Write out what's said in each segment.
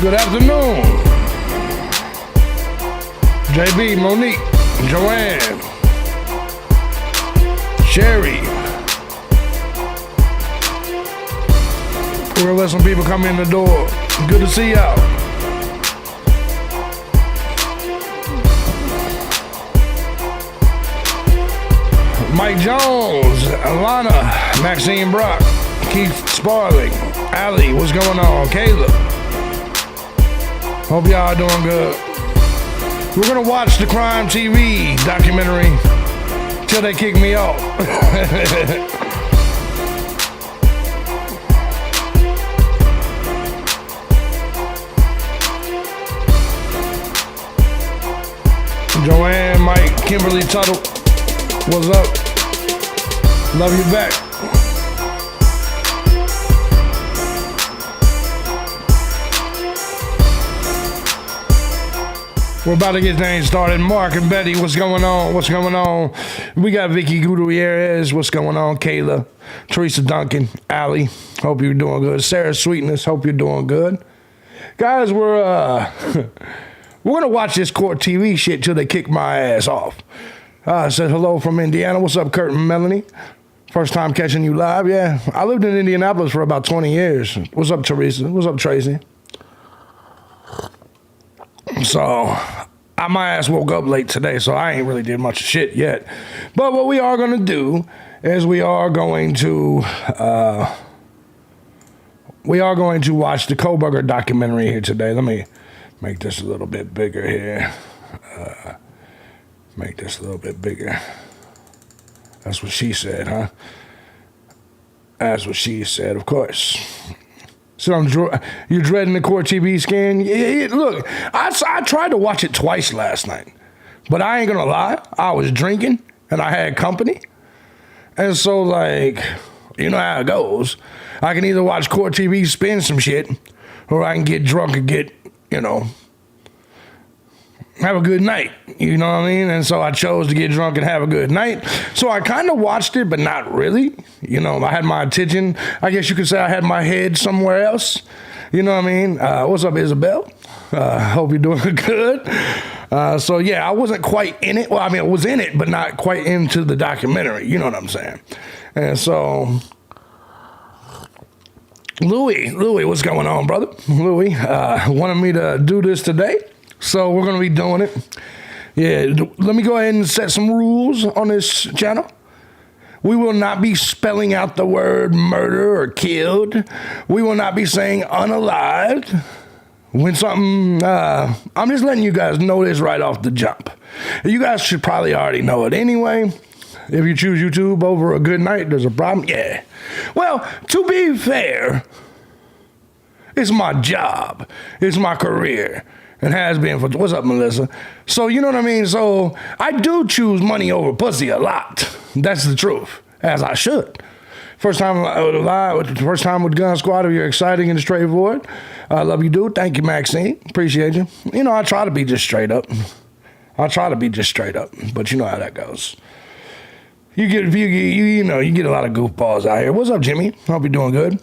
Good afternoon. JB, Monique, Joanne, Sherry. We're gonna let some people come in the door. Good to see y'all. Mike Jones, Alana, Maxine Brock, Keith Sparling, Allie, what's going on? Caleb. Hope y'all are doing good. We're gonna watch the Crime TV documentary till they kick me off. Joanne, Mike, Kimberly Tuttle, what's up? Love you back. We're about to get things started. Mark and Betty, what's going on? What's going on? We got Vicky Gutierrez, what's going on? Kayla, Teresa Duncan, Allie, hope you're doing good. Sarah Sweetness, hope you're doing good. Guys, we're gonna watch this court TV shit till they kick my ass off. Said hello from Indiana. What's up, Kurt and Melanie? First time catching you live, yeah. I lived in Indianapolis for about 20 years. What's up, Teresa? What's up, Tracy? So, my ass woke up late today, so I ain't really did much shit yet. But what we are gonna do is we are going to watch the Kohberger documentary here today. Let me make this a little bit bigger here. Make this a little bit bigger. That's what she said, huh? That's what she said, of course. So you're dreading the court TV scan? Yeah, look, I tried to watch it twice last night, but I ain't gonna lie, I was drinking and I had company. And so, like, you know how it goes. I can either watch court TV spin some shit, or I can get drunk and get, have a good night, you know what I mean? And so I chose to get drunk and have a good night. So I kind of watched it, but not really. I had my attention. I guess you could say I had my head somewhere else. You know what I mean? What's up, Isabel? Hope you're doing good. So yeah, I wasn't quite in it. Well, I mean, I was in it, but not quite into the documentary. You know what I'm saying? And so, Louis, what's going on, brother? Louis wanted me to do this today. So we're going to be doing it. Yeah, let me go ahead and set some rules on this channel. We will not be spelling out the word murder or killed. We will not be saying unalived. When something, I'm just letting you guys know this right off the jump. You guys should probably already know it anyway. If you choose YouTube over a good night, there's a problem. Yeah. Well, to be fair, it's my job. It's my career. And has been for, what's up, Melissa? So, you know what I mean? So, I do choose money over pussy a lot. That's the truth, as I should. First time with Gun Squad, you're exciting and straightforward. I love you, dude. Thank you, Maxine. Appreciate you. I try to be just straight up. But you know how that goes. You get a lot of goofballs out here. What's up, Jimmy? Hope you're doing good.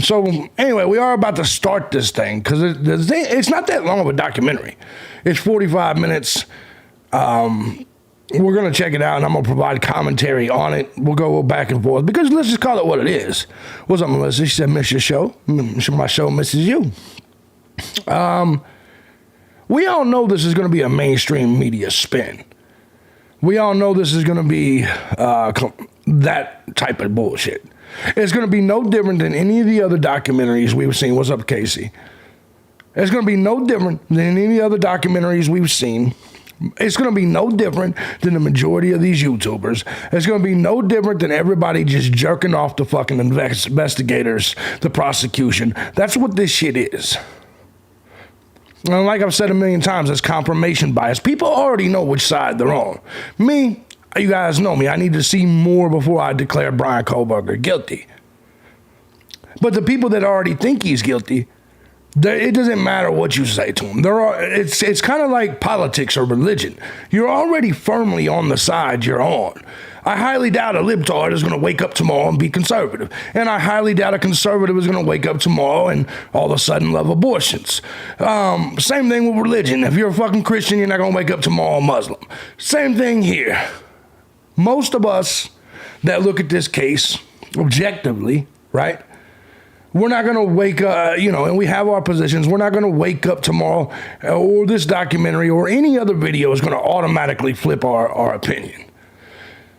So anyway, we are about to start this thing because it's not that long of a documentary. It's 45 minutes. We're gonna check it out, and I'm gonna provide commentary on it. We'll go back and forth because let's just call it what it is. What's up, Melissa? She said, "Miss your show. My show misses you." We all know this is gonna be a mainstream media spin. We all know this is going to be that type of bullshit. It's going to be no different than any of the other documentaries we've seen. What's up, Casey? It's going to be no different than any of the other documentaries we've seen. It's going to be no different than the majority of these YouTubers. It's going to be no different than everybody just jerking off the fucking investigators, the prosecution. That's what this shit is. And like I've said a million times, it's confirmation bias. People already know which side they're on. Me, you guys know me. I need to see more before I declare Brian Kohberger guilty. But the people that already think he's guilty, It doesn't matter what you say to them. It's kind of like politics or religion. You're already firmly on the side you're on. I highly doubt a libtard is going to wake up tomorrow and be conservative. And I highly doubt a conservative is going to wake up tomorrow and all of a sudden love abortions. Same thing with religion. If you're a fucking Christian, you're not going to wake up tomorrow a Muslim. Same thing here. Most of us that look at this case objectively, right? We're not going to wake up, and we have our positions. We're not going to wake up tomorrow or this documentary or any other video is going to automatically flip our opinion.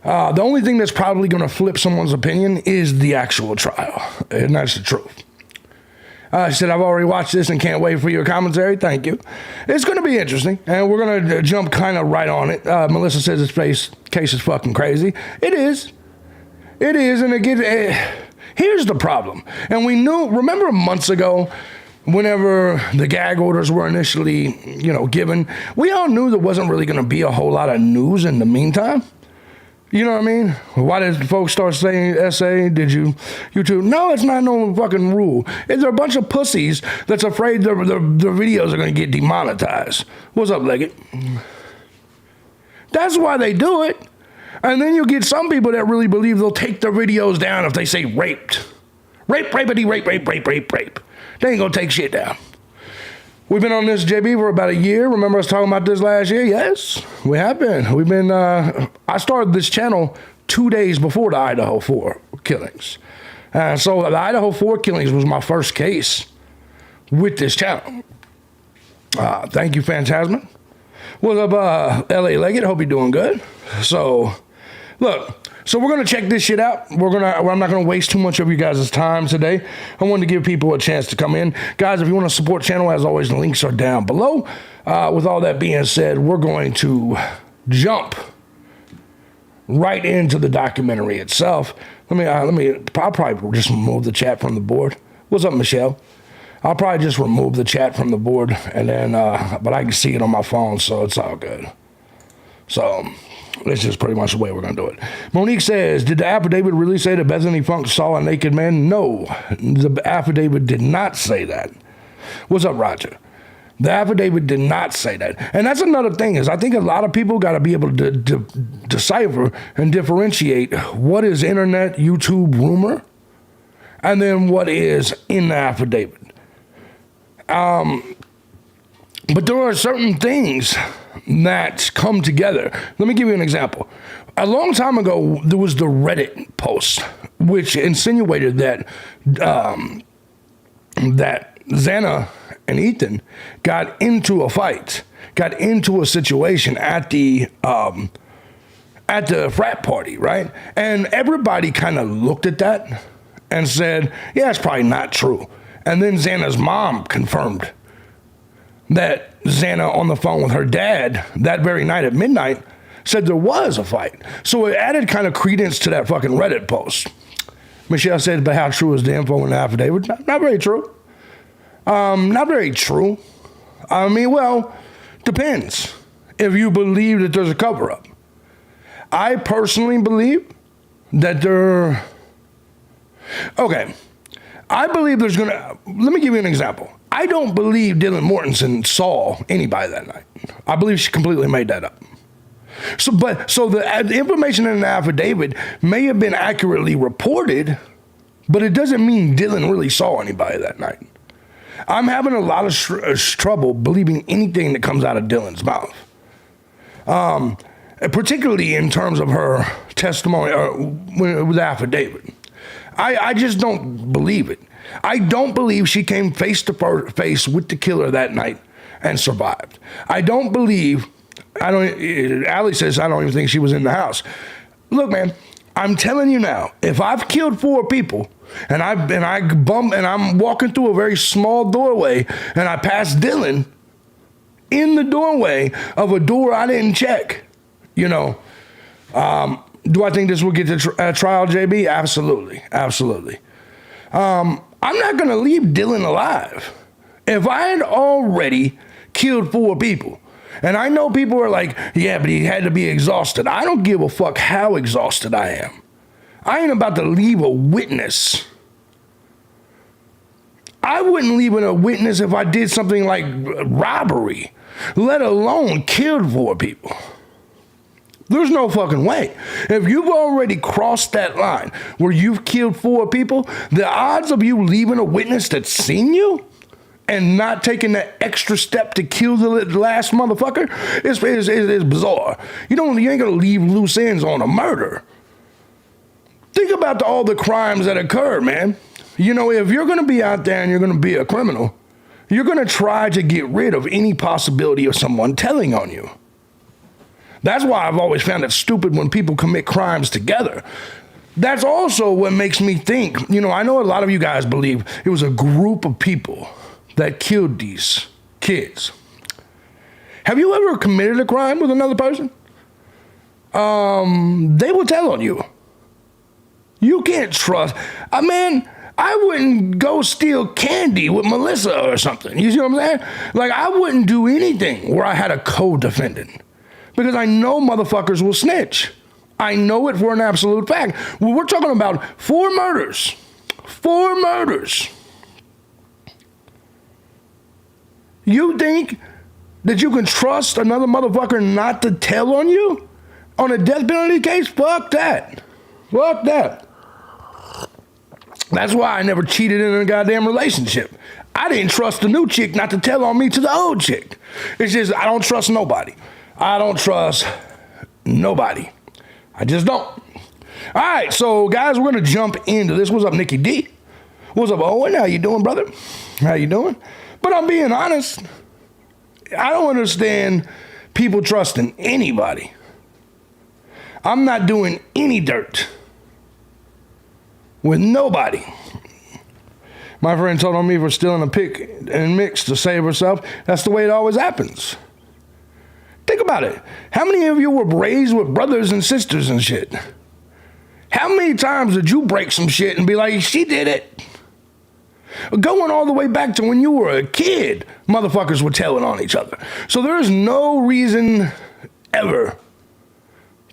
The only thing that's probably going to flip someone's opinion is the actual trial. And that's the truth. I said, I've already watched this and can't wait for your commentary. Thank you. It's going to be interesting. And we're going to jump kind of right on it. Melissa says this case is fucking crazy. It is. It is. And here's the problem. And remember months ago, whenever the gag orders were initially, given, we all knew there wasn't really going to be a whole lot of news in the meantime. You know what I mean? Why did folks start saying SA? Did you too? No, it's not no fucking rule. They're a bunch of pussies that's afraid their videos are going to get demonetized. What's up, Leggett? That's why they do it. And then you get some people that really believe they'll take their videos down if they say raped. Rape, rapity, rape. They ain't going to take shit down. We've been on this, JB, for about a year. Remember us talking about this last year? Yes, we have been. We've been, I started this channel 2 days before the Idaho 4 killings. So the Idaho 4 killings was my first case with this channel. Thank you, Phantasma. What's up, LA Leggett? Hope you're doing good. So, look. So we're going to check this shit out. I'm not going to waste too much of you guys' time today. I wanted to give people a chance to come in. Guys, if you want to support the channel, as always, the links are down below. With all that being said, we're going to jump right into the documentary itself. I'll probably just remove the chat from the board. What's up, Michelle? I'll probably just remove the chat from the board, and then, but I can see it on my phone, so it's all good. So, this is pretty much the way we're going to do it. Monique says, did the affidavit really say that Bethany Funk saw a naked man? No, the affidavit did not say that. What's up, Roger? The affidavit did not say that. And that's another thing is I think a lot of people got to be able to decipher and differentiate what is internet, YouTube rumor, and then what is in the affidavit. But there are certain things that come together. Let me give you an example. A long time ago, there was the Reddit post, which insinuated that that Xana and Ethan got into a fight, got into a situation at the frat party, right? And everybody kind of looked at that and said, yeah, it's probably not true. And then Xana's mom confirmed that Xana on the phone with her dad that very night at midnight said there was a fight. So it added kind of credence to that fucking Reddit post. Michelle said, but how true is the info in the affidavit? Not very true. Not very true. I mean, well, depends if you believe that there's a cover-up. I personally believe that okay, I believe let me give you an example. I don't believe Dylan Mortensen saw anybody that night. I believe she completely made that up. So the information in the affidavit may have been accurately reported, but it doesn't mean Dylan really saw anybody that night. I'm having a lot of trouble believing anything that comes out of Dylan's mouth, particularly in terms of her testimony with the affidavit. I just don't believe it. I don't believe she came face to face with the killer that night and survived. I don't believe, Allie says, I don't even think she was in the house. Look, man, I'm telling you now, if I've killed 4 people and I'm walking through a very small doorway and I pass Dylan in the doorway of a door I didn't check, do I think this will get to trial, JB? Absolutely. Absolutely. I'm not going to leave Dylan alive. If I had already killed 4 people, and I know people are like, yeah, but he had to be exhausted. I don't give a fuck how exhausted I am. I ain't about to leave a witness. I wouldn't leave a witness if I did something like robbery, let alone killed 4 people. There's no fucking way. If you've already crossed that line where you've killed 4 people, the odds of you leaving a witness that's seen you and not taking that extra step to kill the last motherfucker is bizarre. You ain't gonna leave loose ends on a murder. Think about all the crimes that occur, man. You know, if you're gonna be out there and you're gonna be a criminal, you're gonna try to get rid of any possibility of someone telling on you. That's why I've always found it stupid when people commit crimes together. That's also what makes me think, you know, I know a lot of you guys believe it was a group of people that killed these kids. Have you ever committed a crime with another person? They will tell on you. You can't trust. I wouldn't go steal candy with Melissa or something. You see what I'm saying? Like, I wouldn't do anything where I had a co-defendant because I know motherfuckers will snitch. I know it for an absolute fact. Well, we're talking about 4 murders. 4 murders. You think that you can trust another motherfucker not to tell on you on a death penalty case? Fuck that. Fuck that. That's why I never cheated in a goddamn relationship. I didn't trust the new chick not to tell on me to the old chick. It's just, I don't trust nobody. I don't trust nobody. I just don't. All right, so guys, we're going to jump into this. What's up, Nikki D? What's up, Owen? How you doing, brother? How you doing? But I'm being honest. I don't understand people trusting anybody. I'm not doing any dirt with nobody. My friend told on me for stealing a pick and mix to save herself. That's the way it always happens. Think about it. How many of you were raised with brothers and sisters and shit? How many times did you break some shit and be like, she did it? Going all the way back to when you were a kid, motherfuckers were telling on each other. So there is no reason ever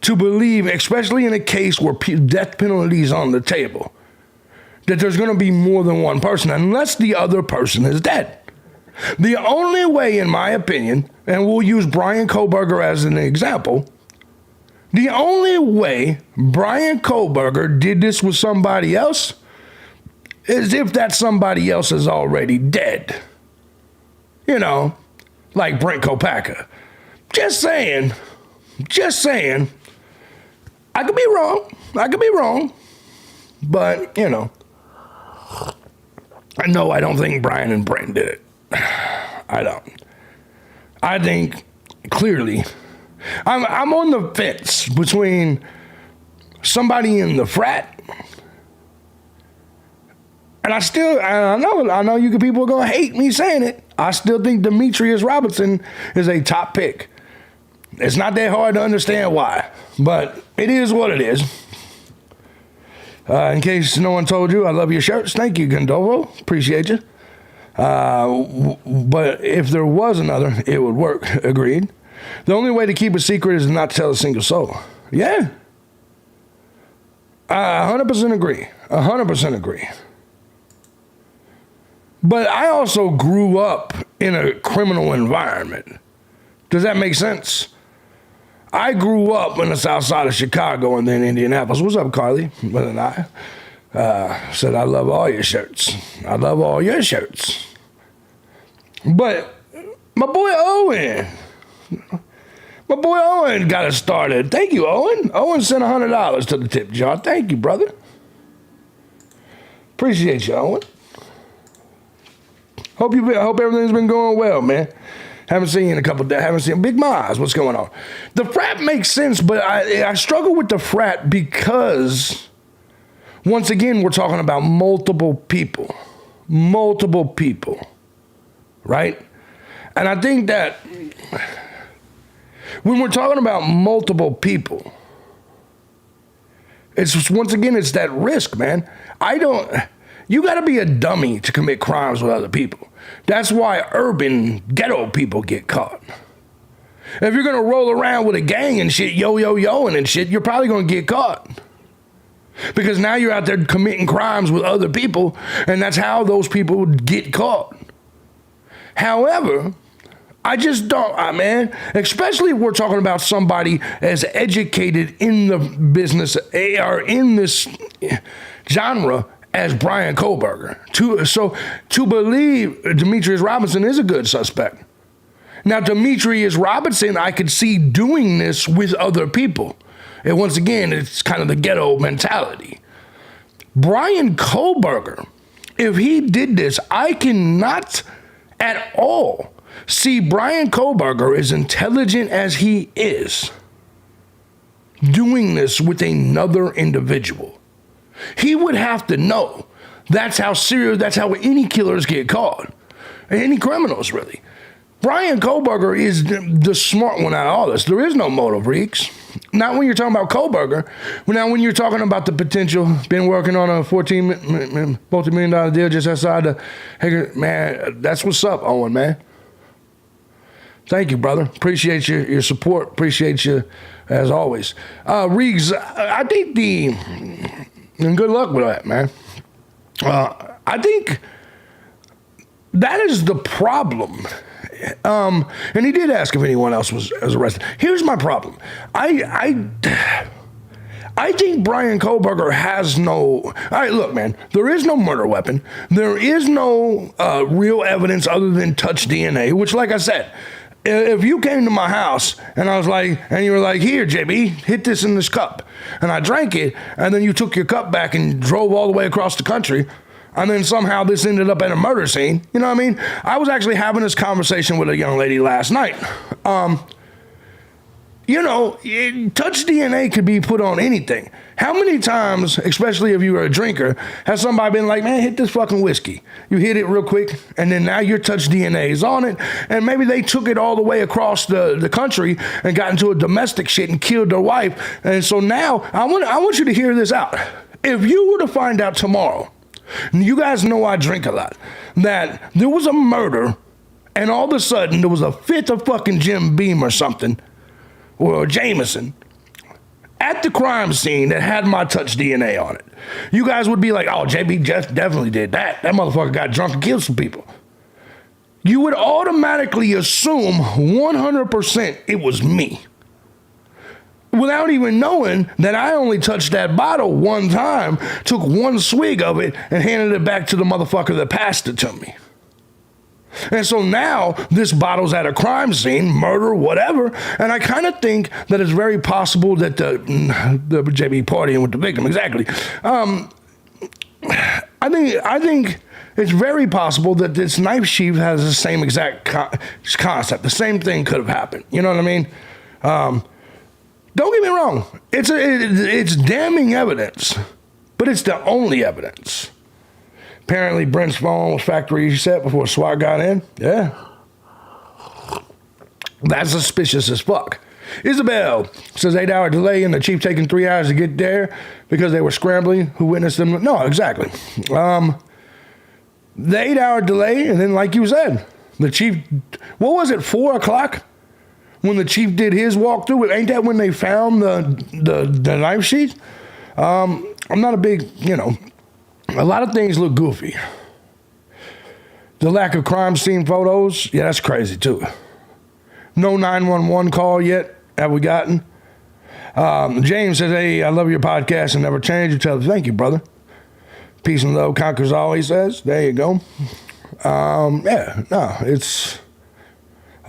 to believe, especially in a case where death penalty is on the table, that there's going to be more than one person unless the other person is dead. The only way, in my opinion, and we'll use Brian Koberger as an example, the only way Brian Koberger did this with somebody else is if that somebody else is already dead. You know, like Brent Kopaka. Just saying. I could be wrong. But, you know, no, I don't think Brian and Brent did it. I don't. I think, clearly, I'm on the fence between somebody in the frat, and I know you people are going to hate me saying it. I still think Demetrius Robinson is a top pick. It's not that hard to understand why, but it is what it is. In case no one told you, I love your shirts. Thank you, Gondolvo. Appreciate you. But if there was another, it would work. Agreed. The only way to keep a secret is not to tell a single soul. Yeah. I 100% agree. 100% agree. But I also grew up in a criminal environment. Does that make sense? I grew up in the south side of Chicago and then Indianapolis. What's up, Carly? But then I said, I love all your shirts. I love all your shirts. But my boy Owen got us started. Thank you, Owen. Owen sent $100 to the tip jar. Thank you, brother. Appreciate you, Owen. Hope everything's been going well, man. Haven't seen you in a couple of days. Haven't seen Big Maz. What's going on? The frat makes sense, but I struggle with the frat because, once again, we're talking about multiple people. Multiple people. Right? And I think that when we're talking about multiple people, it's once again, it's that risk, man. You got to be a dummy to commit crimes with other people. That's why urban ghetto people get caught. If you're going to roll around with a gang and shit, yo-yo-yoing and shit, you're probably going to get caught. Because now you're out there committing crimes with other people, and that's how those people get caught. However, I just don't, man, especially if we're talking about somebody as educated in the business or in this genre as Brian Kohlberger. To believe Demetrius Robinson is a good suspect. Now, Demetrius Robinson, I could see doing this with other people. And once again, it's kind of the ghetto mentality. Brian Kohlberger, if he did this, I cannot at all see Brian Kohlberger, as intelligent as he is, doing this with another individual. He would have to know that's how serious, that's how any killers get caught. Any criminals, really. Brian Kohlberger is the smart one out of all this. There is no motive, Reeks. Not when you're talking about Kohlberger. Now, when you're talking about the potential, been working on a $14 multi-million deal just outside the Hager, man, that's what's up, Owen, man. Thank you, brother. Appreciate your support. Appreciate you, as always. Reeks, I think and good luck with that, man. I think that is the problem. And he did ask if anyone else was arrested. Here's my problem. I think Brian Kohlberger has no... All right, look, man, there is no murder weapon. There is no real evidence other than touch DNA, which, like I said, if you came to my house and I was like, and you were like, here, JB, hit this in this cup, and I drank it, and then you took your cup back and drove all the way across the country, and then somehow this ended up at a murder scene, you know what I mean? I was actually having this conversation with a young lady last night. You know, touch DNA could be put on anything. How many times, especially if you were a drinker, has somebody been like, man, hit this fucking whiskey. You hit it real quick, and then now your touch DNA is on it, and maybe they took it all the way across the country and got into a domestic shit and killed their wife. And so now, I want you to hear this out. If you were to find out tomorrow, you guys know I drink a lot, that there was a murder, and all of a sudden there was a fifth of fucking Jim Beam or something, or Jameson, at the crime scene that had my touch DNA on it. You guys would be like, oh, JB Jeff definitely did that. That motherfucker got drunk and killed some people. You would automatically assume 100% it was me, without even knowing that I only touched that bottle one time, took one swig of it, and handed it back to the motherfucker that passed it to me. And so now this bottle's at a crime scene, murder, whatever, and I kind of think that it's very possible that the JB partying with the victim, exactly. I think it's very possible that this knife sheath has the same exact concept. The same thing could have happened. You know what I mean? Don't get me wrong. It's damning evidence, but it's the only evidence. Apparently, Brent's phone was factory reset before SWAT got in. Yeah. That's suspicious as fuck. Isabel says 8-hour delay and the chief taking 3 hours to get there because they were scrambling. Who witnessed them? No, exactly. The 8-hour delay, and then like you said, the chief, what was it, 4 o'clock? When the chief did his walkthrough, ain't that when they found the knife sheath? I'm not a big, a lot of things look goofy. The lack of crime scene photos, yeah, that's crazy too. No 911 call yet, have we gotten? James says, hey, I love your podcast and never change. You tell us, thank you, brother. Peace and love conquers all, he says. There you go. I've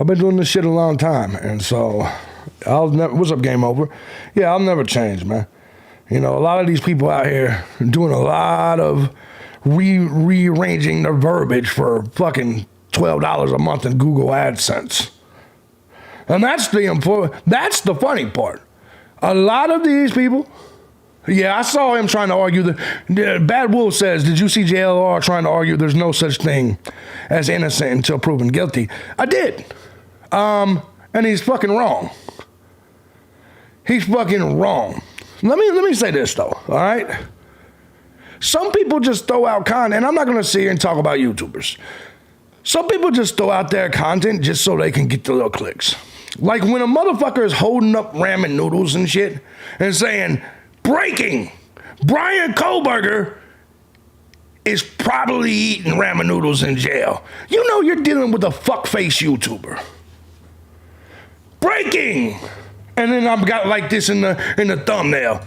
been doing this shit a long time, and so what's up, Game Over? Yeah, I'll never change, man. A lot of these people out here doing a lot of rearranging their verbiage for fucking $12 a month in Google AdSense. And that's the funny part. A lot of these people, yeah, I saw him trying to argue Bad Wolf says, did you see JLR trying to argue there's no such thing as innocent until proven guilty? I did. And he's fucking wrong. He's fucking wrong. Let me say this though, all right? Some people just throw out content, and I'm not gonna sit here and talk about YouTubers. Some people just throw out their content just so they can get the little clicks. Like when a motherfucker is holding up ramen noodles and shit and saying, breaking, Brian Kohlberger is probably eating ramen noodles in jail. You know you're dealing with a fuckface YouTuber. Breaking! And then I've got like this in the thumbnail.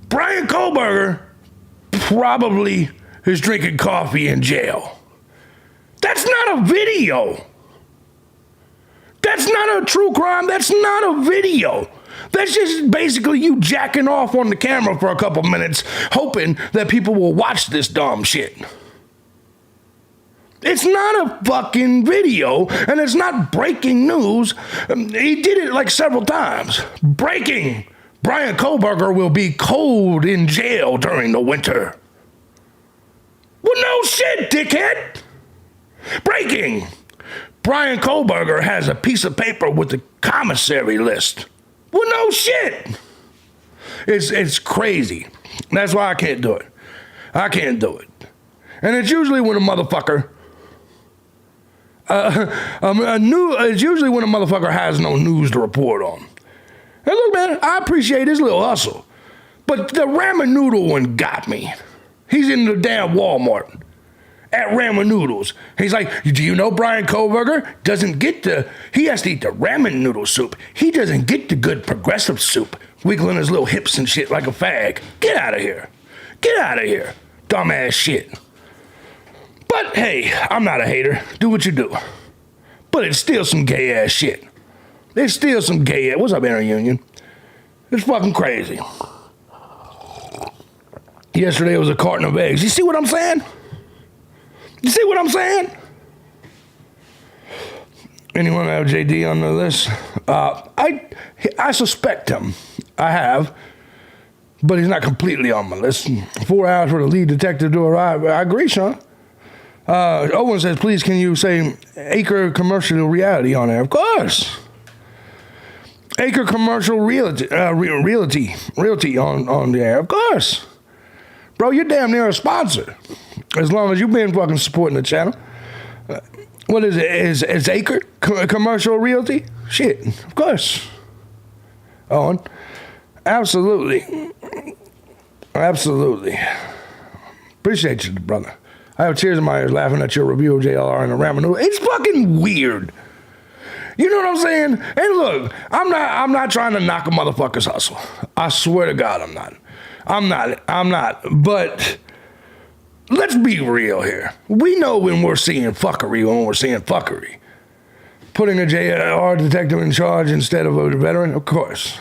Brian Kohlberger probably is drinking coffee in jail. That's not a video. That's not a true crime. That's not a video. That's just basically you jacking off on the camera for a couple minutes, hoping that people will watch this dumb shit. It's not a fucking video, and it's not breaking news. He did it like several times. Breaking. Brian Kohlberger will be cold in jail during the winter. Well, no shit, dickhead. Breaking. Brian Kohlberger has a piece of paper with the commissary list. Well, no shit. It's crazy. That's why I can't do it. I can't do it. And it's usually when a motherfucker, it's usually when a motherfucker has no news to report on. And look, man, I appreciate his little hustle, but the ramen noodle one got me. He's in the damn Walmart at ramen noodles. He's like, do you know Brian Kohlberger he has to eat the ramen noodle soup. He doesn't get the good progressive soup, wiggling his little hips and shit like a fag. Get out of here. Get out of here. Dumbass shit. But hey, I'm not a hater. Do what you do. But it's still some gay ass shit. It's still some gay ass. What's up, Inter Union? It's fucking crazy. Yesterday was a carton of eggs. You see what I'm saying? You see what I'm saying? Anyone have JD on the list? I suspect him. I have. But he's not completely on my list. 4 hours for the lead detective to arrive. I agree, Sean. Owen says, please can you say Acre Commercial Reality on there? Of course. Acre Commercial Realty on there. Of course. Bro, you're damn near a sponsor. As long as you've been fucking supporting the channel. What is it? Is Acre Commercial Realty? Shit, of course. Owen. Absolutely. Absolutely. Appreciate you, brother. I have tears in my ears laughing at your review of JLR and the ramen noodle. It's fucking weird. You know what I'm saying? And look, I'm not trying to knock a motherfucker's hustle. I swear to God, I'm not. But let's be real here. We know when we're seeing fuckery. Putting a JLR detective in charge instead of a veteran, of course.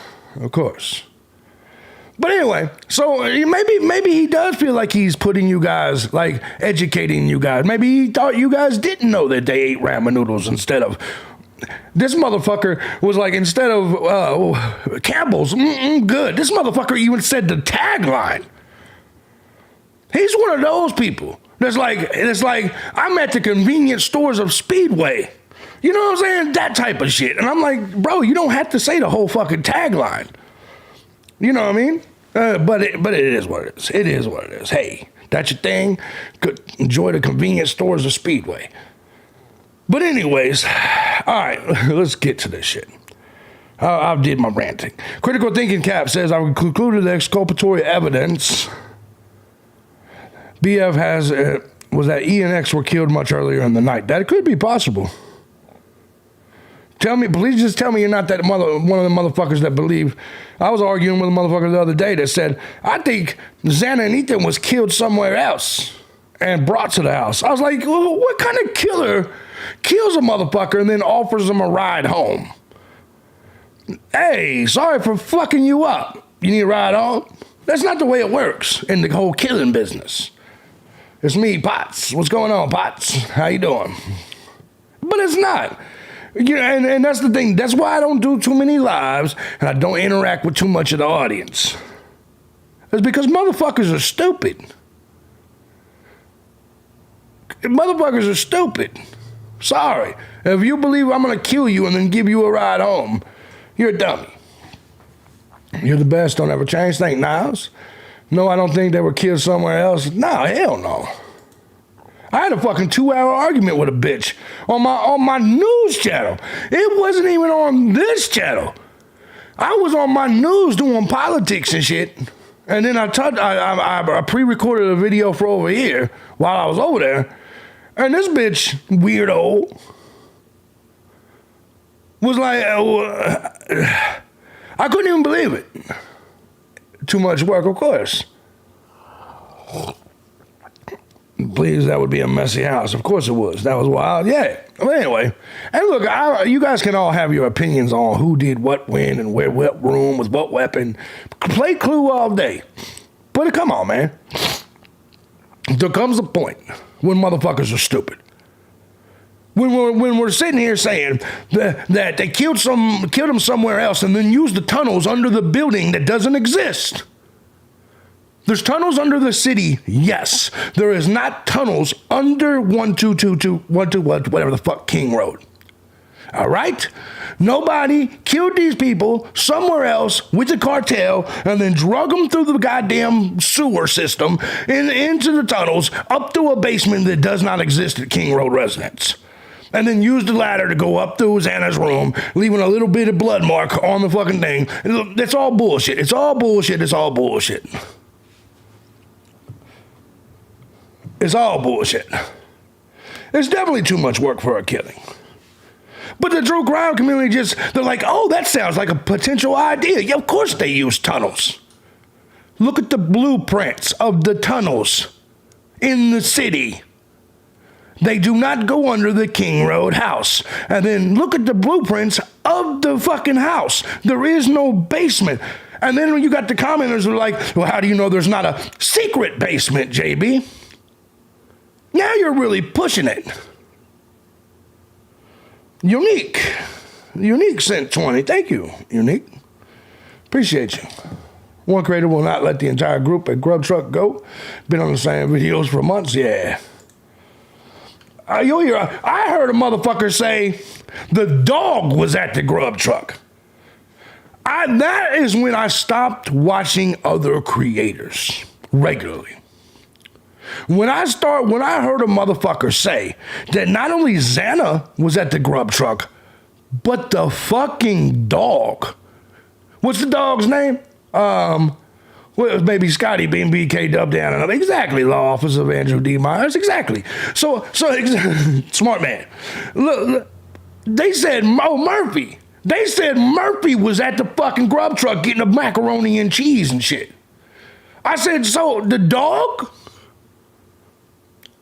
But anyway, so maybe he does feel like he's putting you guys, like educating you guys. Maybe he thought you guys didn't know that they ate ramen noodles instead of. This motherfucker was like, instead of Campbell's, good. This motherfucker even said the tagline. He's one of those people. It's like I'm at the convenience stores of Speedway. You know what I'm saying? That type of shit. And I'm like, bro, you don't have to say the whole fucking tagline. You know what I mean? But it is what it is. It is what it is. Hey, that's your thing. Good. Enjoy the convenience stores of Speedway. But anyways, all right, let's get to this shit. I did my ranting. Critical Thinking Cap says, I would conclude the exculpatory evidence BF has was that E and X were killed much earlier in the night. That could be possible. Please just tell me you're not that one of the motherfuckers that believe. I was arguing with a motherfucker the other day that said, I think Xana and Ethan was killed somewhere else and brought to the house. I was like, well, what kind of killer kills a motherfucker and then offers them a ride home? Hey, sorry for fucking you up. You need a ride home? That's not the way it works in the whole killing business. It's me, Potts. What's going on, Potts? How you doing? But it's not. You know, and that's the thing. That's why I don't do too many lives and I don't interact with too much of the audience. It's because motherfuckers are stupid. Motherfuckers are stupid. Sorry. If you believe I'm going to kill you and then give you a ride home, you're a dummy. You're the best. Don't ever change. Thank Niles. No, I don't think they were killed somewhere else. No, hell no. I had a fucking 2-hour argument with a bitch on my news channel. It wasn't even on this channel. I was on my news doing politics and shit. And then I pre-recorded a video for over here while I was over there. And this bitch, weirdo, was like, I couldn't even believe it. Too much work, of course. Please, that would be a messy house. Of course it was. That was wild. Yeah. But anyway, and look, you guys can all have your opinions on who did what when and where, what room with what weapon. Play Clue all day. But come on, man. There comes a point when motherfuckers are stupid. When we're sitting here saying that they killed him somewhere else and then used the tunnels under the building that doesn't exist. There's tunnels under the city, yes. There is not tunnels under 1222, whatever the fuck, King Road. All right? Nobody killed these people somewhere else with the cartel and then drug them through the goddamn sewer system into the tunnels up through a basement that does not exist at King Road residence. And then used the ladder to go up through Xana's room, leaving a little bit of blood mark on the fucking thing. That's all bullshit. It's all bullshit. It's all bullshit. It's all bullshit. It's definitely too much work for a killing. But the true crime community they're like, oh, that sounds like a potential idea. Yeah, of course they use tunnels. Look at the blueprints of the tunnels in the city. They do not go under the King Road house. And then look at the blueprints of the fucking house. There is no basement. And then when you got the commenters who are like, well, how do you know there's not a secret basement, JB? Now you're really pushing it. Unique sent 20. Thank you, Unique. Appreciate you. One creator will not let the entire group at Grub Truck go. Been on the same videos for months. Yeah. You'll hear. I heard a motherfucker say the dog was at the Grub Truck. That is when I stopped watching other creators regularly. When I heard a motherfucker say that not only Xana was at the Grub Truck, but the fucking dog. What's the dog's name? Well, it was maybe Scotty being BK dubbed down. And exactly, law office of Andrew D. Myers. Exactly. So smart man. Look, they said, Murphy. They said Murphy was at the fucking Grub Truck getting a macaroni and cheese and shit. I said, so the dog?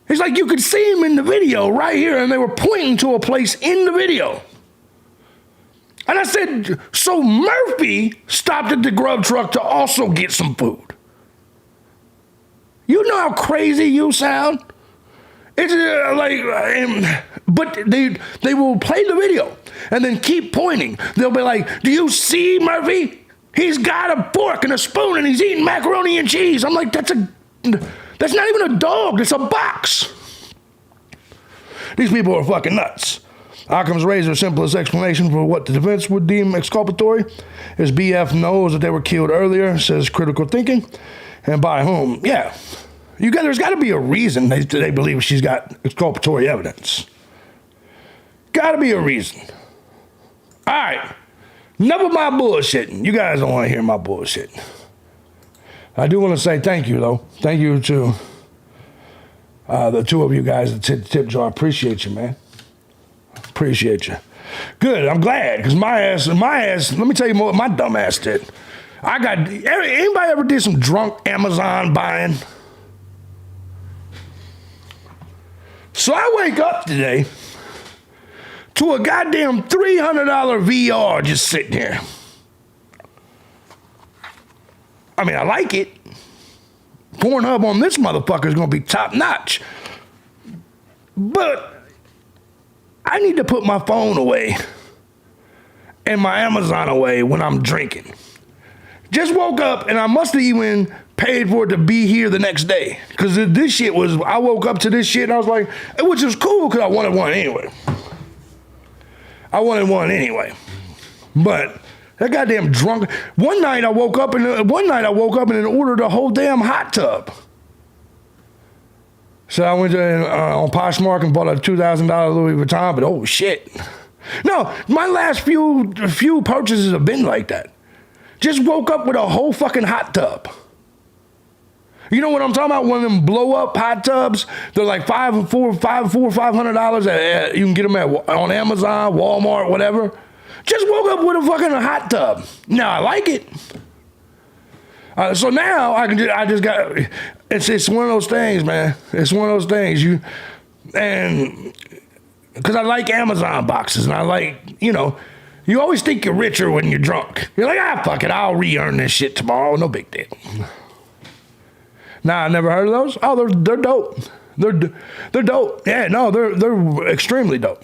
It's like you could see him in the video right here, and they were pointing to a place in the video. And I said, so Murphy stopped at the Grub Truck to also get some food. You know how crazy you sound? It's but they will play the video and then keep pointing. They'll be like, do you see Murphy? He's got a fork and a spoon and he's eating macaroni and cheese. I'm like, that's not even a dog, it's a box. These people are fucking nuts. Occam's razor simplest explanation for what the defense would deem exculpatory is BF knows that they were killed earlier, says critical thinking, and by whom? Yeah. There's got to be a reason they believe she's got exculpatory evidence. Got to be a reason. All right. Enough of my bullshitting. You guys don't want to hear my bullshit. I do want to say thank you, though. Thank you to the two of you guys at the tip jar. Appreciate you, man. Appreciate you. Good. I'm glad, because my ass, let me tell you what my dumb ass did. Anybody ever did some drunk Amazon buying? So I wake up today to a goddamn $300 VR just sitting here. I mean, I like it. Pornhub on this motherfucker is going to be top notch. But I need to put my phone away and my Amazon away when I'm drinking. Just woke up and I must have even paid for it to be here the next day. Because this shit I woke up to this shit and I was like, which is cool because I wanted one anyway. But that goddamn drunk. One night I woke up and ordered a whole damn hot tub. So I went to on Poshmark and bought a $2,000 Louis Vuitton, but oh shit. No, my last few purchases have been like that. Just woke up with a whole fucking hot tub. You know what I'm talking about? One of them blow up hot tubs. They're like $500. You can get them on Amazon, Walmart, whatever. Just woke up with a fucking hot tub. Now I like it. So now I just got. It's one of those things, man. It's one of those things because I like Amazon boxes and I like, you always think you're richer when you're drunk. You're like, fuck it, I'll re-earn this shit tomorrow. No big deal. Nah, I never heard of those. Oh, they're dope. They're dope. Yeah, no, they're extremely dope.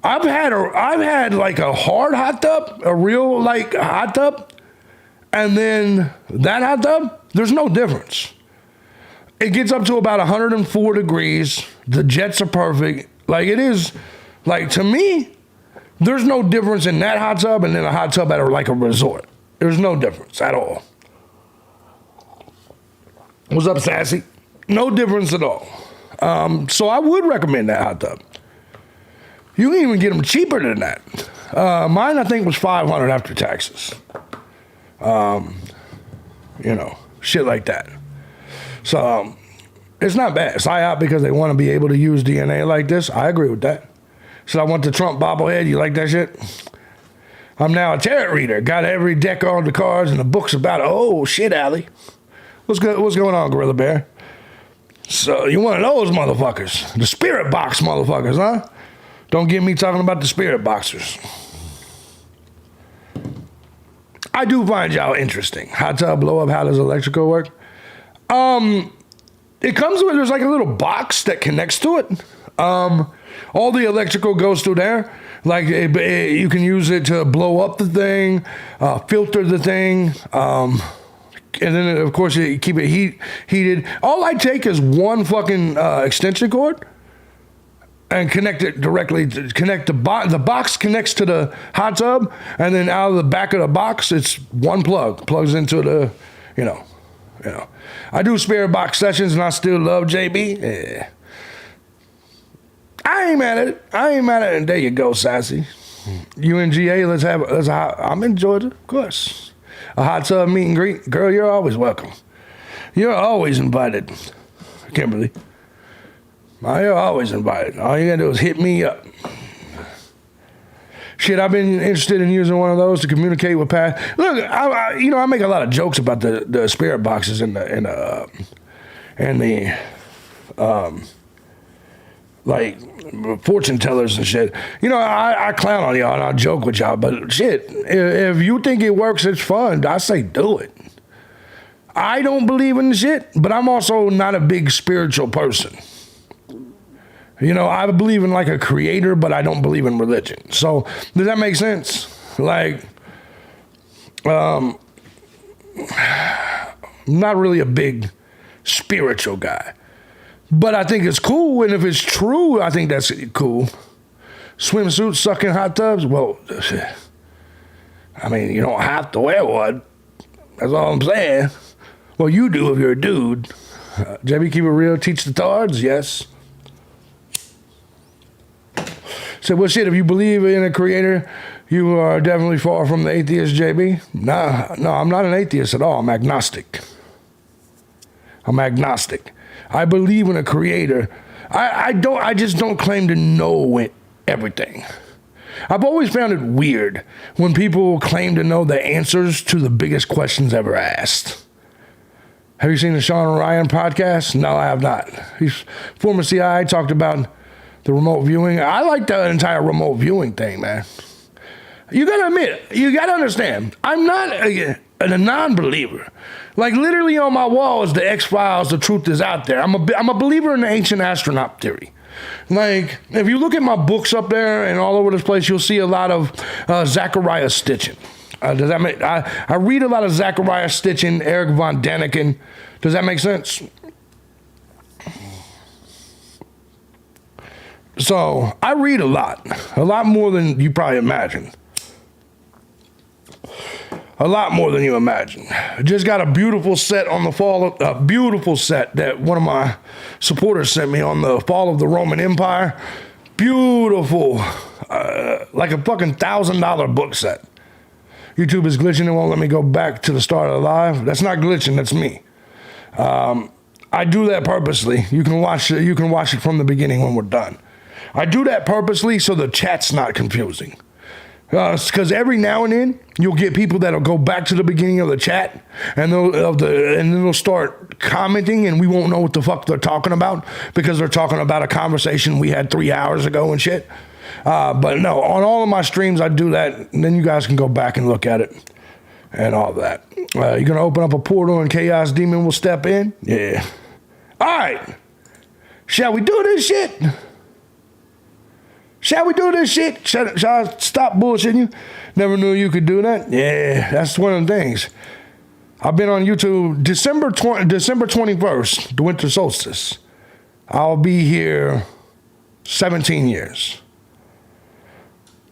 I've had like a hard hot tub, a real like hot tub, and then that hot tub, there's no difference. It gets up to about 104 degrees. The jets are perfect. Like it is, like to me, there's no difference in that hot tub and then a hot tub at like a resort. There's no difference at all. What's up, Sassy? No difference at all. So I would recommend that hot tub. You can even get them cheaper than that. Mine, I think, was $500 after taxes. Shit like that. So it's not bad. It's IHOP because they want to be able to use DNA like this. I agree with that. So I want the Trump bobblehead. You like that shit? I'm now a tarot reader. Got every deck on the cards and the books about it. Oh, shit, Allie. What's going on, Gorilla Bear? So you one of those motherfuckers. The spirit box motherfuckers, huh? Don't get me talking about the spirit boxers. I do find y'all interesting. Hot tub blow up, how does electrical work? It comes with, there's like a little box that connects to it. All the electrical goes through there. Like you can use it to blow up the thing, filter the thing, and then of course you keep it heated. All I take is one fucking extension cord and connect it directly. The box connects to the hot tub, and then out of the back of the box, it's one plug. Plugs into the, I do spirit box sessions, and I still love JB. Yeah. I ain't mad at it. And there you go, Sassy. UNGA, I'm in Georgia, of course. A hot tub meet and greet. Girl, you're always welcome. You're always invited, Kimberly. You're always invited. All you gotta do is hit me up. Shit, I've been interested in using one of those to communicate with Pat. Look, I make a lot of jokes about the spirit boxes and the like fortune tellers and shit. I clown on y'all and I joke with y'all, but shit, if you think it works, it's fun. I say do it. I don't believe in the shit, but I'm also not a big spiritual person. I believe in like a creator, but I don't believe in religion. So does that make sense? Like, I'm not really a big spiritual guy. But I think it's cool, and if it's true, I think that's cool. Swimsuits suck in hot tubs? Well, I mean, you don't have to wear one. That's all I'm saying. Well, you do if you're a dude. JB, keep it real, teach the tards? Yes. So, well, shit, if you believe in a creator, you are definitely far from the atheist, JB. No, I'm not an atheist at all. I'm agnostic. I believe in a creator. I just don't claim to know everything. I've always found it weird when people claim to know the answers to the biggest questions ever asked. Have you seen the Sean Ryan podcast? No, I have not. He's former CIA, talked about the remote viewing. I like the entire remote viewing thing, man. You gotta understand, I'm not a non-believer. Like literally on my wall is the X-Files, the truth is out there. I'm a believer in the ancient astronaut theory. Like if you look at my books up there and all over this place, you'll see a lot of Zachariah Stitchin. Does that make? I read a lot of Zachariah Stitchin, Eric von Daniken. Does that make sense? So I read a lot more than you probably imagine. A lot more than you imagine. Just got a beautiful set on a beautiful set that one of my supporters sent me on the fall of the Roman Empire. Beautiful, like a fucking $1,000 book set. YouTube is glitching and won't let me go back to the start of the live. That's not glitching, that's me. I do that purposely. You can watch it. You can watch it from the beginning when we're done. I do that purposely so the chat's not confusing. Because every now and then you'll get people that'll go back to the beginning of the chat and then they'll start commenting and we won't know what the fuck they're talking about because they're talking about a conversation we had 3 hours ago and shit. But no, on all of my streams I do that, and then you guys can go back and look at it and all that. You're gonna open up a portal and Chaos Demon will step in? Yeah. All right. Shall we do this shit? Shall we do this shit? Shall I stop bullshitting you? Never knew you could do that. Yeah, that's one of the things. I've been on YouTube December 21st, the winter solstice. I'll be here 17 years.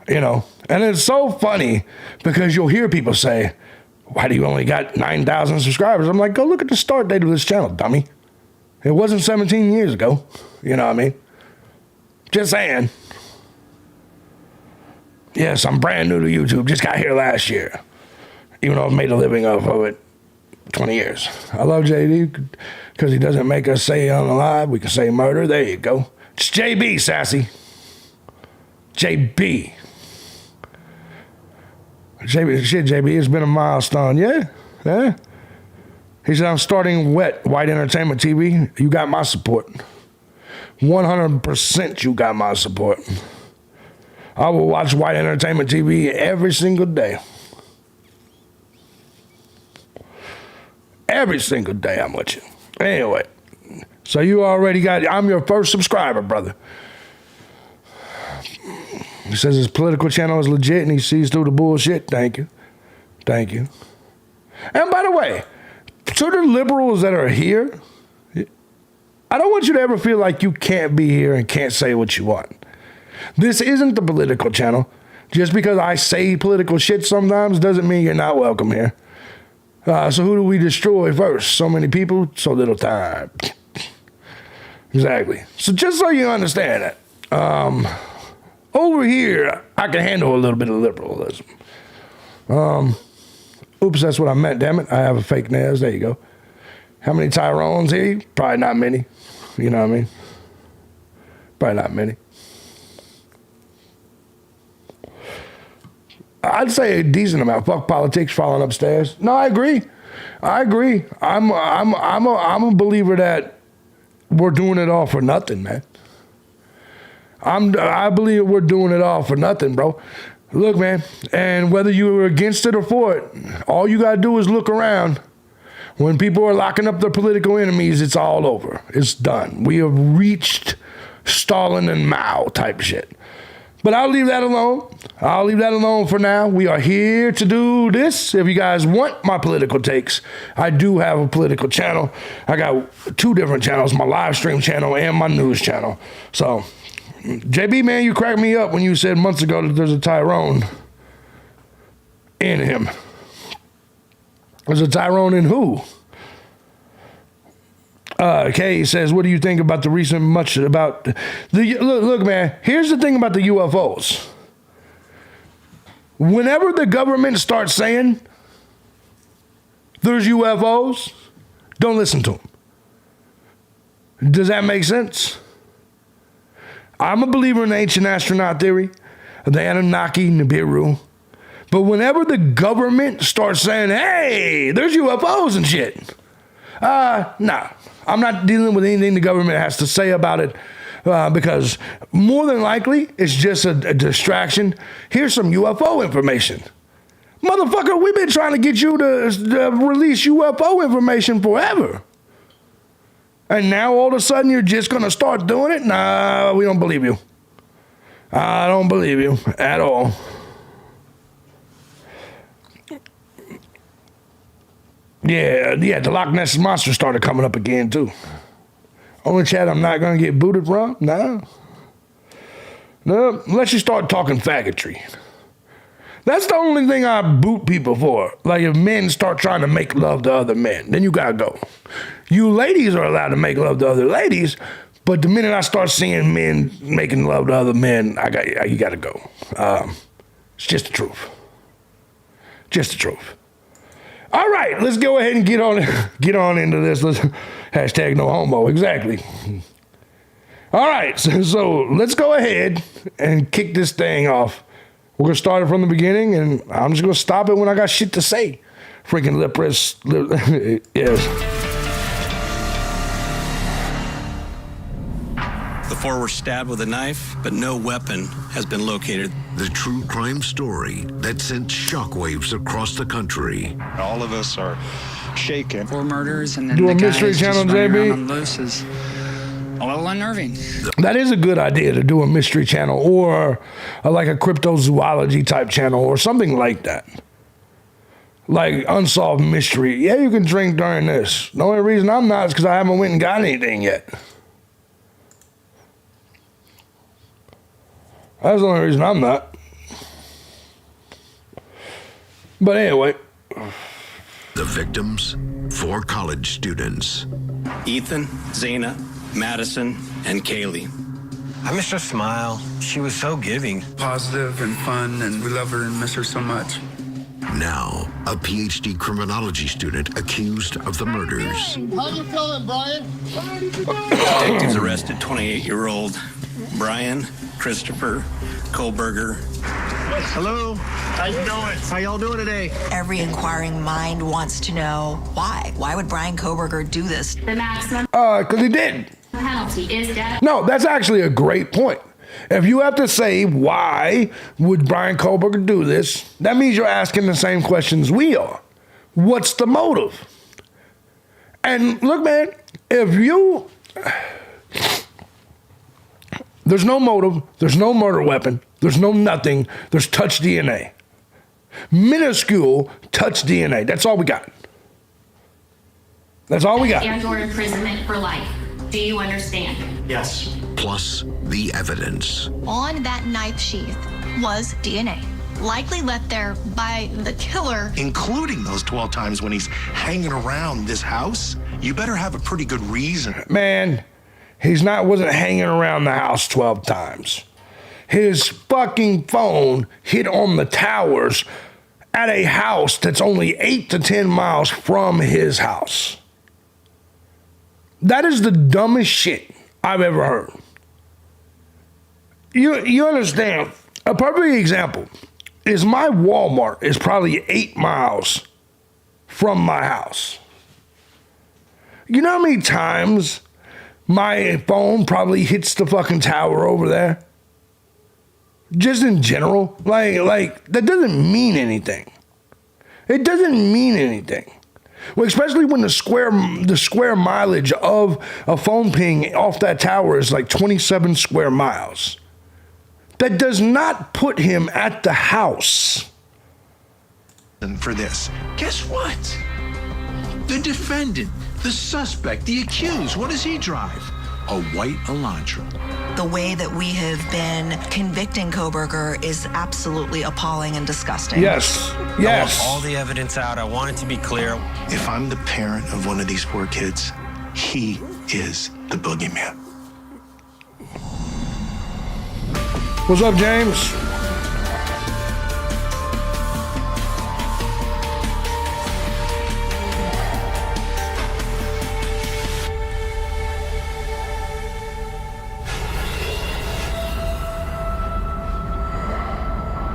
You know, and it's so funny because you'll hear people say, why do you only got 9,000 subscribers? I'm like, go look at the start date of this channel, dummy. It wasn't 17 years ago. You know what I mean? Just saying. Yes, I'm brand new to YouTube. Just got here last year. Even though I've made a living off of it 20 years. I love JD because he doesn't make us say unalive. We can say murder. There you go. It's JB, sassy. JB. Shit, JB, it's been a milestone. Yeah? Yeah? He said, I'm starting White Entertainment TV. You got my support. 100% you got my support. I will watch White Entertainment TV every single day. Every single day I'm with you. Anyway, so you already got, I'm your first subscriber, brother. He says his political channel is legit and he sees through the bullshit. Thank you. Thank you. And by the way, to the liberals that are here, I don't want you to ever feel like you can't be here and can't say what you want. This isn't the political channel. Just because I say political shit sometimes doesn't mean you're not welcome here. So who do we destroy first? So many people, so little time. Exactly. So just so you understand that, over here, I can handle a little bit of liberalism. Oops, that's what I meant, damn it. I have a fake nails. There you go. How many Tyrones here? Probably not many. You know what I mean? Probably not many. I'd say a decent amount. Fuck politics, falling upstairs. No, I agree. I agree. I'm a believer that we're doing it all for nothing, man. I believe we're doing it all for nothing, bro. Look, man, and whether you were against it or for it, all you gotta do is look around. When people are locking up their political enemies, it's all over. It's done. We have reached Stalin and Mao type shit. But I'll leave that alone. I'll leave that alone for now. We are here to do this. If you guys want my political takes, I do have a political channel. I got 2 different channels, my live stream channel and my news channel. So, JB, man, you cracked me up when you said months ago that there's a Tyrone in him. There's a Tyrone in who? Kay says, what do you think about the recent much about the look, man, here's the thing about the UFOs. Whenever the government starts saying there's UFOs, don't listen to them. Does that make sense? I'm a believer in the ancient astronaut theory, the Anunnaki, Nibiru. But whenever the government starts saying, hey, there's UFOs and shit, nah. I'm not dealing with anything the government has to say about it because more than likely it's just a distraction. Here's some UFO information. Motherfucker, we've been trying to get you to release UFO information forever. And now all of a sudden you're just going to start doing it? Nah, we don't believe you. I don't believe you at all. Yeah, the Loch Ness Monster started coming up again, too. Only chat I'm not going to get booted from? No, unless you start talking faggotry. That's the only thing I boot people for. Like if men start trying to make love to other men, then you got to go. You ladies are allowed to make love to other ladies, but the minute I start seeing men making love to other men, you got to go. It's just the truth. Just the truth. All right, let's go ahead and get on into this. Let's hashtag no homo. Exactly. All right, so let's go ahead and kick this thing off. We're gonna start it from the beginning, and I'm just gonna stop it when I got shit to say. Freaking yes. The four were stabbed with a knife, but no weapon has been located. The true crime story that sent shockwaves across the country. All of us are shaken. 4 murders and then Do the a Mystery guys Channel, just running JB? around on loose is a little unnerving. That is a good idea to do a Mystery Channel or like a cryptozoology type channel or something like that. Like Unsolved Mystery. Yeah, you can drink during this. The only reason I'm not is because I haven't went and got anything yet. That's the only reason I'm not. But anyway. The victims, 4 college students. Ethan, Zana, Madison, and Kaylee. I miss her smile. She was so giving. Positive and fun, and we love her and miss her so much. Now, a PhD criminology student accused of the murders. How you feeling, Brian? Detectives arrested 28-year-old Brian Christopher Kohlberger. Hello. How you doing? How y'all doing today? Every inquiring mind wants to know why. Why would Brian Kohlberger do this? The maximum Because he did. penalty is death. No, that's actually a great point. If you have to say, why would Brian Kohlberger do this, that means you're asking the same questions we are. What's the motive? And look, man, if you... There's no motive, there's no murder weapon, there's no nothing, there's touch DNA. Minuscule touch DNA, that's all we got. That's all we got. And or imprisonment for life. Do you understand? Yes. Plus, the evidence. On that knife sheath was DNA, likely left there by the killer. Including those 12 times when he's hanging around this house, you better have a pretty good reason. Man, wasn't hanging around the house 12 times. His fucking phone hit on the towers at a house that's only 8 to 10 miles from his house. That is the dumbest shit I've ever heard. You understand? A perfect example is my Walmart is probably 8 miles from my house. You know how many times my phone probably hits the fucking tower over there? Just in general. Like that doesn't mean anything. It doesn't mean anything. Well, especially when the square mileage of a phone ping off that tower is like 27 square miles. That does not put him at the house. And for this, guess what? The defendant, the suspect, the accused, what does he drive? A white Elantra. The way that we have been convicting Kohlberger is absolutely appalling and disgusting. Yes. I Yes. want all the evidence out. I want it to be clear. If I'm the parent of one of these 4 kids, he is the boogeyman. What's up, James?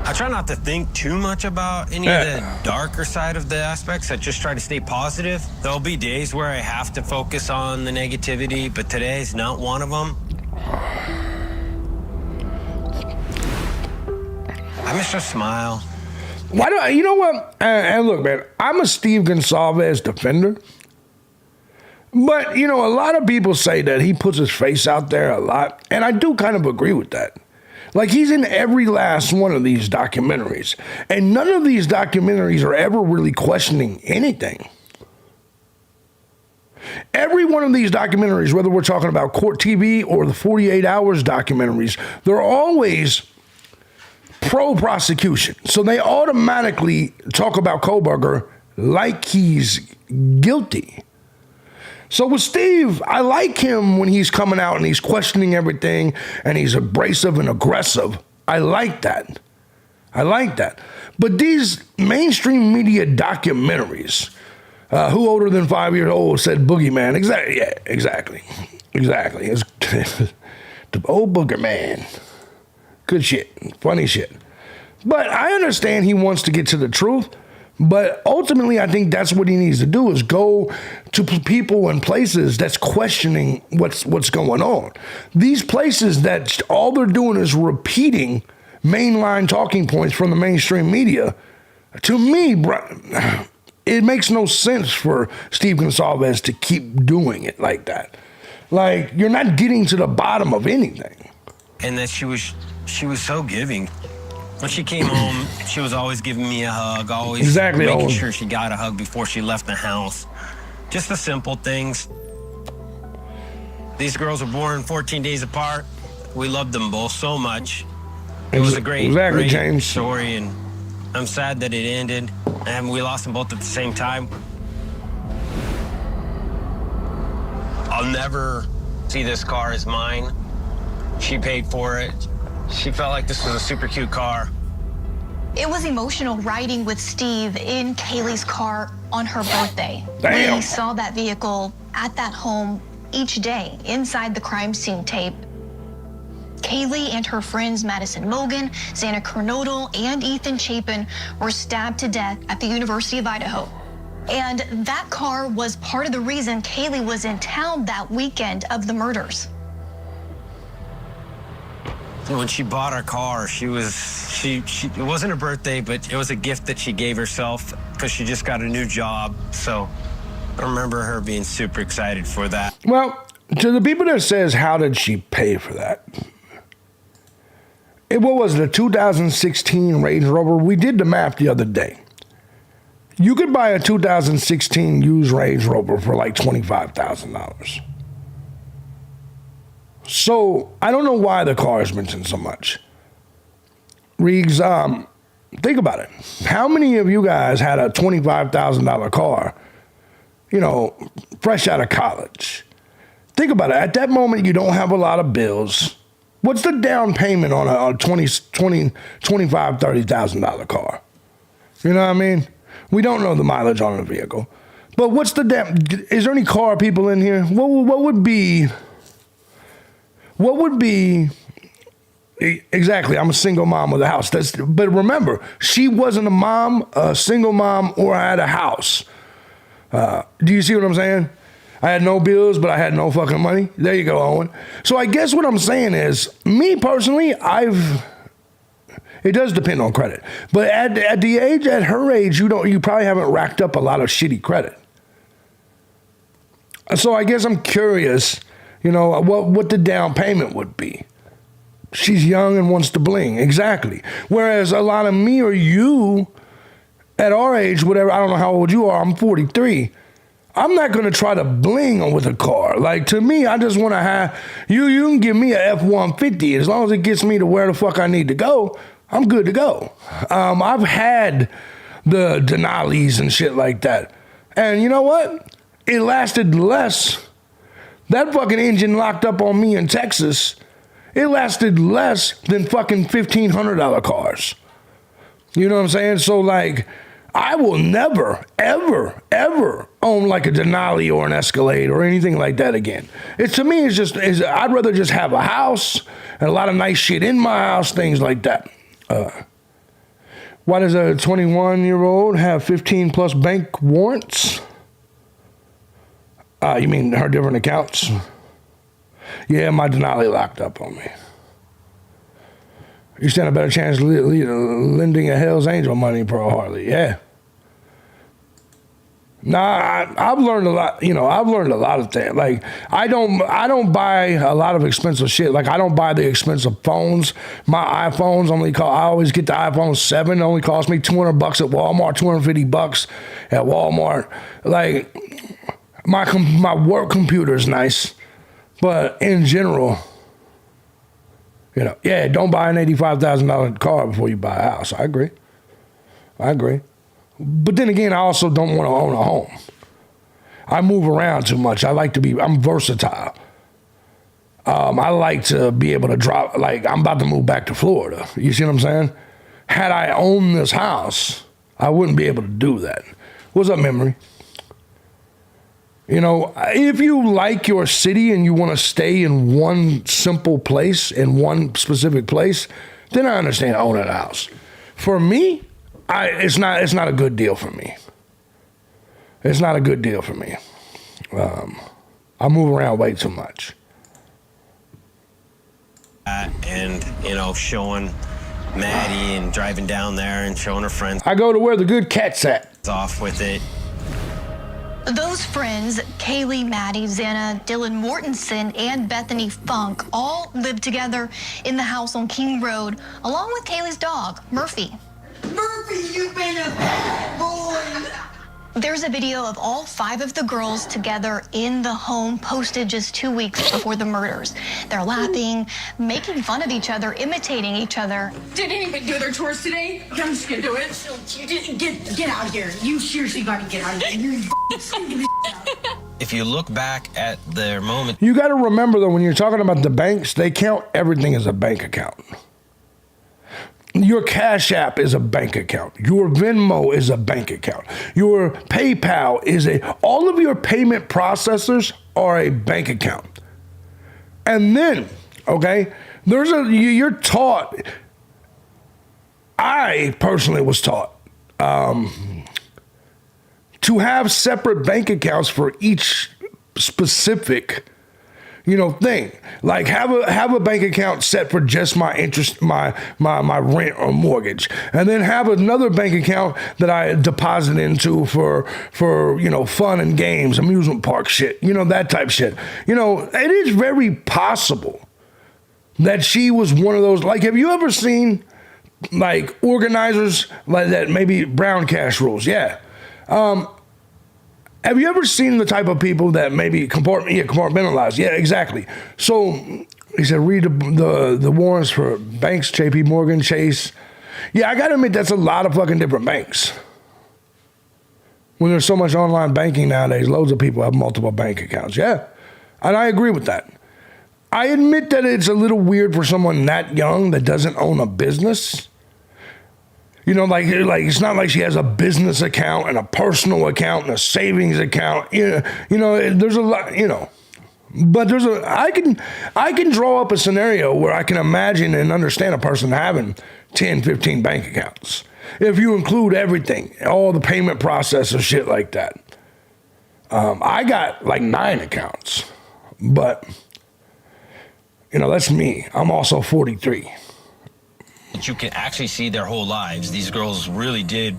I try not to think too much about any of the darker side of the aspects. I just try to stay positive. There'll be days where I have to focus on the negativity, but today's not one of them. I miss her smile. Why do I, you know what? And look, man, I'm a Steve Gonsalves defender. But, you know, a lot of people say that he puts his face out there a lot. And I do kind of agree with that. Like, he's in every last one of these documentaries. And none of these documentaries are ever really questioning anything. Every one of these documentaries, whether we're talking about Court TV or the 48 Hours documentaries, they're always pro-prosecution. So they automatically talk about Kohlberger like he's guilty. So with Steve, I like him when he's coming out and he's questioning everything and he's abrasive and aggressive. I like that. I like that. But these mainstream media documentaries, who older than 5 years old said boogeyman? Exactly. Yeah, exactly. It's the old booger man. Good shit. Funny shit. But I understand he wants to get to the truth. But ultimately, I think that's what he needs to do is go to people and places that's questioning what's going on. These places that all they're doing is repeating mainline talking points from the mainstream media. To me, it makes no sense for Steve Gonsalves to keep doing it like that. Like, you're not getting to the bottom of anything. And that she was so giving. When she came home, she was always giving me a hug, always making sure she got a hug before she left the house. Just the simple things. These girls were born 14 days apart. We loved them both so much. It was a great story, and I'm sad that it ended, and we lost them both at the same time. I'll never see this car as mine. She paid for it. She felt like this was a super cute car. It was emotional riding with Steve in Kaylee's car on her birthday. Damn. We saw that vehicle at that home each day inside the crime scene tape. Kaylee and her friends Madison Mogan, Xana Kernodle, and Ethan Chapin were stabbed to death at the University of Idaho. And that car was part of the reason Kaylee was in town that weekend of the murders. When she bought her car, it wasn't her birthday, but it was a gift that she gave herself because she just got a new job. So I remember her being super excited for that. Well, to the people that says, how did she pay for that? What was it, a 2016 Range Rover? We did the math the other day. You could buy a 2016 used Range Rover for like $25,000. So I don't know why the car is mentioned so much. Riggs, think about it. How many of you guys had a $25,000 car, fresh out of college? Think about it. At that moment, you don't have a lot of bills. What's the down payment on a $25,000, $30,000 car? You know what I mean? We don't know the mileage on a vehicle. But what's the down? Is there any car people in here? What would be... Exactly, I'm a single mom with a house. But remember, she wasn't a mom, a single mom, or I had a house. Do you see what I'm saying? I had no bills, but I had no fucking money. There you go, Owen. So I guess what I'm saying is, me personally, it does depend on credit. But at her age, you probably haven't racked up a lot of shitty credit. So I guess I'm curious, what the down payment would be. She's young and wants to bling. Exactly. Whereas a lot of me or you at our age, whatever, I don't know how old you are, I'm 43. I'm not going to try to bling with a car. Like, to me, I just want to have, you can give me a F-150. As long as it gets me to where the fuck I need to go, I'm good to go. I've had the Denali's and shit like that. And you know what? It lasted less. That fucking engine locked up on me in Texas, it lasted less than fucking $1,500 cars. You know what I'm saying? So, like, I will never, ever, ever own like a Denali or an Escalade or anything like that again. To me, I'd rather just have a house and a lot of nice shit in my house, things like that. Why does a 21-year-old have 15 plus bank warrants? You mean her different accounts? Yeah, my Denali locked up on me. You stand a better chance lending a Hell's Angel money per Harley. Yeah. Nah, I've learned a lot. I've learned a lot of things. Like, I don't buy a lot of expensive shit. Like, I don't buy the expensive phones. My iPhones I always get the iPhone 7. It only costs me $200 at Walmart, $250 at Walmart. Like, my work computer is nice, but in general, don't buy an $85,000 car before you buy a house. I agree. But then again, I also don't want to own a home. I move around too much. I'm versatile. I like to be able to drop, like, I'm about to move back to Florida. You see what I'm saying? had I owned this house, I wouldn't be able to do that. What's up, Memory? You know, if you like your city and you want to stay in one simple place, in one specific place, then I understand owning a house. For me, it's not a good deal for me. It's not a good deal for me. I move around way too much. And, you know, showing Maddie and driving down there and showing her friends. I go to where the good cat's at. Off with it. Those friends, Kaylee, Maddie, Xana, Dylan Mortensen, and Bethany Funk, all live together in the house on King Road, along with Kaylee's dog, Murphy. Murphy, you've been a bad boy. There's a video of all 5 of the girls together in the home posted just 2 weeks before the murders. They're laughing, making fun of each other, imitating each other. Did anybody do their chores today? I'm just gonna do it. You didn't get out of here. You seriously gotta get out of here. You're If you look back at their moment. You got to remember, though, when you're talking about the banks, they count everything as a bank account. Your Cash App is a bank account. Your Venmo is a bank account. Your PayPal is all of your payment processors are a bank account. And then, okay, you're taught, I personally was taught to have separate bank accounts for each specific thing. Like have a bank account set for just my interest, my rent or mortgage, and then have another bank account that I deposit into for fun and games, amusement park shit, that type shit. It is very possible that she was one of those. Like, have you ever seen like organizers like that? Maybe brown cash rules, yeah. Have you ever seen the type of people that maybe compartmentalize? Yeah, exactly. So he said, read the warrants for banks, JP Morgan, Chase. Yeah, I got to admit, that's a lot of fucking different banks. When there's so much online banking nowadays, loads of people have multiple bank accounts. Yeah, and I agree with that. I admit that it's a little weird for someone that young that doesn't own a business. Like it's not like she has a business account and a personal account and a savings account. There's a lot, but I can draw up a scenario where I can imagine and understand a person having 10, 15 bank accounts. If you include everything, all the payment processor shit like that. I got like 9 accounts, but that's me. I'm also 43. You can actually see their whole lives. These girls really did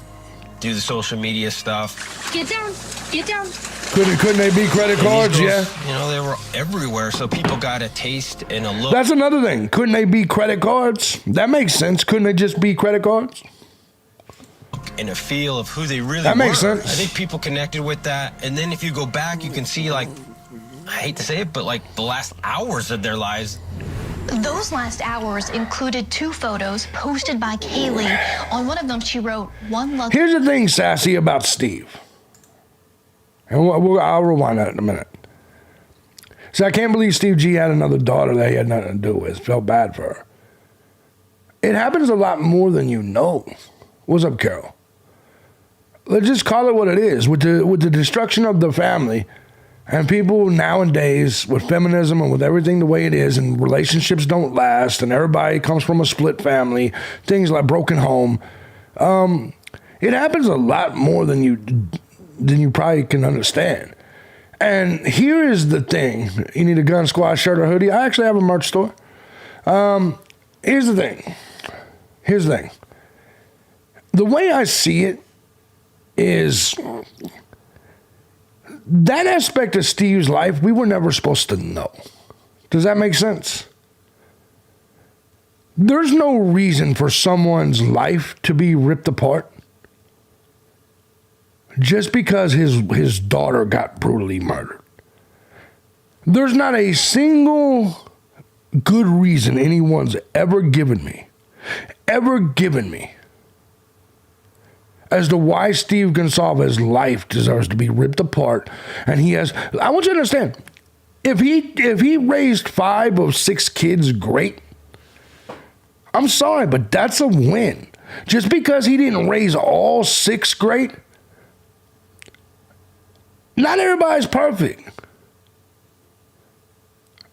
do the social media stuff. Get down. Get down. Couldn't they be credit cards? Girls, Yeah. They were everywhere, so people got a taste and a look. That's another thing. Couldn't they be credit cards? That makes sense. Couldn't they just be credit cards? And a feel of who they really were. That makes sense. I think people connected with that. And then if you go back, you can see, like, I hate to say it, but like the last hours of their lives. Those last hours included 2 photos posted by Kaylee. On one of them, she wrote, "One love." Here's the thing, Sassy, about Steve. And I'll rewind that in a minute. See, I can't believe Steve G had another daughter that he had nothing to do with. Felt bad for her. It happens a lot more than you know. What's up, Carol? Let's just call it what it is. With the destruction of the family, and people nowadays with feminism and with everything the way it is, and relationships don't last, and everybody comes from a split family, things like broken home. It happens a lot more than you probably can understand. And here is the thing. You need a Gun Squad shirt or hoodie? I actually have a merch store. Here's the thing. The way I see it is that aspect of Steve's life we were never supposed to know. Does that make sense? There's no reason for someone's life to be ripped apart just because his daughter got brutally murdered. There's not a single good reason anyone's ever given me as to why Steve Gonsalves' life deserves to be ripped apart. And I want you to understand, if he raised 5 of 6 kids, great. I'm sorry, but that's a win. Just because he didn't raise all 6 great, not everybody's perfect.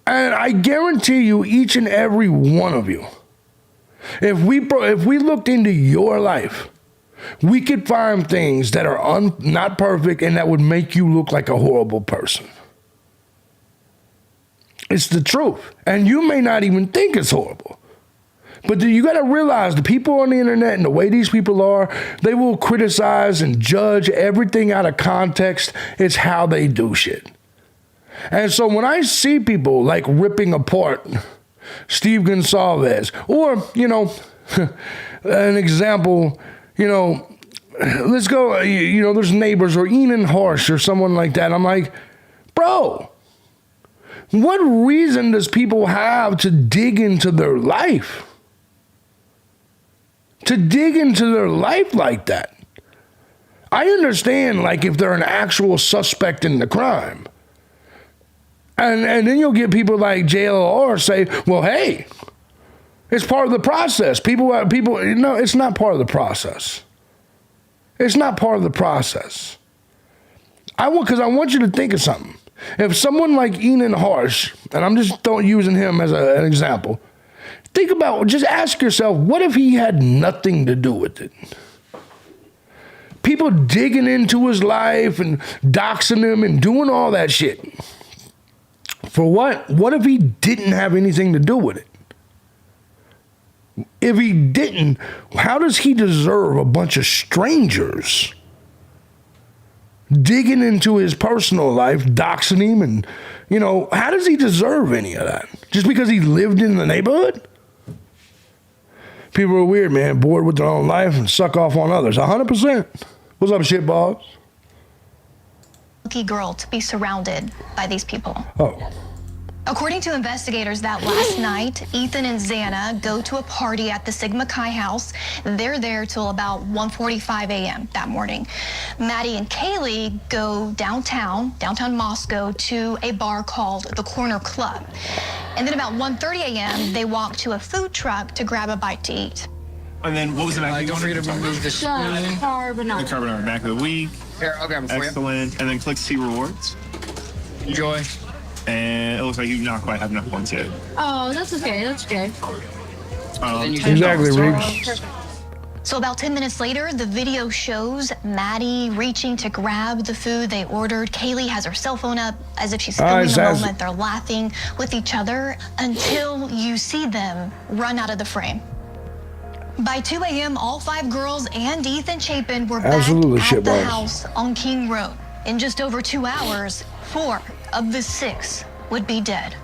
And I guarantee you, each and every one of you, if we looked into your life, we could find things that are not perfect and that would make you look like a horrible person. It's the truth. And you may not even think it's horrible. But you got to realize the people on the internet and the way these people are, they will criticize and judge everything out of context. It's how they do shit. And so when I see people like ripping apart Steve Gonsalves, or, an example, let's go, there's Neighbors or Enan Harsh or someone like that. I'm like, bro, what reason does people have to dig into their life? To dig into their life like that? I understand, like, if they're an actual suspect in the crime. And then you'll get people like JLR say, well, hey, it's part of the process. People, no, it's not part of the process. It's not part of the process. Because I want you to think of something. If someone like Enan Harsh, and I'm just using him as an example, just ask yourself, what if he had nothing to do with it? People digging into his life and doxing him and doing all that shit. For what? What if he didn't have anything to do with it? If he didn't, how does he deserve a bunch of strangers digging into his personal life, doxing him, and, how does he deserve any of that? Just because he lived in the neighborhood? People are weird, man, bored with their own life and suck off on others. 100%. What's up, shitballs? Lucky girl to be surrounded by these people. Oh. According to investigators, that last night, Ethan and Xana go to a party at the Sigma Chi house. They're there till about 1:45 a.m. that morning. Maddie and Kaylee go downtown Moscow, to a bar called the Corner Club. And then about 1:30 a.m., they walk to a food truck to grab a bite to eat. And then what was the back? Don't forget to remove the spoon. The carbonara back of the week. Here, I'll grab it for you. Excellent. And then click see rewards. Enjoy. And it looks like you do not quite have enough points yet. Oh, that's okay. That's okay. Exactly, Riggs. So about 10 minutes later, the video shows Maddie reaching to grab the food they ordered. Kaylee has her cell phone up as if she's filming the moment. They're laughing with each other until you see them run out of the frame. By 2 a.m., all 5 girls and Ethan Chapin were back at the house on King Road. In just over 2 hours, 4 of the 6 would be dead.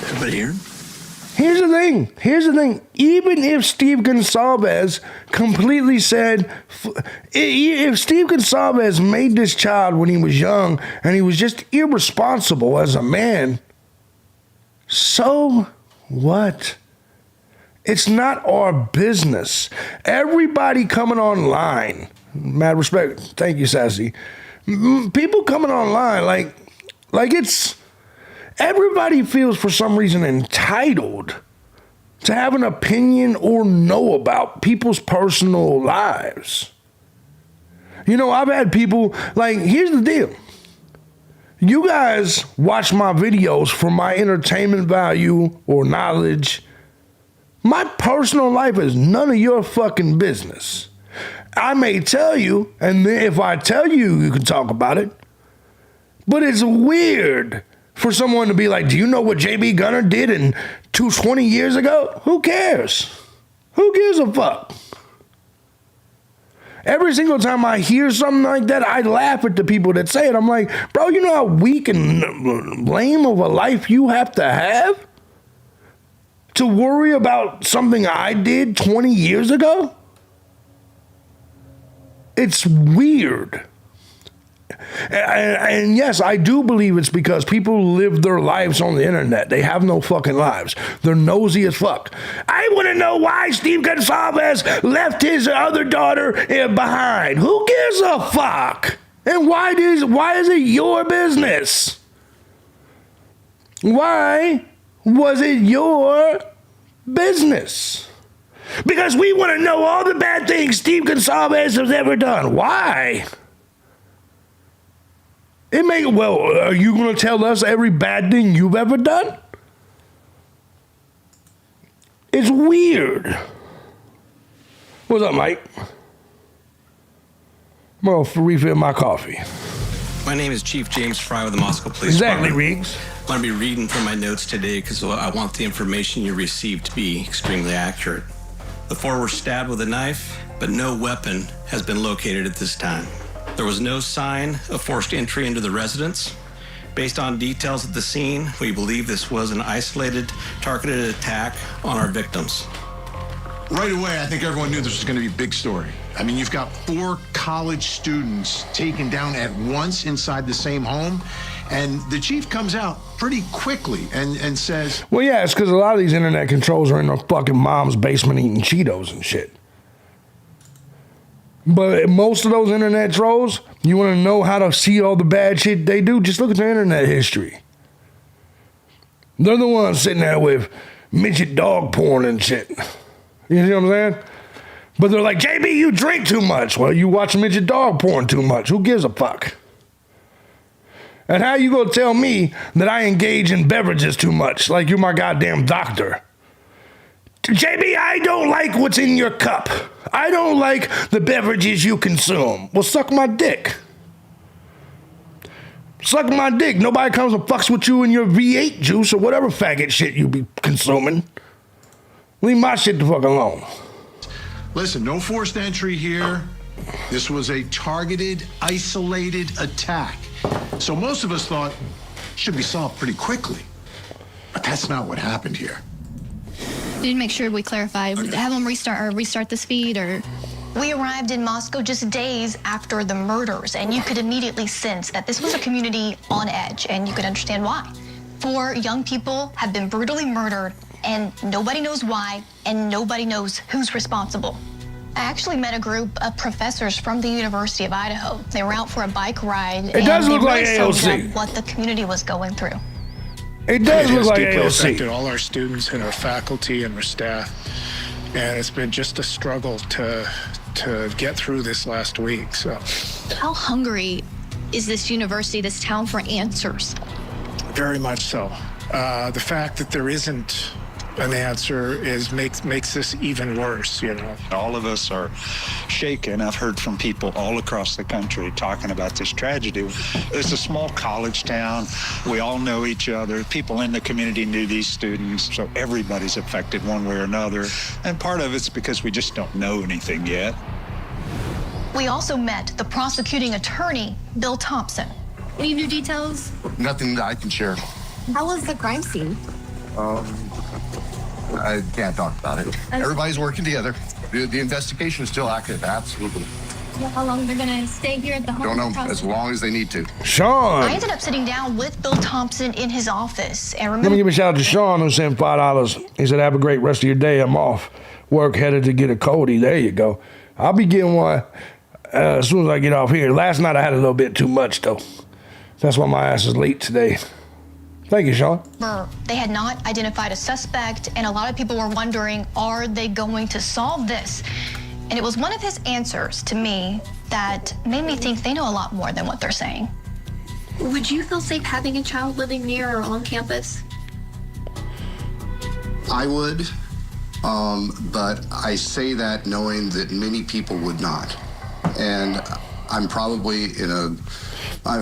Everybody here? Here's the thing. Even if Steve Gonsalves completely said, if Steve Gonsalves made this child when he was young and he was just irresponsible as a man, so what? It's not our business. Everybody coming online, mad respect, thank you, Sassy. People coming online, like it's, everybody feels for some reason entitled to have an opinion or know about people's personal lives. I've had people, here's the deal. You guys watch my videos for my entertainment value or knowledge. My personal life is none of your fucking business. I may tell you, and if I tell you, you can talk about it. But it's weird for someone to be like, do you know what thejbgunner did in 20 years ago? Who cares? Who gives a fuck? Every single time I hear something like that, I laugh at the people that say it. I'm like, bro, you know how weak and lame of a life you have to worry about something I did 20 years ago? It's weird. And yes, I do believe it's because people live their lives on the internet. They have no fucking lives. They're nosy as fuck. I want to know why Steve Gonsalves left his other daughter behind. Who gives a fuck? And why is it your business? Why was it your business? Because we want to know all the bad things Steve Gonsalves has ever done. Why? Well, are you going to tell us every bad thing you've ever done? It's weird. What's up, Mike? I'm going to refill my coffee. My name is Chief James Fry with the Moscow Police Exactly, Department. Riggs. I'm going to be reading from my notes today because I want the information you received to be extremely accurate. The four were stabbed with a knife, but no weapon has been located at this time. There was no sign of forced entry into the residence. Based on details at the scene, we believe this was an isolated, targeted attack on our victims. Right away, I think everyone knew this was going to be a big story. I mean, you've got 4 college students taken down at once inside the same home, and the chief comes out pretty quickly and says... Well, yeah, it's because a lot of these internet controls are in their fucking mom's basement eating Cheetos and shit. But most of those internet trolls, you want to know how to see all the bad shit they do? Just look at their internet history. They're the ones sitting there with midget dog porn and shit. You see what I'm saying? But they're like, JB, you drink too much. Well, you watch midget dog porn too much. Who gives a fuck? And how you gonna tell me that I engage in beverages too much, like you're my goddamn doctor? JB, I don't like what's in your cup. I don't like the beverages you consume. Well, suck my dick. Suck my dick. Nobody comes and fucks with you in your V8 juice or whatever faggot shit you be consuming. Leave my shit the fuck alone. Listen, no forced entry here. This was a targeted, isolated attack. So most of us thought it should be solved pretty quickly. But that's not what happened here. We need to make sure we clarify. Have them restart this feed, or... We arrived in Moscow just days after the murders, and you could immediately sense that this was a community on edge, and you could understand why. 4 young people have been brutally murdered, and nobody knows why, and nobody knows who's responsible. I actually met a group of professors from the University of Idaho. They were out for a bike ride. It does look like AOC. Summed up what the community was going through. It does look like deeply AOC. affected all our students and our faculty and our staff, and it's been just a struggle to get through this last week. So, how hungry is this university, this town, for answers? very much so. The fact that there isn't an answer makes this even worse, you know. All of us are shaken. I've heard from people all across the country talking about this tragedy. It's a small college town. We all know each other. People in the community knew these students, so everybody's affected one way or another. And part of it's because we just don't know anything yet. We also met the prosecuting attorney, Bill Thompson. Any new details? Nothing that I can share. How was the crime scene? I can't talk about it. Everybody's working together. The investigation is still active, absolutely. How long they're gonna stay here at the home? Don't know, as long as they need to. Sean! I ended up sitting down with Bill Thompson in his office and Let me give a shout out to Sean who sent $5. He said, have a great rest of your day. I'm off work, headed to get a Cody. There you go. I'll be getting one as soon as I get off here. Last night I had a little bit too much, though. That's why my ass is late today. Thank you, Sean. They had not identified a suspect, and a lot of people were wondering, are they going to solve this? And it was one of his answers to me that made me think they know a lot more than what they're saying. Would you feel safe having a child living near or on campus? I would, but I say that knowing that many people would not. And I'm probably in a,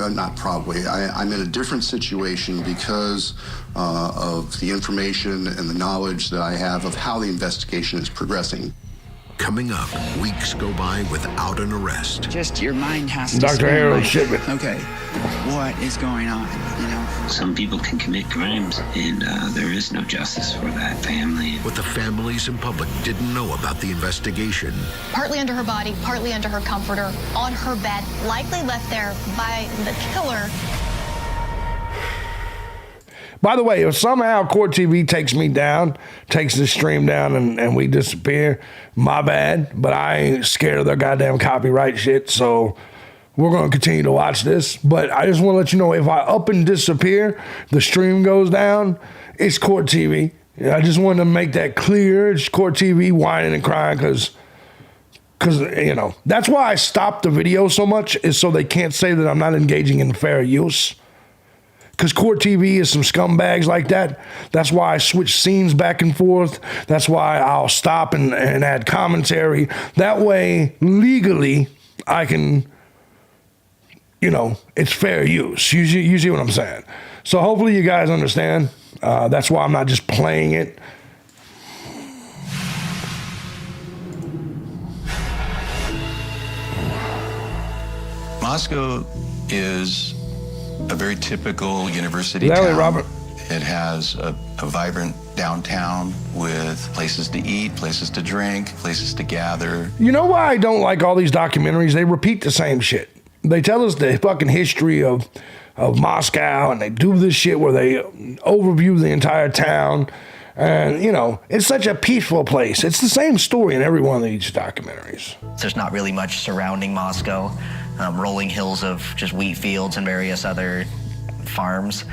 not probably, I'm in a different situation because of the information and the knowledge that I have of how the investigation is progressing. Coming up, weeks go by without an arrest. Just your mind has to Dr. spin Harold like, Shipman. okay, what is going on, you know? Some people can commit crimes, and there is no justice for that family. What the families and public didn't know about the investigation. Partly under her body, partly under her comforter, on her bed, likely left there by the killer. By the way, if somehow Court TV takes me down, takes the stream down, and we disappear, my bad. But I ain't scared of their goddamn copyright shit, so we're going to continue to watch this. But I just want to let you know, if I up and disappear, the stream goes down, it's Court TV. I just wanted to make that clear. It's Court TV whining and crying because, you know, that's why I stopped the video so much, is so they can't say that I'm not engaging in fair use. Because Court TV is some scumbags like that. That's why I switch scenes back and forth. That's why I'll stop and add commentary. That way, legally, I can, you know, it's fair use. You see what I'm saying? So hopefully you guys understand. That's why I'm not just playing it. Moscow is a very typical university Larry, town. Robert. It has a vibrant downtown with places to eat, places to drink, places to gather. You know why I don't like all these documentaries? They repeat the same shit. They tell us the fucking history of Moscow, and they do this shit where they overview the entire town. And, you know, it's such a peaceful place. It's the same story in every one of these documentaries. There's not really much surrounding Moscow. Rolling hills of just wheat fields and various other farms.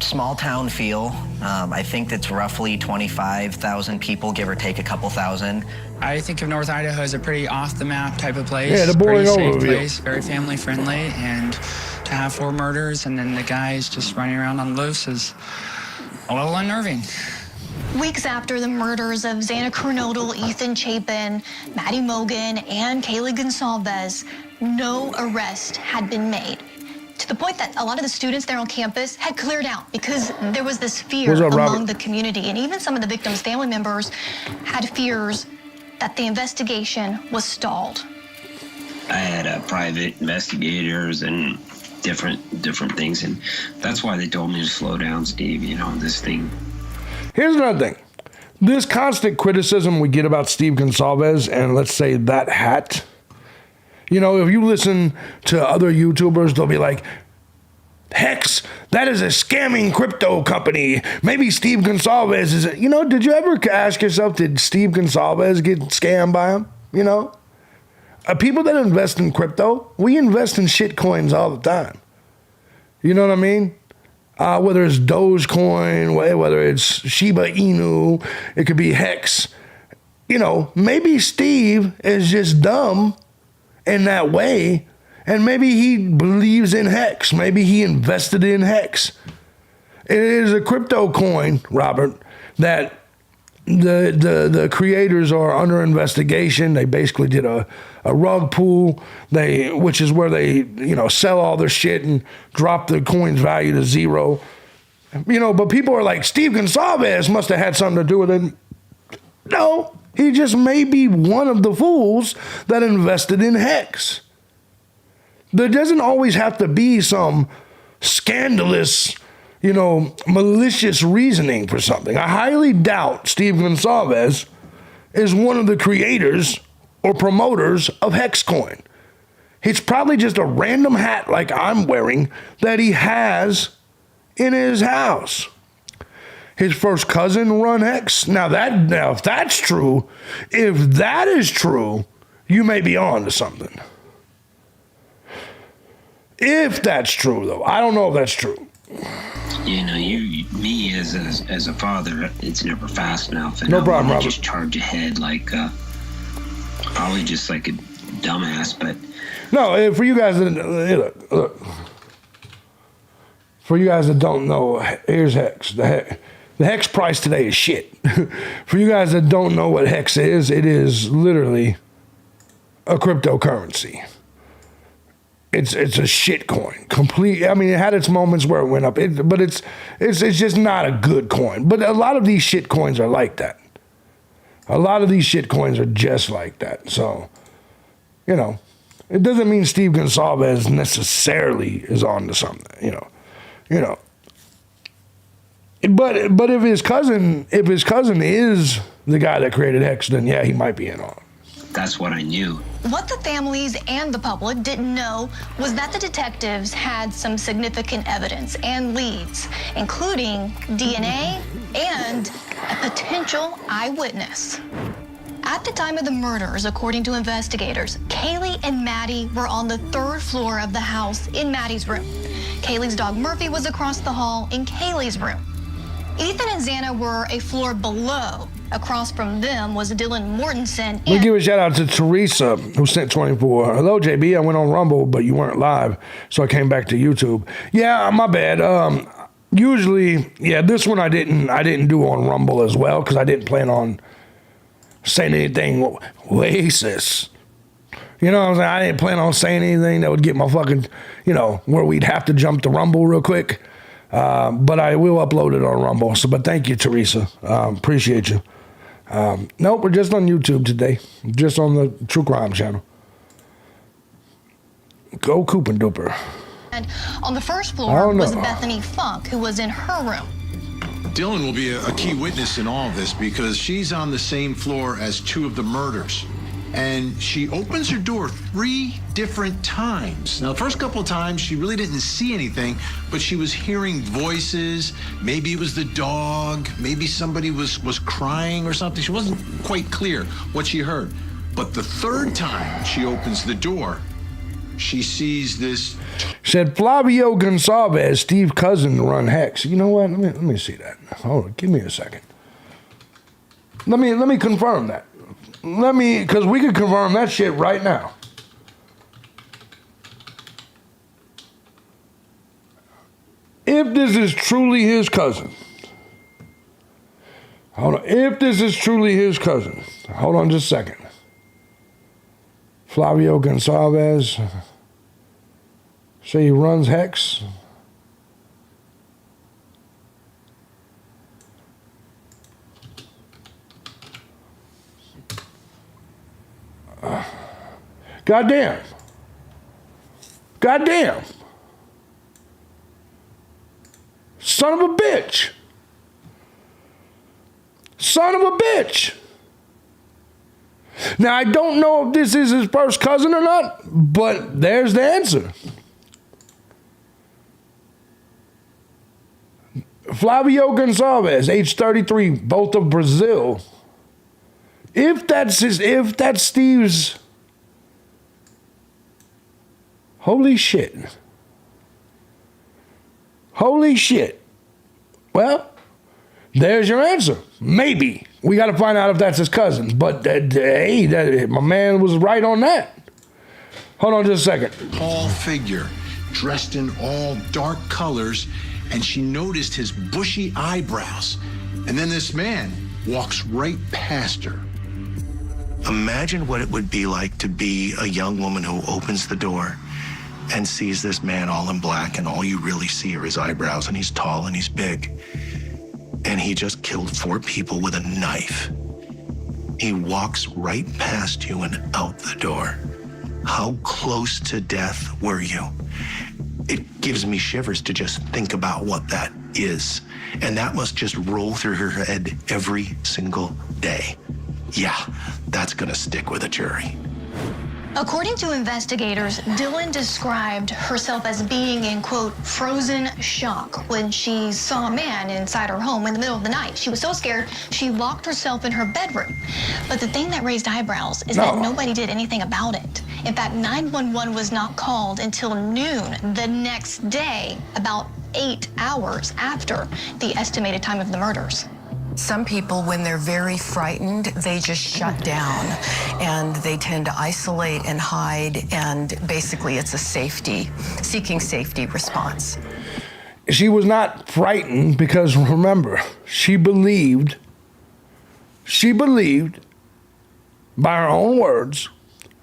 Small town feel. I think that's roughly 25,000 people, give or take a couple thousand. I think of North Idaho as a pretty off-the-map type of place. Yeah, the boring pretty safe overview. place, very family-friendly, and to have 4 murders and then the guys just running around on the loose is a little unnerving. Weeks after the murders of Xana Kernodle, Ethan Chapin, Maddie Mogan, and Kaylee Gonsalves, no arrest had been made. To the point that a lot of the students there on campus had cleared out because there was this fear among the community. And even some of the victims' family members had fears that the investigation was stalled. I had private investigators and different things, and that's why they told me to slow down, Steve. You know, this thing. Here's another thing. This constant criticism we get about Steve Gonsalves and, let's say, that hat. You know, if you listen to other YouTubers, they'll be like, Hex, that is a scamming crypto company. Maybe Steve Gonsalves is, you know, did you ever ask yourself, did Steve Gonsalves get scammed by him? You know? People that invest in crypto, we invest in shit coins all the time. You know what I mean? Whether it's Dogecoin, whether it's Shiba Inu, it could be Hex. You know, maybe Steve is just dumb in that way, and maybe he believes in Hex. Maybe he invested in Hex. It is a crypto coin, Robert, that the creators are under investigation. They basically did a rug pull, which is where they, you know, sell all their shit and drop the coin's value to zero. You know, but people are like, Steve Gonsalves must have had something to do with it. No, he just may be one of the fools that invested in Hex. There doesn't always have to be some scandalous, you know, malicious reasoning for something. I highly doubt Steve Gonsalves is one of the creators or promoters of Hexcoin. It's probably just a random hat like I'm wearing that he has in his house. His first cousin run Hex. Now if that's true, if that is true, you may be on to something. If that's true, though. I don't know if that's true. You know, me as a father, it's never fast enough. And No problem, Robert. Just charge ahead like, probably just like a dumbass, but. No, for you guys that, look. For you guys that don't know, here's Hex. The Hex price today is shit. For you guys that don't know what Hex is, it is literally a cryptocurrency. It's a shit coin. I mean, it had its moments where it went up, but it's just not a good coin. But a lot of these shit coins are like that. A lot of these shit coins are just like that. So, you know, it doesn't mean Steve Gonsalves necessarily is on to something, you know. But if his cousin is the guy that created Hex, then yeah, he might be in on it. That's what I knew. What the families and the public didn't know was that the detectives had some significant evidence and leads, including DNA and a potential eyewitness. At the time of the murders, according to investigators, Kaylee and Maddie were on the 3rd floor of the house in Maddie's room. Kaylee's dog Murphy was across the hall in Kaylee's room. Ethan and Xana were a floor below. Across from them was Dylan Mortensen. Let me give a shout out to Teresa, who sent 24. Hello, JB. I went on Rumble, but you weren't live, so I came back to YouTube. Yeah, my bad. Usually, yeah, this one I didn't do on Rumble as well because I didn't plan on saying anything racist. You know what I'm saying? I didn't plan on saying anything that would get my fucking, where we'd have to jump to Rumble real quick. But I will upload it on Rumble. But thank you, Teresa. Appreciate you. Nope, we're just on YouTube today. Just on the True Crime channel. Go Coop and Duper. And on the 1st floor was Bethany Funk, who was in her room. Dylan will be a key witness in all of this because she's on the same floor as 2 of the murders. And she opens her door 3 different times. Now, the first couple of times, she really didn't see anything, but she was hearing voices. Maybe it was the dog. Maybe somebody was crying or something. She wasn't quite clear what she heard. But the 3rd time she opens the door, she sees this. Said Flavio Gonçalves, Steve Cousin run Hex. You know what? Let me see that. Hold on, give me a second. Let me confirm that. Because we can confirm that shit right now. If this is truly his cousin. Hold on. If this is truly his cousin. Hold on just a second. Flavio Gonçalves. Say he runs Hex. Goddamn. Son of a bitch. Now, I don't know if this is his first cousin or not, but there's the answer. Flavio Gonçalves, age 33, both of Brazil. If that's Steve's, holy shit. Well, there's your answer. Maybe. We got to find out if that's his cousin. But hey, my man was right on that. Hold on just a second. Tall figure, dressed in all dark colors, and she noticed his bushy eyebrows. And then this man walks right past her. Imagine what it would be like to be a young woman who opens the door and sees this man all in black, and all you really see are his eyebrows, and he's tall and he's big. And he just killed 4 people with a knife. He walks right past you and out the door. How close to death were you? It gives me shivers to just think about what that is. And that must just roll through her head every single day. Yeah, that's gonna stick with a jury. According to investigators, Dylan described herself as being in, quote, frozen shock when she saw a man inside her home in the middle of the night. She was so scared, she locked herself in her bedroom. But the thing that raised eyebrows is that nobody did anything about it. In fact, 911 was not called until noon the next day, about 8 hours after the estimated time of the murders. Some people, when they're very frightened, they just shut down and they tend to isolate and hide, and basically it's a seeking safety response. She was not frightened because, remember, she believed by her own words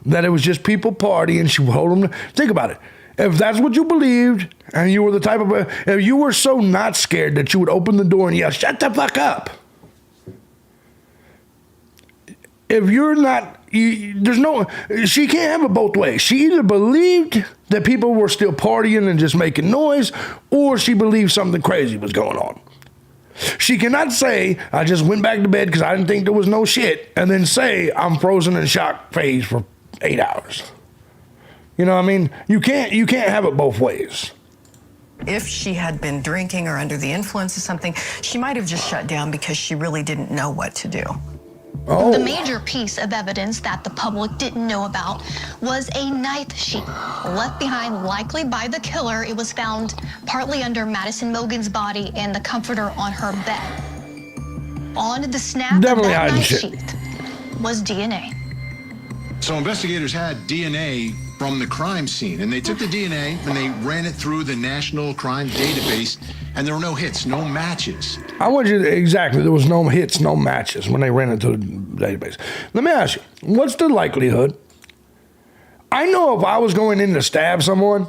that it was just people partying. She would hold them. Think about it. If that's what you believed, and you were the type of, if you were so not scared that you would open the door and yell, "Shut the fuck up." If you're not, she can't have it both ways. She either believed that people were still partying and just making noise, or she believed something crazy was going on. She cannot say, "I just went back to bed because I didn't think there was no shit," and then say, "I'm frozen in shock phase for 8 hours." You know what I mean? You can't have it both ways. If she had been drinking or under the influence of something, she might have just shut down because she really didn't know what to do. Oh. The major piece of evidence that the public didn't know about was a knife sheath left behind likely by the killer. It was found partly under Madison Mogan's body and the comforter on her bed. On the snap Definitely of that hiding knife shit. sheath was DNA. So investigators had DNA from the crime scene, and they took the DNA and they ran it through the National Crime Database, and there were no hits, no matches. I want you to, exactly, there was no hits, no matches when they ran into the database. Let me ask you, what's the likelihood? I know if I was going in to stab someone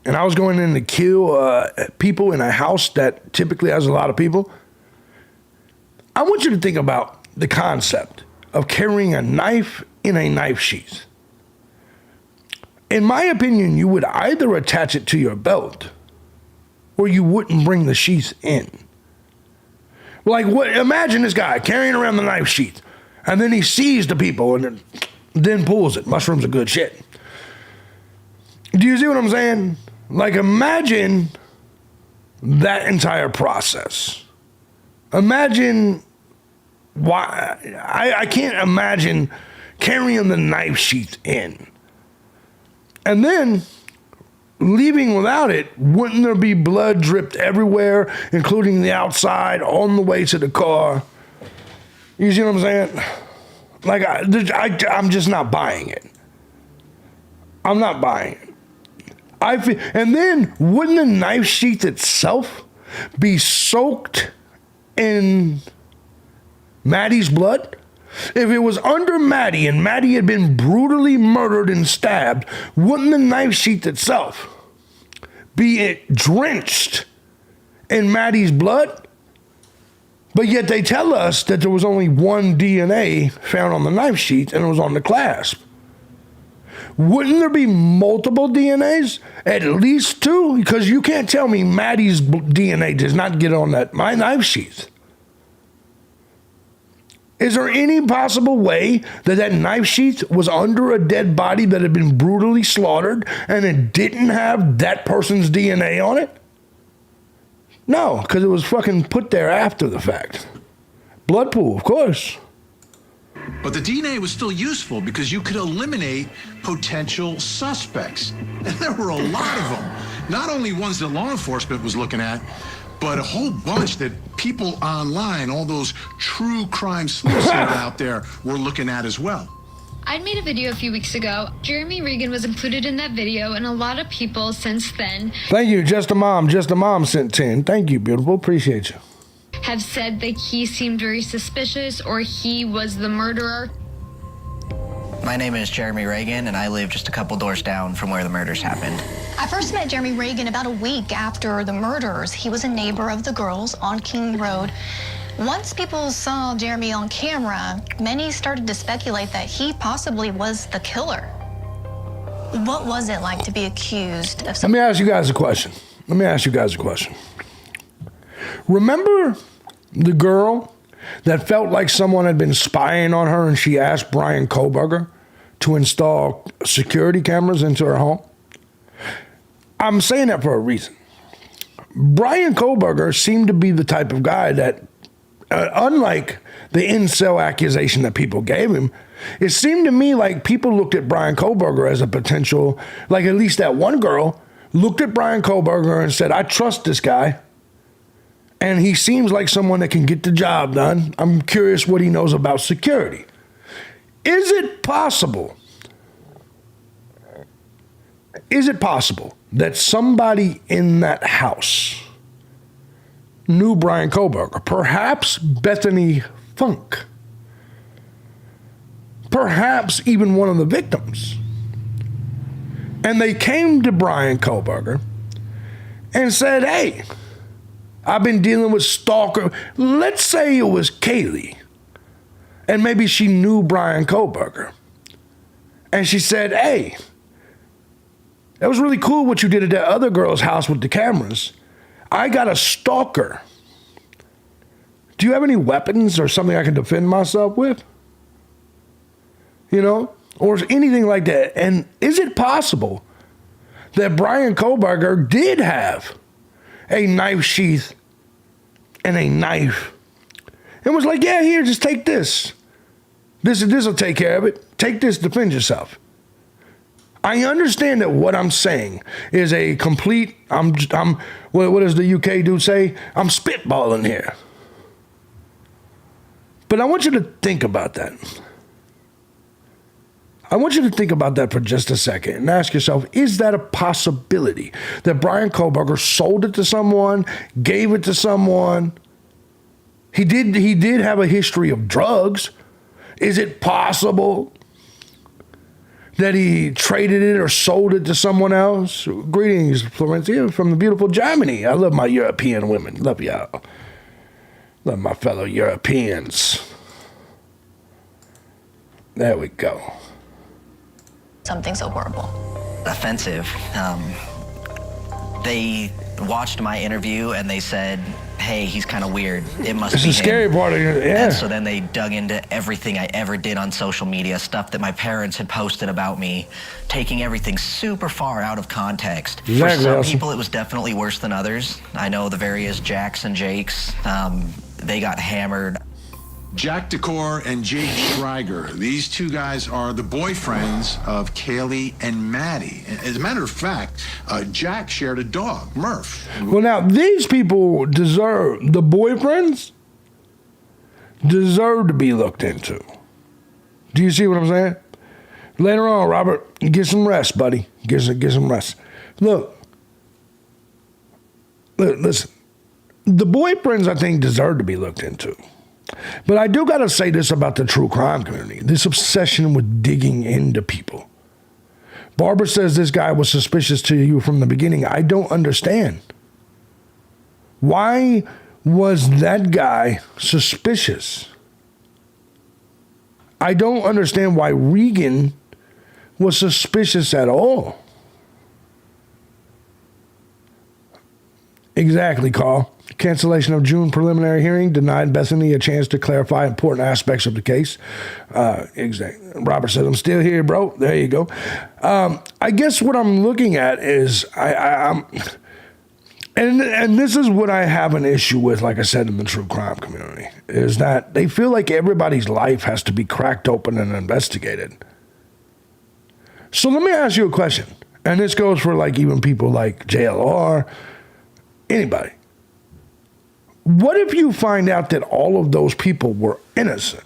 and I was going in to kill people in a house that typically has a lot of people, I want you to think about the concept of carrying a knife in a knife sheath. In my opinion, you would either attach it to your belt or you wouldn't bring the sheath in. Like, what? Imagine this guy carrying around the knife sheath, and then he sees the people and then pulls it. Mushrooms are good shit. Do you see what I'm saying? Like, imagine that entire process. Imagine why. I can't imagine carrying the knife sheath in. And then leaving without it. Wouldn't there be blood dripped everywhere, including the outside, on the way to the car? You see what I'm saying? Like, I'm just not buying it. I'm not buying it. And then, wouldn't the knife sheath itself be soaked in Maddie's blood? If it was under Maddie and Maddie had been brutally murdered and stabbed, wouldn't the knife sheath itself be drenched in Maddie's blood? But yet they tell us that there was only one DNA found on the knife sheath, and it was on the clasp. Wouldn't there be multiple DNAs? At least two? Because you can't tell me Maddie's DNA does not get on my knife sheath. Is there any possible way that knife sheath was under a dead body that had been brutally slaughtered and it didn't have that person's DNA on it? No, because it was fucking put there after the fact. Blood pool, of course. But the DNA was still useful because you could eliminate potential suspects. And there were a lot of them. Not only ones that law enforcement was looking at, but a whole bunch that people online, all those true crime sleuths that are out there, were looking at as well. I made a video a few weeks ago. Jeremy Regan was included in that video, and a lot of people since then Thank you, Just a Mom sent 10. Thank you, beautiful. Appreciate you. have said that he seemed very suspicious or he was the murderer. My name is Jeremy Reagan, and I live just a couple doors down from where the murders happened. I first met Jeremy Reagan about a week after the murders. He was a neighbor of the girls on King Road. Once people saw Jeremy on camera, many started to speculate that he possibly was the killer. What was it like to be accused of Let something? me ask you guys a question. Remember the girl that felt like someone had been spying on her and she asked Brian Kohlberger to install security cameras into her home? I'm saying that for a reason. Brian Kohlberger seemed to be the type of guy that, unlike the incel accusation that people gave him, it seemed to me like people looked at Brian Kohlberger as a potential, like at least that one girl looked at Brian Kohlberger and said, I trust this guy. And he seems like someone that can get the job done. I'm curious what he knows about security. Is it possible that somebody in that house knew Brian Kohlberger? Perhaps Bethany Funk. Perhaps even one of the victims. And they came to Brian Kohlberger and said, hey, I've been dealing with stalker. Let's say it was Kaylee. And maybe she knew Brian Kohlberger. And she said, hey, that was really cool what you did at that other girl's house with the cameras. I got a stalker. Do you have any weapons or something I can defend myself with? You know, or anything like that. And is it possible that Brian Kohlberger did have a knife sheath and a knife and was like, yeah, here, just take this. This will take care of it. Take this, defend yourself. I understand that what I'm saying is a complete, what does the UK dude say? I'm spitballing here. But I want you to think about that. I want you to think about that for just a second and ask yourself, is that a possibility that Brian Kohlberger sold it to someone, gave it to someone? He did have a history of drugs. Is it possible that he traded it or sold it to someone else? Greetings, Florencia, from the beautiful Germany. I love my European women. Love y'all. Love my fellow Europeans. There we go. Something so horrible. Offensive. They watched my interview and they said, hey, he's kind of weird. It must be him. It's the scary part of it, yeah. And so then they dug into everything I ever did on social media, stuff that my parents had posted about me, taking everything super far out of context. Exactly. For some people, it was definitely worse than others. I know the various Jacks and Jakes, they got hammered. Jack Decor and Jake Schreiger. These two guys are the boyfriends of Kaylee and Maddie. As a matter of fact, Jack shared a dog, Murph. Well, now, these people deserve, the boyfriends deserve to be looked into. Do you see what I'm saying? Later on, Robert, get some rest, buddy. Get some rest. Look, listen. The boyfriends, I think, deserve to be looked into. But I do got to say this about the true crime community. This obsession with digging into people. Barbara says this guy was suspicious to you from the beginning. I don't understand. Why was that guy suspicious? I don't understand why Regan was suspicious at all. Exactly, Carl. Cancellation of June preliminary hearing denied Bethany a chance to clarify important aspects of the case. Exactly. Robert says, I'm still here, bro. There you go. I guess what I'm looking at is, I'm this is what I have an issue with, like I said, in the true crime community, is that they feel like everybody's life has to be cracked open and investigated. So let me ask you a question. And this goes for like even people like JLR, anybody. What if you find out that all of those people were innocent?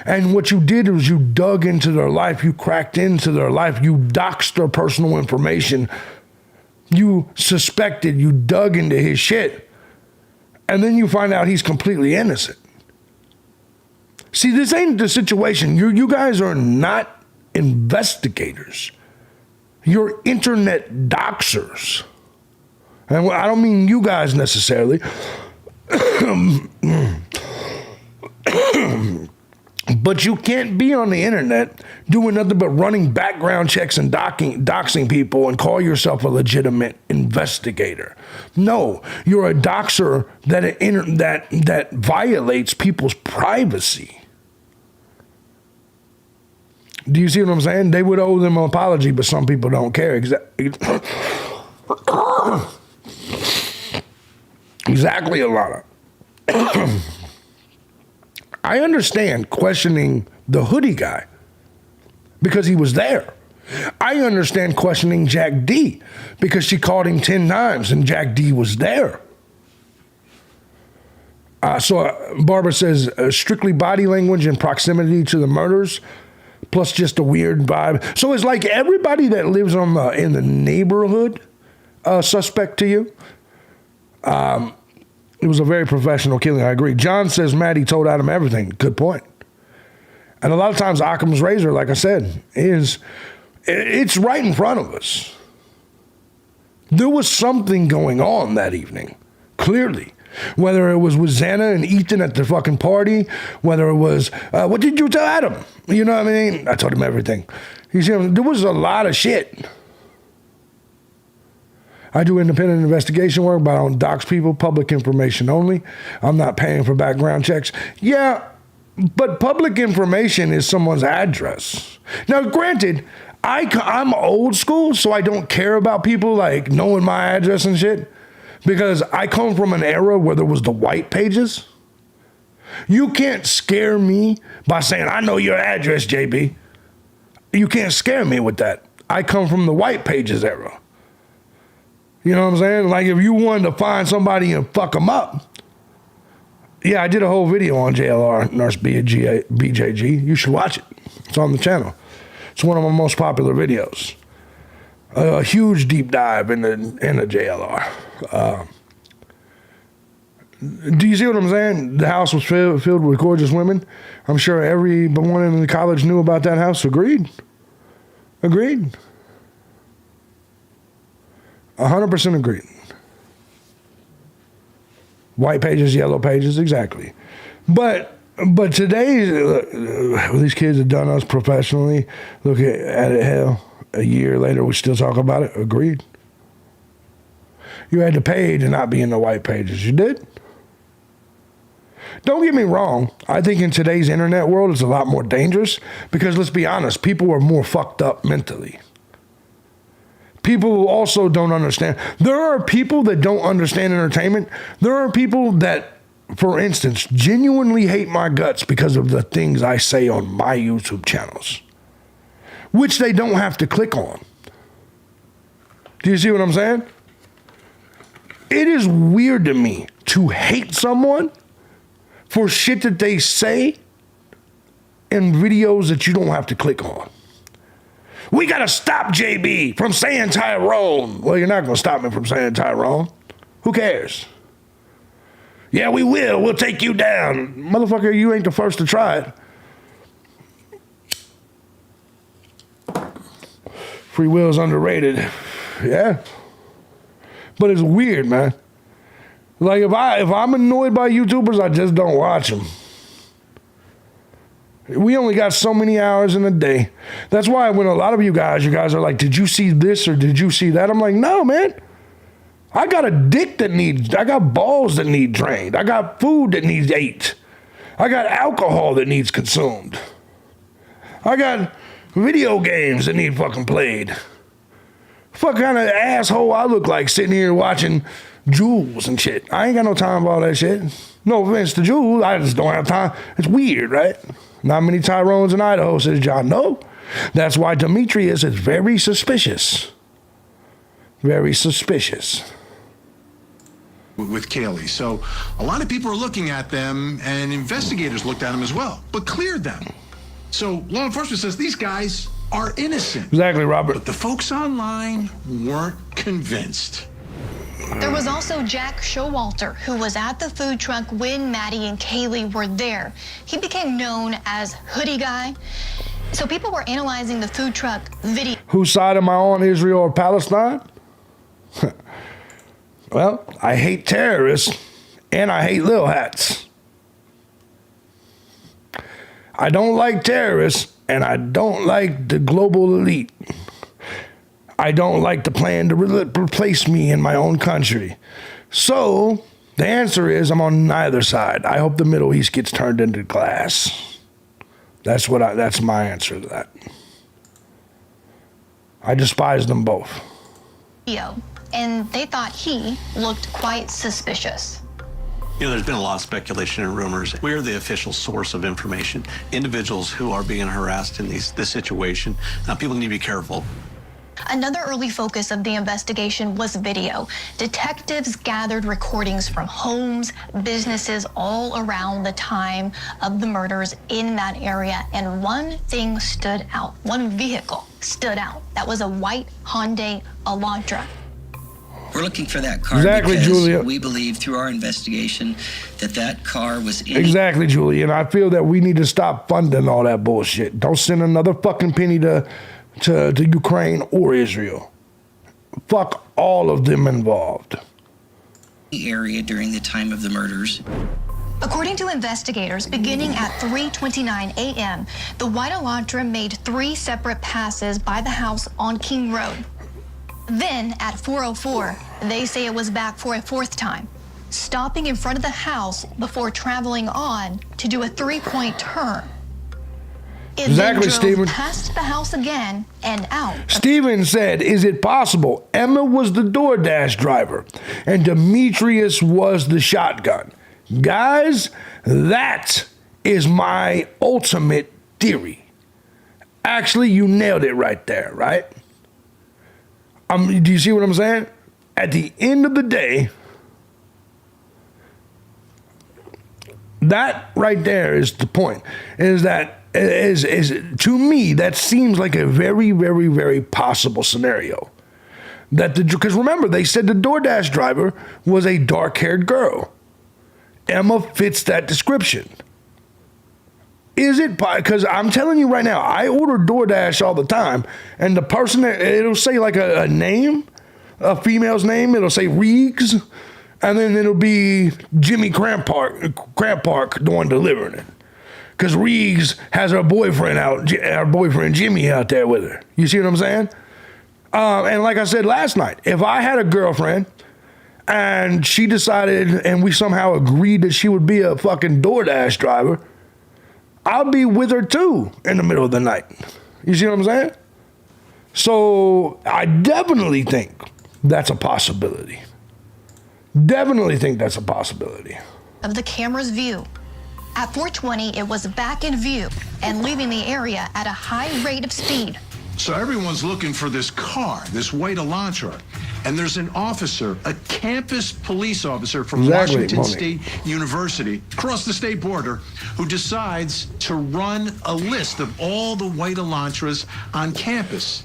And what you did was you dug into their life, you cracked into their life, you doxed their personal information, you suspected, you dug into his shit, and then you find out he's completely innocent. See, this ain't the situation. You guys are not investigators. You're internet doxers. And I don't mean you guys necessarily. But you can't be on the internet doing nothing but running background checks and doxing people and call yourself a legitimate investigator. No, you're a doxer that violates people's privacy. Do you see what I'm saying? They would owe them an apology, but some people don't care. Exactly, Alana. I understand questioning the hoodie guy because he was there. I understand questioning Jack D because she called him 10 times and Jack D was there. So Barbara says strictly body language and proximity to the murders, plus just a weird vibe. So it's like everybody that lives in the neighborhood suspect to you. It was a very professional killing, I agree. John says Maddie told Adam everything. Good point. And a lot of times Occam's razor, like I said, it's right in front of us. There was something going on that evening, clearly. Whether it was with Xana and Ethan at the fucking party, whether it was, what did you tell Adam? You know what I mean? I told him everything. You see, there was a lot of shit. I do independent investigation work, but I don't dox people, public information only. I'm not paying for background checks. Yeah, but public information is someone's address. Now, granted, I'm old school, so I don't care about people like knowing my address and shit, because I come from an era where there was the white pages. You can't scare me by saying, I know your address, JB. You can't scare me with that. I come from the white pages era. You know what I'm saying? Like if you wanted to find somebody and fuck them up. Yeah, I did a whole video on JLR, Nurse BJG. You should watch it. It's on the channel. It's one of my most popular videos. A huge deep dive in the JLR. Do you see what I'm saying? The house was filled with gorgeous women. I'm sure everyone in the college knew about that house. Agreed. 100% agreed. White pages, yellow pages, exactly. But today, these kids have done us professionally. Look at it, hell, a year later, we still talk about it. Agreed. You had to pay to not be in the white pages. You did. Don't get me wrong. I think in today's internet world, it's a lot more dangerous because let's be honest, people are more fucked up mentally. People also don't understand. There are people that don't understand entertainment. There are people that, for instance, genuinely hate my guts because of the things I say on my YouTube channels, which they don't have to click on. Do you see what I'm saying? It is weird to me to hate someone for shit that they say in videos that you don't have to click on. We got to stop JB from saying Tyrone. Well, you're not going to stop me from saying Tyrone. Who cares? Yeah, we will. We'll take you down. Motherfucker, you ain't the first to try it. Free will is underrated. Yeah. But it's weird, man. Like, if I'm annoyed by YouTubers, I just don't watch them. We only got so many hours in a day. That's why when a lot of you guys are like, did you see this or did you see that? I'm like, no, man. I got a dick I got balls that need drained. I got food that needs ate. I got alcohol that needs consumed. I got video games that need fucking played. Fuck kind of asshole I look like sitting here watching Jules and shit. I ain't got no time for all that shit. No offense to Jules, I just don't have time. It's weird, right? Not many Tyrones in Idaho, says John. No. That's why Demetrius is very suspicious. Very suspicious. With Kaylee. So a lot of people are looking at them, and investigators looked at them as well, but cleared them. So law enforcement says these guys are innocent. Exactly, Robert. But the folks online weren't convinced. There was also Jack Showalter, who was at the food truck when Maddie and Kaylee were there. He became known as Hoodie Guy. So people were analyzing the food truck video. Whose side am I on, Israel or Palestine? Well, I hate terrorists and I hate little hats. I don't like terrorists and I don't like the global elite. I don't like the plan to replace me in my own country. So the answer is I'm on neither side. I hope the Middle East gets turned into glass. That's my answer to that. I despise them both. And they thought he looked quite suspicious. You know, there's been a lot of speculation and rumors. We're the official source of information. Individuals who are being harassed in this situation. Now, people need to be careful. Another early focus of the investigation was video. Detectives gathered recordings from homes, businesses all around the time of the murders in that area. And one thing stood out. One vehicle stood out. That was a white Hyundai Elantra. We're looking for that car exactly, because Julia. We believe through our investigation that car was in... Exactly, Julia. And I feel that we need to stop funding all that bullshit. Don't send another fucking penny to Ukraine or Israel. Fuck all of them involved. ...the area during the time of the murders. According to investigators, beginning at 3:29 a.m., the white Elantra made 3 separate passes by the house on King Road. Then, at 4:04, they say it was back for a 4th time, stopping in front of the house before traveling on to do a 3-point turn. It exactly, then drove Stephen. Past the house again and out. Stephen said, is it possible Emma was the DoorDash driver and Demetrius was the shotgun? Guys, that is my ultimate theory. Actually, you nailed it right there, right? Do you see what I'm saying? At the end of the day, that right there is the point. Is that to me, that seems like a very, very, very possible scenario. Because remember, they said the DoorDash driver was a dark-haired girl. Emma fits that description. Is it? Because I'm telling you right now, I order DoorDash all the time, and the person, it'll say like a name, a female's name, it'll say Reegs, and then it'll be Jimmy Cramp Park doing delivering it. Because Reegs has her boyfriend Jimmy out there with her. You see what I'm saying? And like I said last night, if I had a girlfriend and she decided and we somehow agreed that she would be a fucking DoorDash driver, I'll be with her too in the middle of the night. You see what I'm saying? So I definitely think that's a possibility. Definitely think that's a possibility. Of the camera's view. At 4:20, it was back in view and leaving the area at a high rate of speed. So everyone's looking for this car, this white Elantra. And there's an officer, a campus police officer from Washington State University, across the state border, who decides to run a list of all the white Elantras on campus.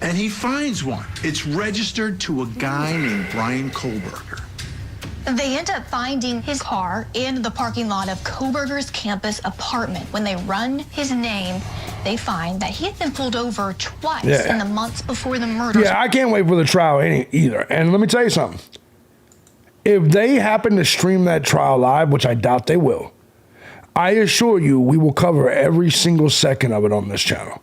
And he finds one. It's registered to a guy named Brian Kohlberger. They end up finding his car in the parking lot of Kohlberger's campus apartment. When they run his name, they find that he had been pulled over twice in the months before the murders. Yeah, I can't wait for the trial either. And let me tell you something. If they happen to stream that trial live, which I doubt they will, I assure you we will cover every single second of it on this channel.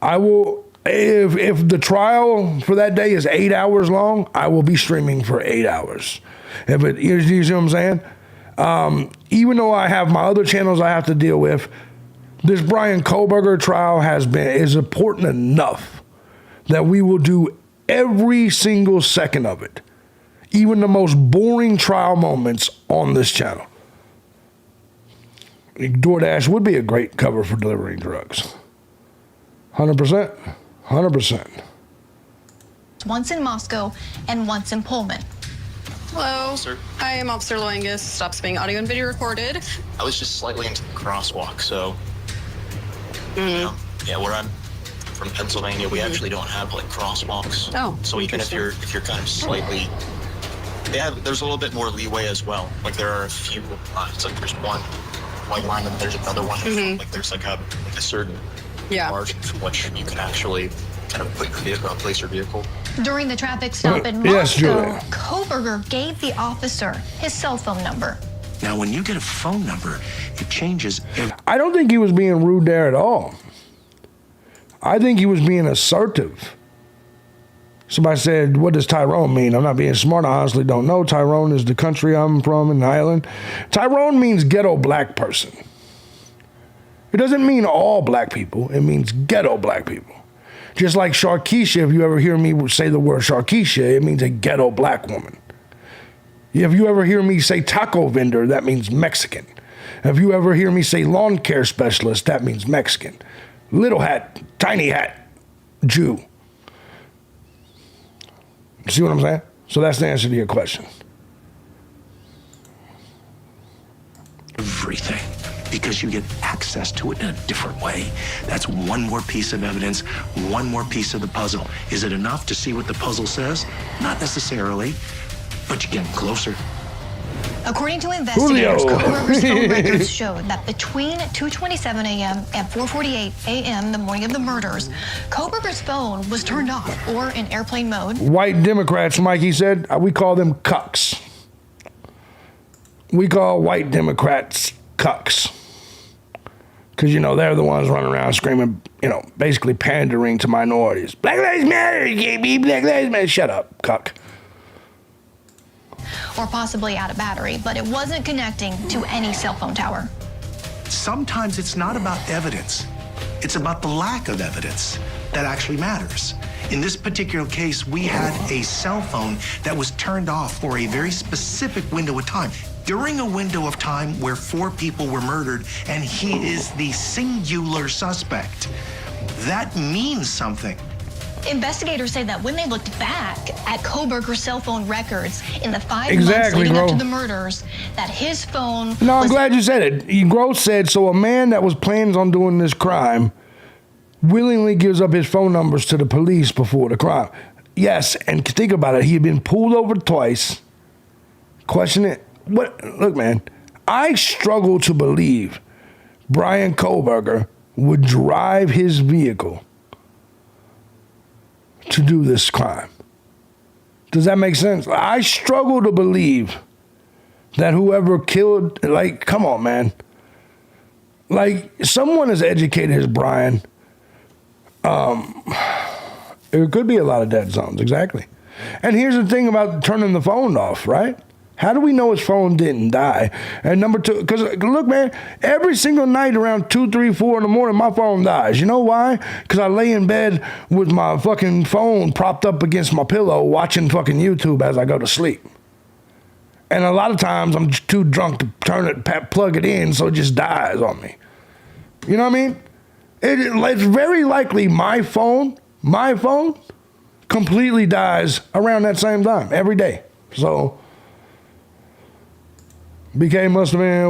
I will, if the trial for that day is 8 hours long, I will be streaming for 8 hours. You see what I'm saying? Even though I have my other channels I have to deal with, this Brian Kohlberger trial is important enough that we will do every single second of it, even the most boring trial moments on this channel. DoorDash would be a great cover for delivering drugs. 100%. 100%. Once in Moscow and once in Pullman. Hello. Sir. Hi, I'm Officer Loangus. Stops being audio and video recorded. I was just slightly into the crosswalk, so you know, yeah, where I'm from Pennsylvania, we actually don't have like crosswalks. Oh. So even if you're kind of slightly, there's a little bit more leeway as well. Like there are a few lines. Like there's one white line and there's another one. Like there's like a certain margin from which you can actually kind of put your vehicle, place your vehicle. During the traffic stop in Moscow, Kohlberger gave the officer his cell phone number. Now, when you get a phone number, it changes. I don't think he was being rude there at all. I think he was being assertive. Somebody said, what does Tyrone mean? I'm not being smart. I honestly don't know. Tyrone is the country I'm from in Ireland. Tyrone means ghetto black person. It doesn't mean all black people. It means ghetto black people. Just like Sharkeisha, if you ever hear me say the word Sharkeisha, it means a ghetto black woman. If you ever hear me say taco vendor, that means Mexican. If you ever hear me say lawn care specialist, that means Mexican. Little hat, tiny hat, Jew. See what I'm saying? So that's the answer to your question. Everything. Because you get access to it in a different way. That's one more piece of evidence, one more piece of the puzzle. Is it enough to see what the puzzle says? Not necessarily, but you're getting closer. According to investigators, Kohlberger's phone records showed that between 2:27 a.m. and 4:48 a.m. the morning of the murders, Kohlberger's phone was turned off or in airplane mode. White Democrats, Mikey said, we call them cucks. We call white Democrats cucks. Because, you know, they're the ones running around screaming, you know, basically pandering to minorities. Black Lives Matter, KB, Black Lives Matter. Shut up, cuck. Or possibly out of battery, but it wasn't connecting to any cell phone tower. Sometimes it's not about evidence. It's about the lack of evidence that actually matters. In this particular case, we had a cell phone that was turned off for a very specific window of time. during a window of time where 4 people were murdered, and he is the singular suspect. That means something. Investigators say that when they looked back at Kohberger's cell phone records in the 5 months Exactly, leading up bro. to the murders, that his phone No, I'm was glad you said it. Gross said, so a man that was planning on doing this crime willingly gives up his phone numbers to the police before the crime. Yes, and think about it. He had been pulled over twice. Question it. Look, man, I struggle to believe Brian Kohberger would drive his vehicle to do this crime. Does that make sense? I struggle to believe that whoever killed, like, come on, man. Like, someone as educated as Brian, there could be a lot of dead zones, exactly. And here's the thing about turning the phone off, right? How do we know his phone didn't die? And number 2, because look, man, every single night around 2, 3, 4 in the morning, my phone dies. You know why? Because I lay in bed with my fucking phone propped up against my pillow watching fucking YouTube as I go to sleep. And a lot of times I'm just too drunk to plug it in, so it just dies on me. You know what I mean? It's very likely my phone completely dies around that same time every day. So BK must have been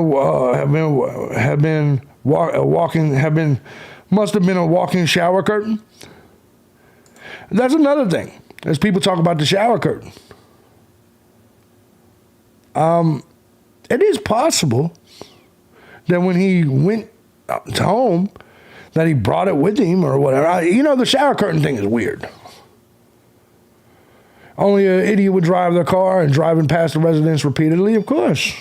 a walking shower curtain. That's another thing. As people talk about the shower curtain, it is possible that when he went home, that he brought it with him or whatever. You know, the shower curtain thing is weird. Only an idiot would drive their car and driving past the residence repeatedly, of course.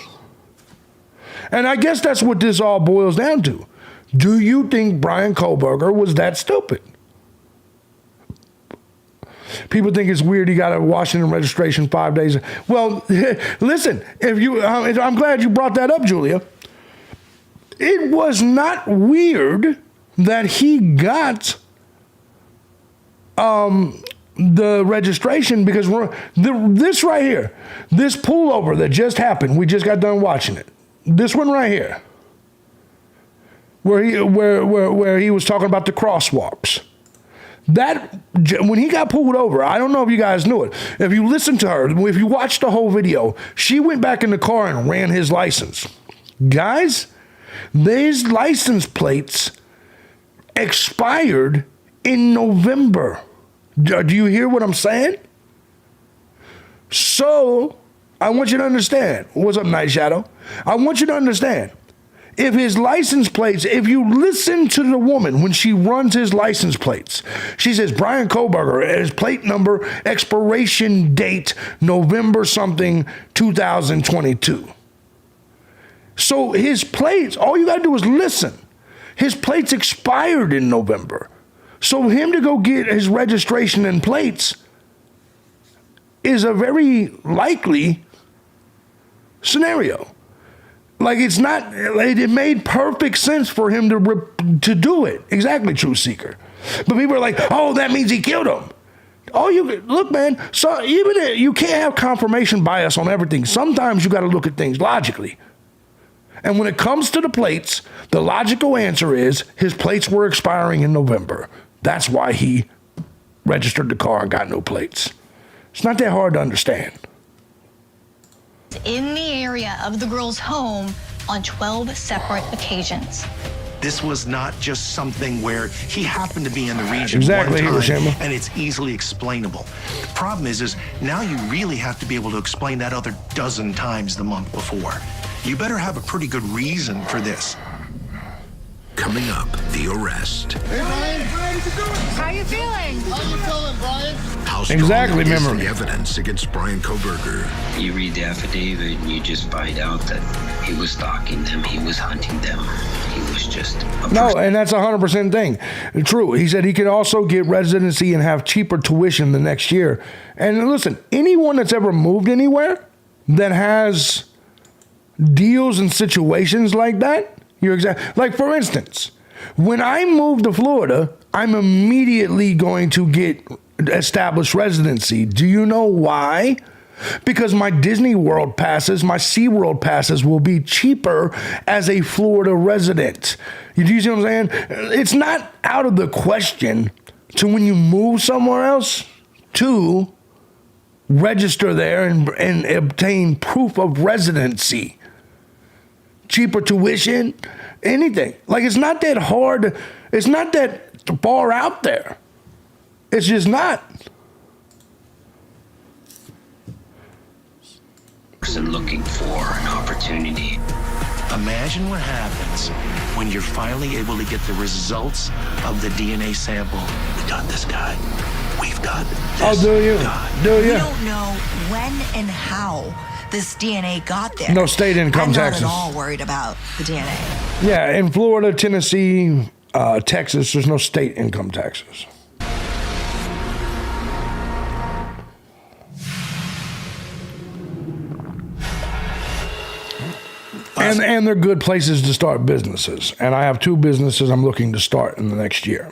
And I guess that's what this all boils down to. Do you think Brian Kohberger was that stupid? People think it's weird he got a Washington registration 5 days. Well, listen, I'm glad you brought that up, Julia. It was not weird that he got the registration because this right here, this pullover that just happened, we just got done watching it. This one right here, where he was talking about the crosswalks. That, when he got pulled over, I don't know if you guys knew it. If you listen to her, if you watch the whole video, she went back in the car and ran his license. Guys, these license plates expired in November. Do you hear what I'm saying? So, I want you to understand. What's up, Night Shadow? I want you to understand. If his license plates, if you listen to the woman when she runs his license plates, she says, Brian Kohberger, his plate number, expiration date, November something, 2022. So his plates, all you got to do is listen. His plates expired in November. So him to go get his registration and plates is a very likely scenario. Like, it's not, it made perfect sense for him to do it. Exactly, True Seeker. But people are like, oh, that means he killed him. Look, man, so even you can't have confirmation bias on everything. Sometimes you got to look at things logically. And when it comes to the plates, the logical answer is his plates were expiring in November. That's why he registered the car and got new plates. It's not that hard to understand. in the area of the girl's home on 12 separate occasions. This was not just something where he happened to be in the region Exactly, one time, Hiroshima. and it's easily explainable. The problem is now you really have to be able to explain that other dozen times the month before. You better have a pretty good reason for this. Coming up, the arrest. Hey, Brian, how you feeling? How you feeling, Brian? How strong Exactly, is memory. the evidence against Brian Kohberger? You read the affidavit and you just find out that he was stalking them, he was hunting them, he was just a No, and that's 100% thing. True. He said he could also get residency and have cheaper tuition the next year. And listen, anyone that's ever moved anywhere that has deals and situations like that, you're like, for instance, when I moved to Florida, I'm immediately going to get established residency. Do you know why? because my Disney World passes, my SeaWorld passes will be cheaper as a Florida resident. You see what I'm saying? It's not out of the question to, when you move somewhere else, to register there and obtain proof of residency. Cheaper tuition, anything. Like, it's not that hard. It's not that far out there. It's just not. Person looking for an opportunity. Imagine what happens when you're finally able to get the results of the DNA sample. We got this guy. We've got this Oh, do you? guy. Do you? We don't know when and how this DNA got there. No state income taxes. I'm not at all worried about the DNA. Yeah, in Florida, Tennessee, Texas, there's no state income taxes. And they're good places to start businesses. And I have 2 businesses I'm looking to start in the next year.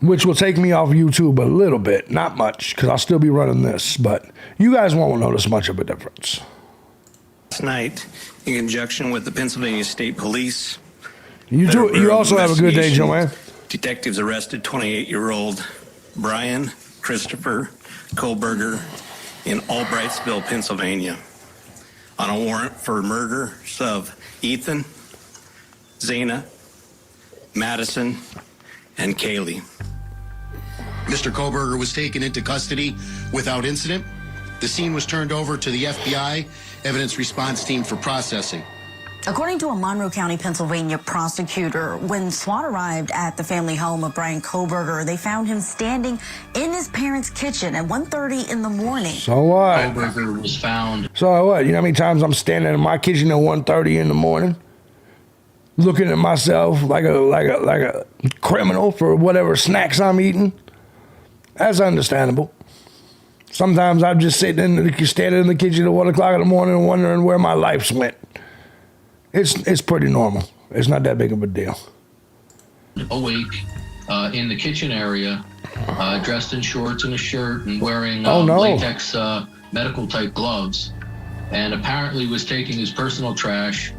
Which will take me off YouTube a little bit. Not much, because I'll still be running this. But you guys won't notice much of a difference. Last night, in conjunction with the Pennsylvania State Police, You also have a good day, Joanne. detectives arrested 28-year-old Brian Christopher Kohlberger in Albrightsville, Pennsylvania, on a warrant for murders of Ethan, Zana, Madison, and Kaylee. Mr. Kohlberger was taken into custody without incident. The scene was turned over to the FBI Evidence Response Team for processing. According to a Monroe County, Pennsylvania prosecutor, when SWAT arrived at the family home of Brian Kohlberger, they found him standing in his parents' kitchen at 1:30 in the morning. So what? Kohlberger was found. So what? You know how many times I'm standing in my kitchen at 1:30 in the morning, looking at myself like a criminal for whatever snacks I'm eating? That's understandable. Sometimes I'm just standing in the kitchen at 1 o'clock in the morning and wondering where my life's went. It's pretty normal. It's not that big of a deal. Awake in the kitchen area, dressed in shorts and a shirt and wearing Oh, no. latex medical type gloves, and apparently was taking his personal trash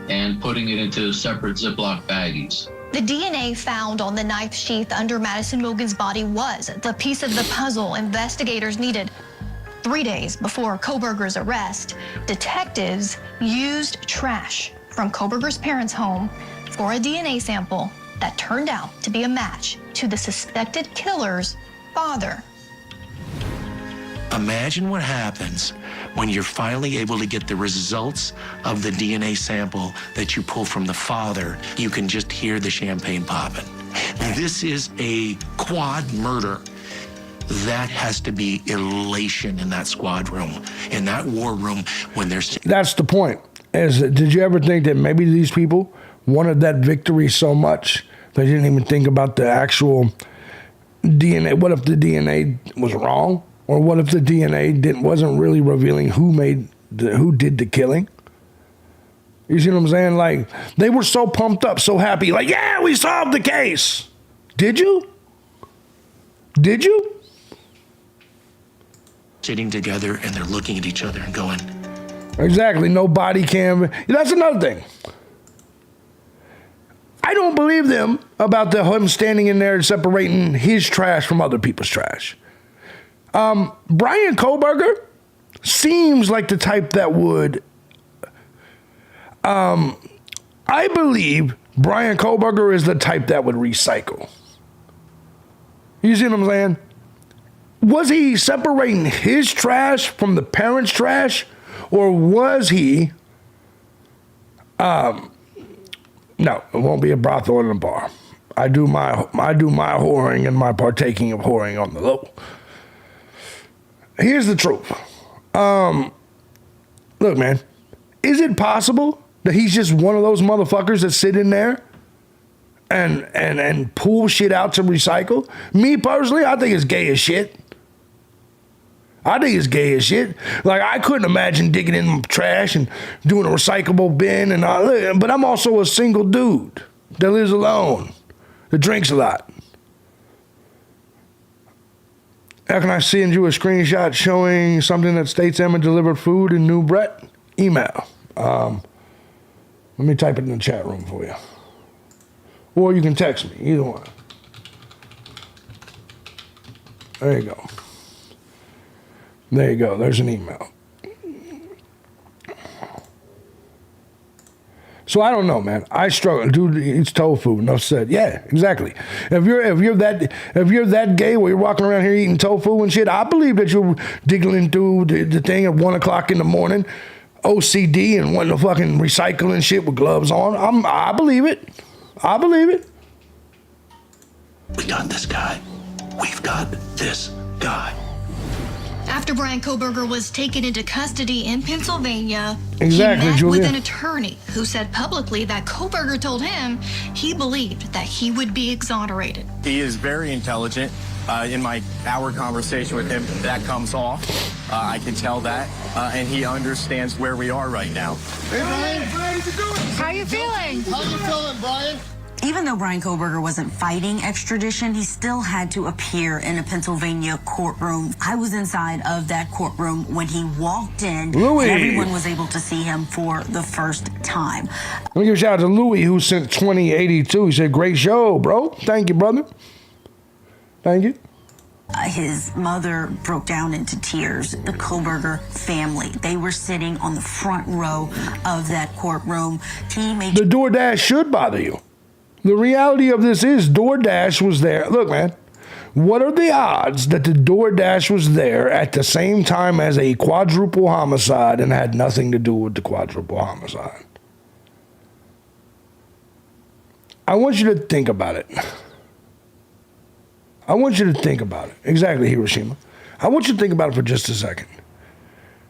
and putting it into separate Ziploc baggies. The DNA found on the knife sheath under Madison Mogan's body was the piece of the puzzle investigators needed. 3 days before Kohlberger's arrest, detectives used trash from Kohlberger's parents' home for a DNA sample that turned out to be a match to the suspected killer's father. Imagine what happens when you're finally able to get the results of the DNA sample that you pull from the father. You can just hear the champagne popping. This is a quad murder. That has to be elation in that squad room, in that war room, when there's... That's the point. Did you ever think that maybe these people wanted that victory so much they didn't even think about the actual DNA? What if the DNA was wrong? Or what if the DNA wasn't really revealing who did the killing? You see what I'm saying? Like, they were so pumped up, so happy, like, yeah, we solved the case. Did you? Did you? Sitting together and they're looking at each other and going... Exactly, no body cam. That's another thing. I don't believe them about him standing in there and separating his trash from other people's trash. Brian Kohlberger seems like the type that would... I believe Brian Kohlberger is the type that would recycle. You see what I'm saying? Was he separating his trash from the parents' trash? Or was he... no, it won't be a brothel and a bar. I do my whoring and my partaking of whoring on the low. Here's the truth. Look, man, is it possible that he's just one of those motherfuckers that sit in there and pull shit out to recycle? Me personally, I think it's gay as shit. I think it's gay as shit. Like, I couldn't imagine digging in trash and doing a recyclable bin and all that. But I'm also a single dude that lives alone, that drinks a lot. How can I send you a screenshot showing something that states Emma delivered food in New Brett? Email. Let me type it in the chat room for you. Or you can text me, either one. There you go. There you go. There's an email. So I don't know, man. I struggle. Dude eats tofu. Enough said. Yeah, exactly. If you're that gay where you're walking around here eating tofu and shit, I believe that you're digging through the thing at 1 o'clock in the morning, OCD and wanting to fucking recycle and shit with gloves on. I believe it. I believe it. We got this guy. We've got this guy. After Brian Kohberger was taken into custody in Pennsylvania, exactly, he met Julia. with an attorney who said publicly that Kohberger told him he believed that he would be exonerated. He is very intelligent. In my hour conversation with him, that comes off. I can tell that. And he understands where we are right now. Hey, Brian. How you feeling? How you feeling, Brian? Even though Brian Kohberger wasn't fighting extradition, he still had to appear in a Pennsylvania courtroom. I was inside of that courtroom when he walked in. Louis. And everyone was able to see him for the first time. Let me give a shout out to Louis, who sent 2082. He said, great show, bro. Thank you, brother. Thank you. His mother broke down into tears. The Kohberger family, they were sitting on the front row of that courtroom. The DoorDash should bother you. The reality of this is DoorDash was there. Look, man, what are the odds that the DoorDash was there at the same time as a quadruple homicide and had nothing to do with the quadruple homicide? I want you to think about it. I want you to think about it. Exactly, Hiroshima. I want you to think about it for just a second.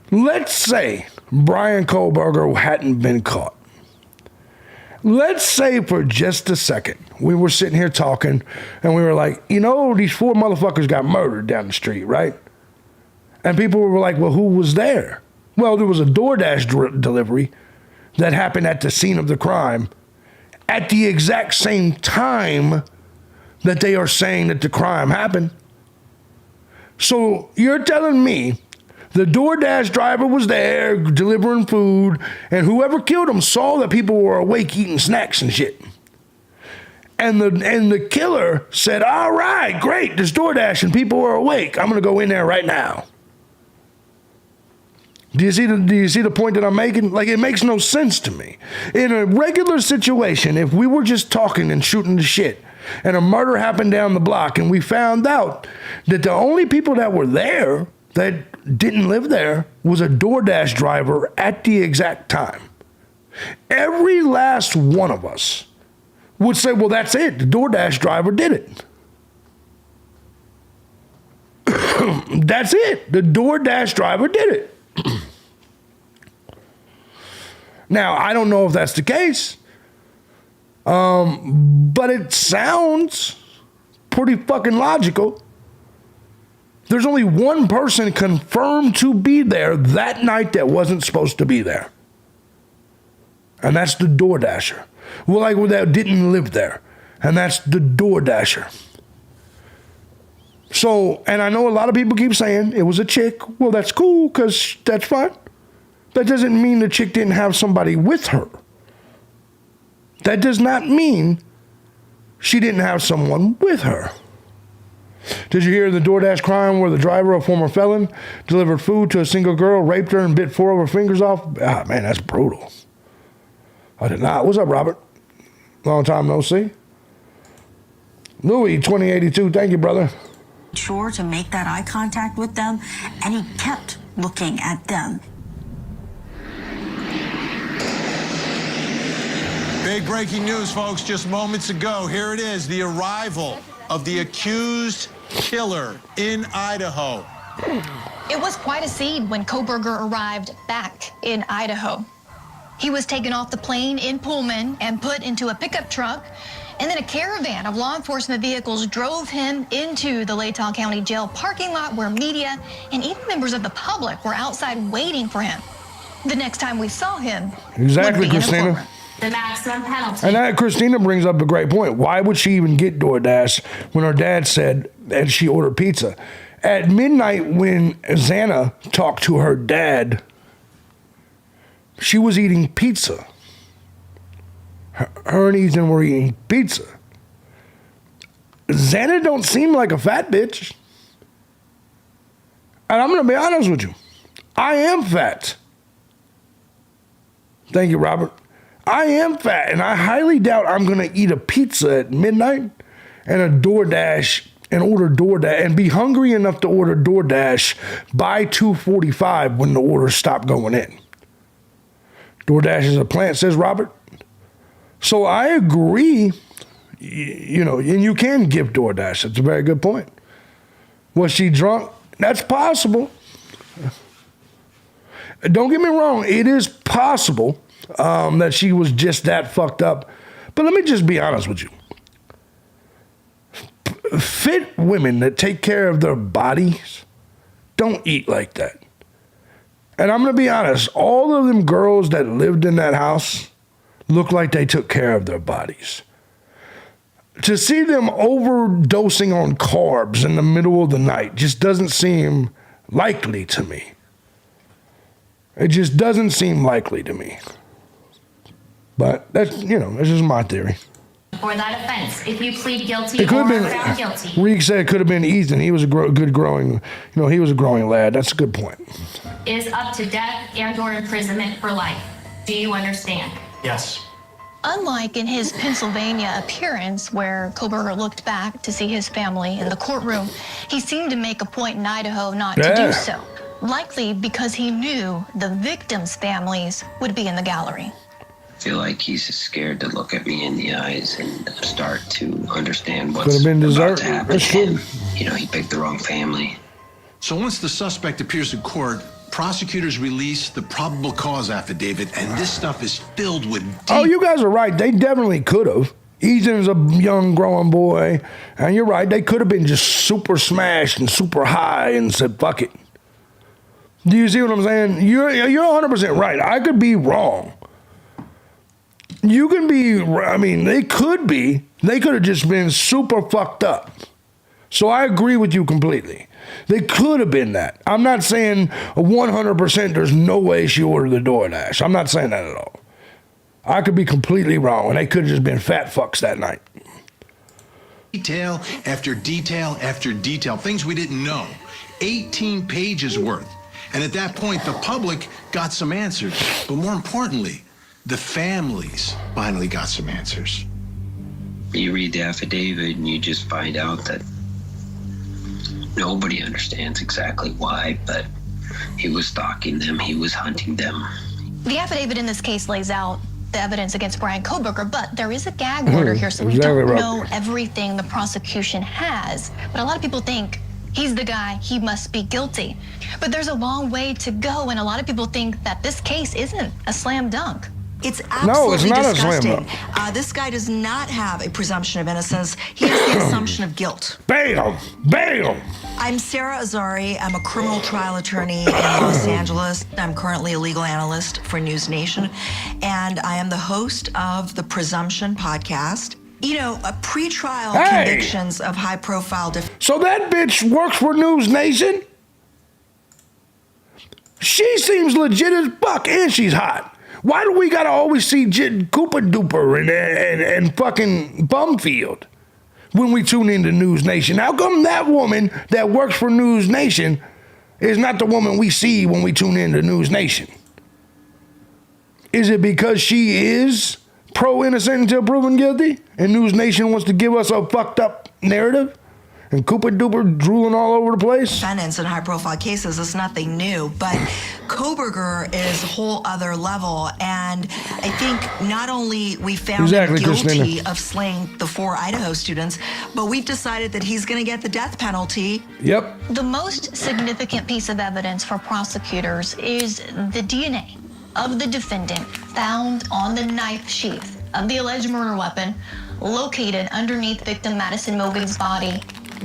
Let's say Brian Kohberger hadn't been caught. Let's say for just a second, we were sitting here talking and we were like, you know, these 4 motherfuckers got murdered down the street, right? And people were like, well, who was there? Well, there was a DoorDash delivery that happened at the scene of the crime at the exact same time that they are saying that the crime happened. So you're telling me the DoorDash driver was there delivering food, and whoever killed him saw that people were awake eating snacks and shit. And the killer said, all right, great, there's DoorDash and people are awake. I'm going to go in there right now. Do you see the point that I'm making? Like, it makes no sense to me. In a regular situation, if we were just talking and shooting the shit, and a murder happened down the block, and we found out that the only people that were there that didn't live there was a DoorDash driver at the exact time, every last one of us would say, well, that's it. The DoorDash driver did it. That's it. The DoorDash driver did it. Now, I don't know if that's the case, but it sounds pretty fucking logical. There's only one person confirmed to be there that night that wasn't supposed to be there. And that's the DoorDasher. Well, like, that didn't live there. And that's the DoorDasher. So, and I know a lot of people keep saying it was a chick. Well, that's cool, because that's fine. That doesn't mean the chick didn't have somebody with her. That does not mean she didn't have someone with her. Did you hear the DoorDash crime where the driver, a former felon, delivered food to a single girl, raped her, and bit 4 of her fingers off? Ah, man, that's brutal. I did not. What's up, Robert? Long time no see. Louis, 2082, thank you, brother. Sure to make that eye contact with them, and he kept looking at them. Big breaking news, folks, just moments ago. Here it is, the arrival of the accused killer in Idaho. It was quite a scene when Kohberger arrived back in Idaho. He was taken off the plane in Pullman and put into a pickup truck, and then a caravan of law enforcement vehicles drove him into the Latah County Jail parking lot where media and even members of the public were outside waiting for him. The next time we saw him, exactly, Christina. The maximum penalty. And that Christina brings up a great point. Why would she even get DoorDash when her dad said that she ordered pizza? At midnight, when Xana talked to her dad, she was eating pizza. Her and Ethan were eating pizza. Xana don't seem like a fat bitch. And I'm going to be honest with you. I am fat. Thank you, Robert. I am fat, and I highly doubt I'm going to eat a pizza at midnight and order DoorDash and be hungry enough to order DoorDash by 2:45 when the orders stop going in. DoorDash is a plant, says Robert. So I agree, you know, and you can give DoorDash. That's a very good point. Was she drunk? That's possible. Don't get me wrong. It is possible that she was just that fucked up. But let me just be honest with you. Fit women that take care of their bodies don't eat like that. And I'm going to be honest. All of them girls that lived in that house look like they took care of their bodies. To see them overdosing on carbs in the middle of the night just doesn't seem likely to me. It just doesn't seem likely to me. But that's, you know, that's just my theory. For that offense, if you plead guilty It could or have are found guilty. been, Reek said it could have been Ethan. He was a good growing, he was a growing lad. That's a good point. Is up to death and or imprisonment for life. Do you understand? Yes. Unlike in his Pennsylvania appearance, where Kohberger looked back to see his family in the courtroom, he seemed to make a point in Idaho not to do so, likely because he knew the victims' families would be in the gallery. I feel like he's scared to look at me in the eyes and start to understand what's Could have been about dessert. to happen That's to true. him. You know, he picked the wrong family. So once the suspect appears in court, prosecutors release the probable cause affidavit, and this stuff is filled with Oh, you guys are right. They definitely could have. Ethan's a young, growing boy. And you're right. They could have been just super smashed and super high and said, fuck it. Do you see what I'm saying? You're 100% right. I could be wrong. You can be, I mean, they could have just been super fucked up. So I agree with you completely. They could have been that. I'm not saying 100% there's no way she ordered the DoorDash. I'm not saying that at all. I could be completely wrong, and they could have just been fat fucks that night. Detail after detail after detail, things we didn't know. 18 pages worth. And at that point, the public got some answers. But more importantly, the families finally got some answers. You read the affidavit and you just find out that nobody understands exactly why, but he was stalking them, he was hunting them. The affidavit in this case lays out the evidence against Brian Kohberger, but there is a gag order here, so we don't know everything the prosecution has. But a lot of people think he's the guy, he must be guilty. But there's a long way to go, and a lot of people think that this case isn't a slam dunk. It's absolutely not disgusting. a slam This guy does not have a presumption of innocence. He has the assumption of guilt. Bam! Bam! I'm Sarah Azari. I'm a criminal trial attorney in Los Angeles. I'm currently a legal analyst for News Nation, and I am the host of the Presumption podcast. You know, pre-trial convictions of high-profile... So that bitch works for News Nation? She seems legit as fuck, and she's hot. Why do we gotta always see Cooper Duper and fucking Bumfield when we tune into News Nation? How come that woman that works for News Nation is not the woman we see when we tune into News Nation? Is it because she is pro-innocent until proven guilty and News Nation wants to give us a fucked up narrative? And Cooper Duper drooling all over the place? Defendants in high-profile cases is nothing new, but Kohberger is a whole other level. And I think not only we found him guilty of slaying the 4 Idaho students, but we've decided that he's going to get the death penalty. Yep. The most significant piece of evidence for prosecutors is the DNA of the defendant found on the knife sheath of the alleged murder weapon located underneath victim Madison Mogan's body.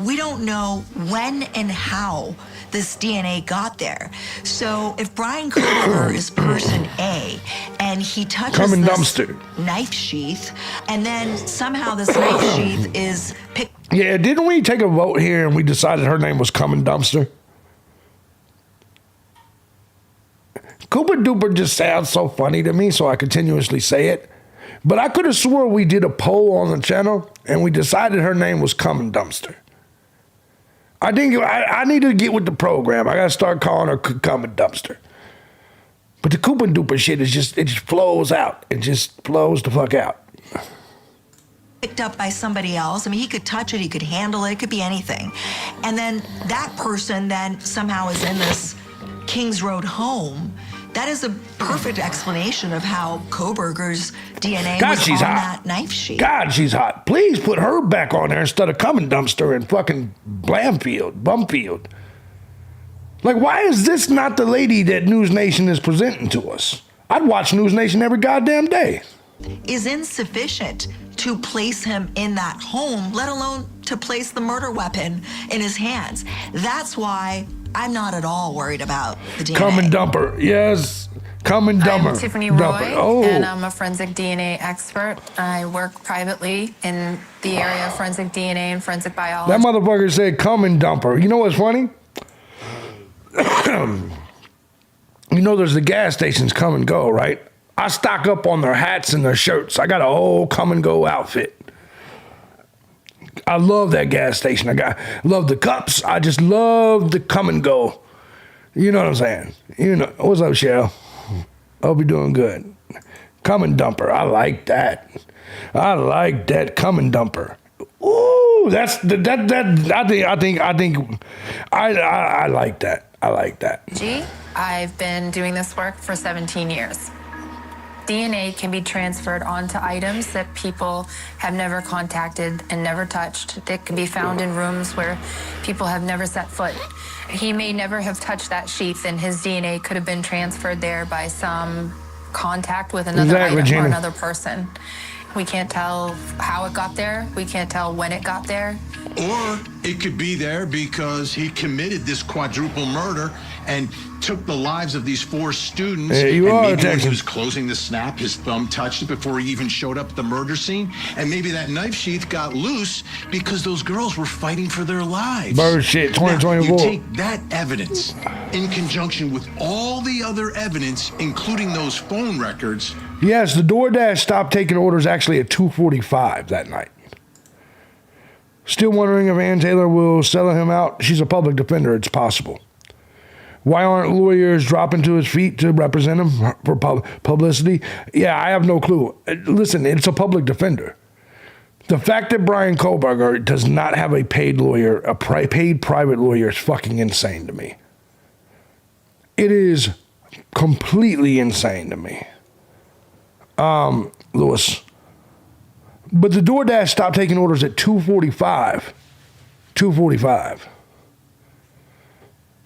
We don't know when and how this DNA got there. So if Brian Kohberger is person A and he touches this knife sheath, and then somehow this knife sheath is Yeah, didn't we take a vote here and we decided her name was Coming Dumpster? Cooper Duper just sounds so funny to me, so I continuously say it. But I could have swore we did a poll on the channel and we decided her name was Coming Dumpster. I need to get with the program. I got to start calling her Coming Dumpster. But the Cooper Duper shit is just, it just flows out. It just flows the fuck out. Picked up by somebody else. I mean, he could touch it, he could handle it, it could be anything. And then that person then somehow is in this Kings Road home. That is a perfect explanation of how Kohberger's DNA was on that knife sheet. God, she's hot. Please put her back on there instead of Coming Dumpster and fucking Bumfield. Like, why is this not the lady that News Nation is presenting to us? I'd watch News Nation every goddamn day. Is insufficient to place him in that home, let alone to place the murder weapon in his hands. That's why I'm not at all worried about the DNA. Coming Dumper, yes. Coming Dumper. I'm Tiffany Roy, and I'm a forensic DNA expert. I work privately in the area of forensic DNA and forensic biology. That motherfucker said Coming Dumper. You know what's funny? You know there's the gas stations Come and Go, right? I stock up on their hats and their shirts. I got a whole Come and Go outfit. I love that gas station. Love the cups. I just love the Come and Go. You know what I'm saying? You know, what's up, Cheryl? Hope you're doing good. Coming Dumper. I like that. I like that Coming Dumper. Ooh, that's I like that. I like that. I've been doing this work for 17 years. DNA can be transferred onto items that people have never contacted and never touched. That can be found in rooms where people have never set foot. He may never have touched that sheath, and his DNA could have been transferred there by some contact with another item or another person. We can't tell how it got there. We can't tell when it got there. Or it could be there because he committed this quadruple murder and took the lives of these 4 students. Hey, you and are maybe when Texas. he was closing the snap, his thumb touched it before he even showed up at the murder scene. And maybe that knife sheath got loose because those girls were fighting for their lives. Bird shit, 2024. Now, you take that evidence in conjunction with all the other evidence, including those phone records. Yes, the DoorDash stopped taking orders actually at 2:45 that night. Still wondering if Ann Taylor will sell him out. She's a public defender. It's possible. Why aren't lawyers dropping to his feet to represent him for publicity? Yeah, I have no clue. Listen, it's a public defender. The fact that Brian Kohberger does not have a paid lawyer, a paid private lawyer, is fucking insane to me. It is completely insane to me. Lewis. But the DoorDash stopped taking orders at 2:45. 2:45.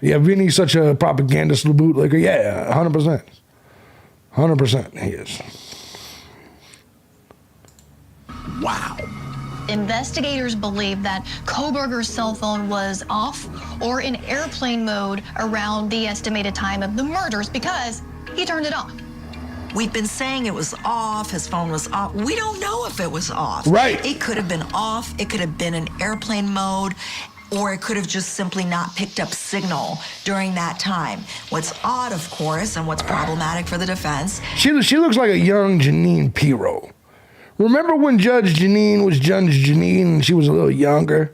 Yeah, Vinny's such a propagandist little bootlegger. Yeah, 100%. 100% he is. Wow. Investigators believe that Kohberger's cell phone was off or in airplane mode around the estimated time of the murders because he turned it off. We've been saying it was off, his phone was off. We don't know if it was off. Right. It could have been off, it could have been in airplane mode, or it could have just simply not picked up signal during that time. What's odd, of course, and what's problematic for the defense. She looks like a young Janine Pirro. Remember when Judge Janine was Judge Janine and she was a little younger?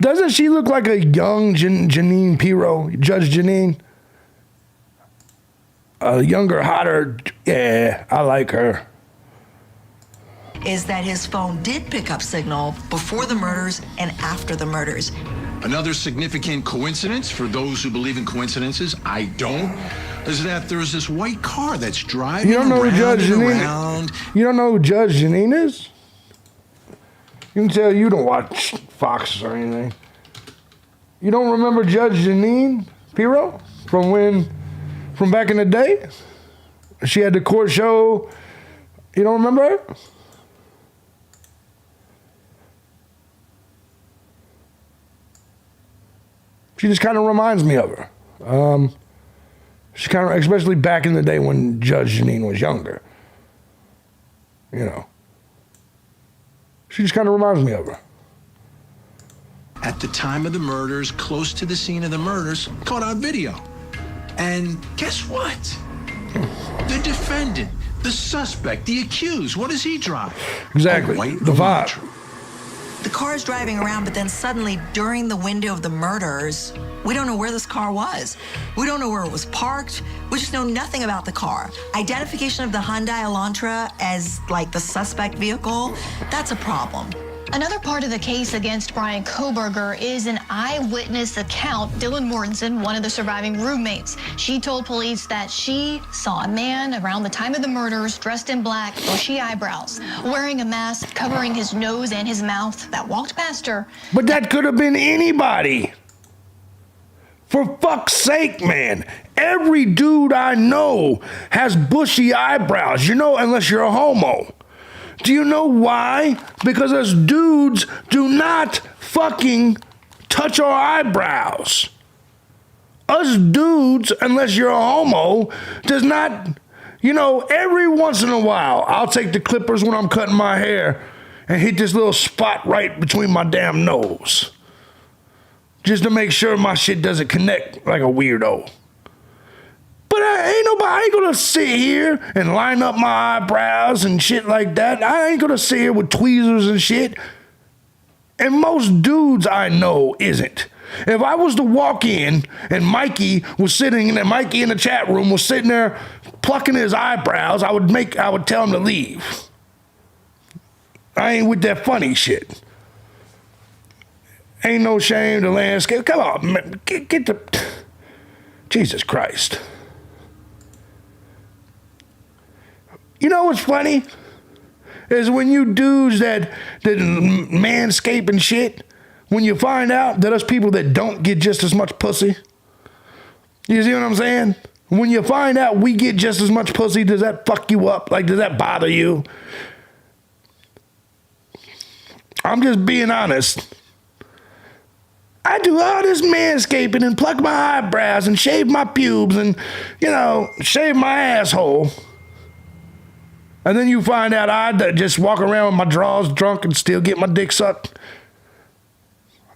Doesn't she look like a young Janine Pirro, Judge Janine? A younger, hotter, yeah, I like her. Is that his phone did pick up signal before the murders and after the murders. Another significant coincidence, for those who believe in coincidences, I don't, is that there's this white car that's driving You don't know who Judge Janine around. You don't know who Judge Janine is? You can tell you don't watch Fox or anything. You don't remember Judge Janine Pirro from back in the day? She had the court show. You don't remember her? She just kind of reminds me of her. She kind of, especially back in the day when Judge Janine was younger. You know. She just kind of reminds me of her. at the time of the murders, close to the scene of the murders, caught on video. And guess what? The defendant, the suspect, the accused, what does he drive? Exactly. The vibe. The car's driving around, but then suddenly, during the window of the murders, we don't know where this car was. We don't know where it was parked. We just know nothing about the car. Identification of the Hyundai Elantra as, like, the suspect vehicle, that's a problem. Another part of the case against Brian Kohberger is an eyewitness account. Dylan Mortensen, one of the surviving roommates, she told police that she saw a man around the time of the murders dressed in black, bushy eyebrows, wearing a mask covering his nose and his mouth, that walked past her. But that could have been anybody. For fuck's sake, man. Every dude I know has bushy eyebrows, you know, unless you're a homo. Do you know why? Because us dudes do not fucking touch our eyebrows. Us dudes, unless you're a homo, does not, you know, every once in a while, I'll take the clippers when I'm cutting my hair and hit this little spot right between my damn nose. Just to make sure my shit doesn't connect like a weirdo. But I ain't gonna sit here and line up my eyebrows and shit like that. I ain't gonna sit here with tweezers and shit. And most dudes I know isn't. If I was to walk in and Mikey in the chat room was sitting there plucking his eyebrows, I would tell him to leave. I ain't with that funny shit. Ain't no shame to landscape. Come on, man. Get the... Jesus Christ. You know what's funny? Is when you dudes that manscape and shit, when you find out that us people that don't get just as much pussy. You see what I'm saying? When you find out we get just as much pussy, does that fuck you up? Like, does that bother you? I'm just being honest. I do all this manscaping and pluck my eyebrows and shave my pubes and, you know, shave my asshole. And then you find out I just walk around with my drawers drunk and still get my dick sucked.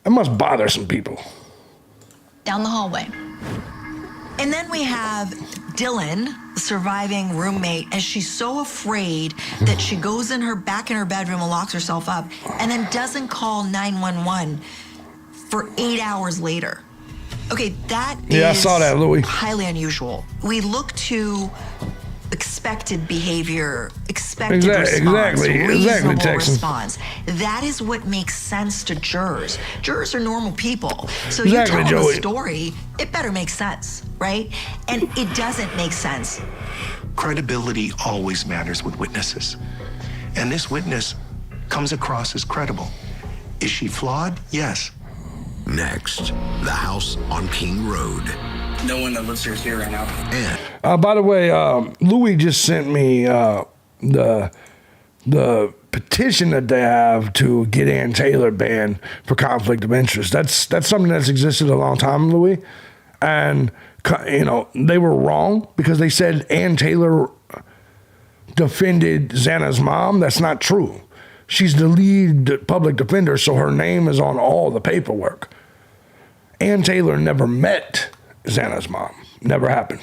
It must bother some people. Down the hallway. And then we have Dylan, the surviving roommate, and she's so afraid that she goes back in her bedroom and locks herself up and then doesn't call 911 for 8 hours later. Okay, that is I saw that, Louis. Highly unusual. We look to expected behavior, expected response, reasonable response. That is what makes sense to jurors. Jurors are normal people. So you tell them a story, it better make sense, right? And it doesn't make sense. Credibility always matters with witnesses. And this witness comes across as credible. Is she flawed? Yes. Next, the house on King Road. No one that lives here is here right now. By the way, Louis just sent me the petition that they have to get Ann Taylor banned for conflict of interest. That's something that's existed a long time, Louis. And, you know, they were wrong because they said Ann Taylor defended Xana's mom. That's not true. She's the lead public defender, so her name is on all the paperwork. Ann Taylor never met Xana's mom. Never happened.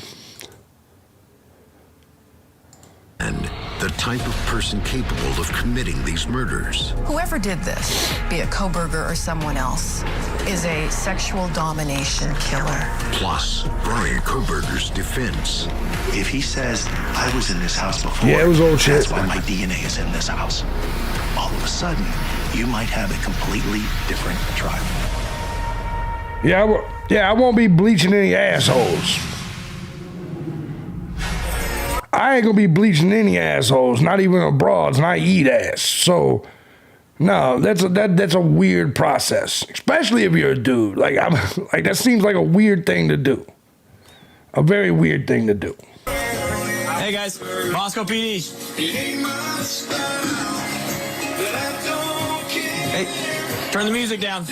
And the type of person capable of committing these murders. Whoever did this, be it Kohberger or someone else, is a sexual domination killer. Plus, Brian Kohberger's defense. If he says, I was in this house before, yeah, it was old shit. That's why my DNA is in this house. All of a sudden, you might have a completely different trial. Yeah, I won't be bleaching any assholes. I ain't gonna be bleaching any assholes, not even broads, and I eat ass. So, no, that's a weird process, especially if you're a dude. Like that seems like a weird thing to do. A very weird thing to do. Hey guys, Moscow PD. Hey, turn the music down.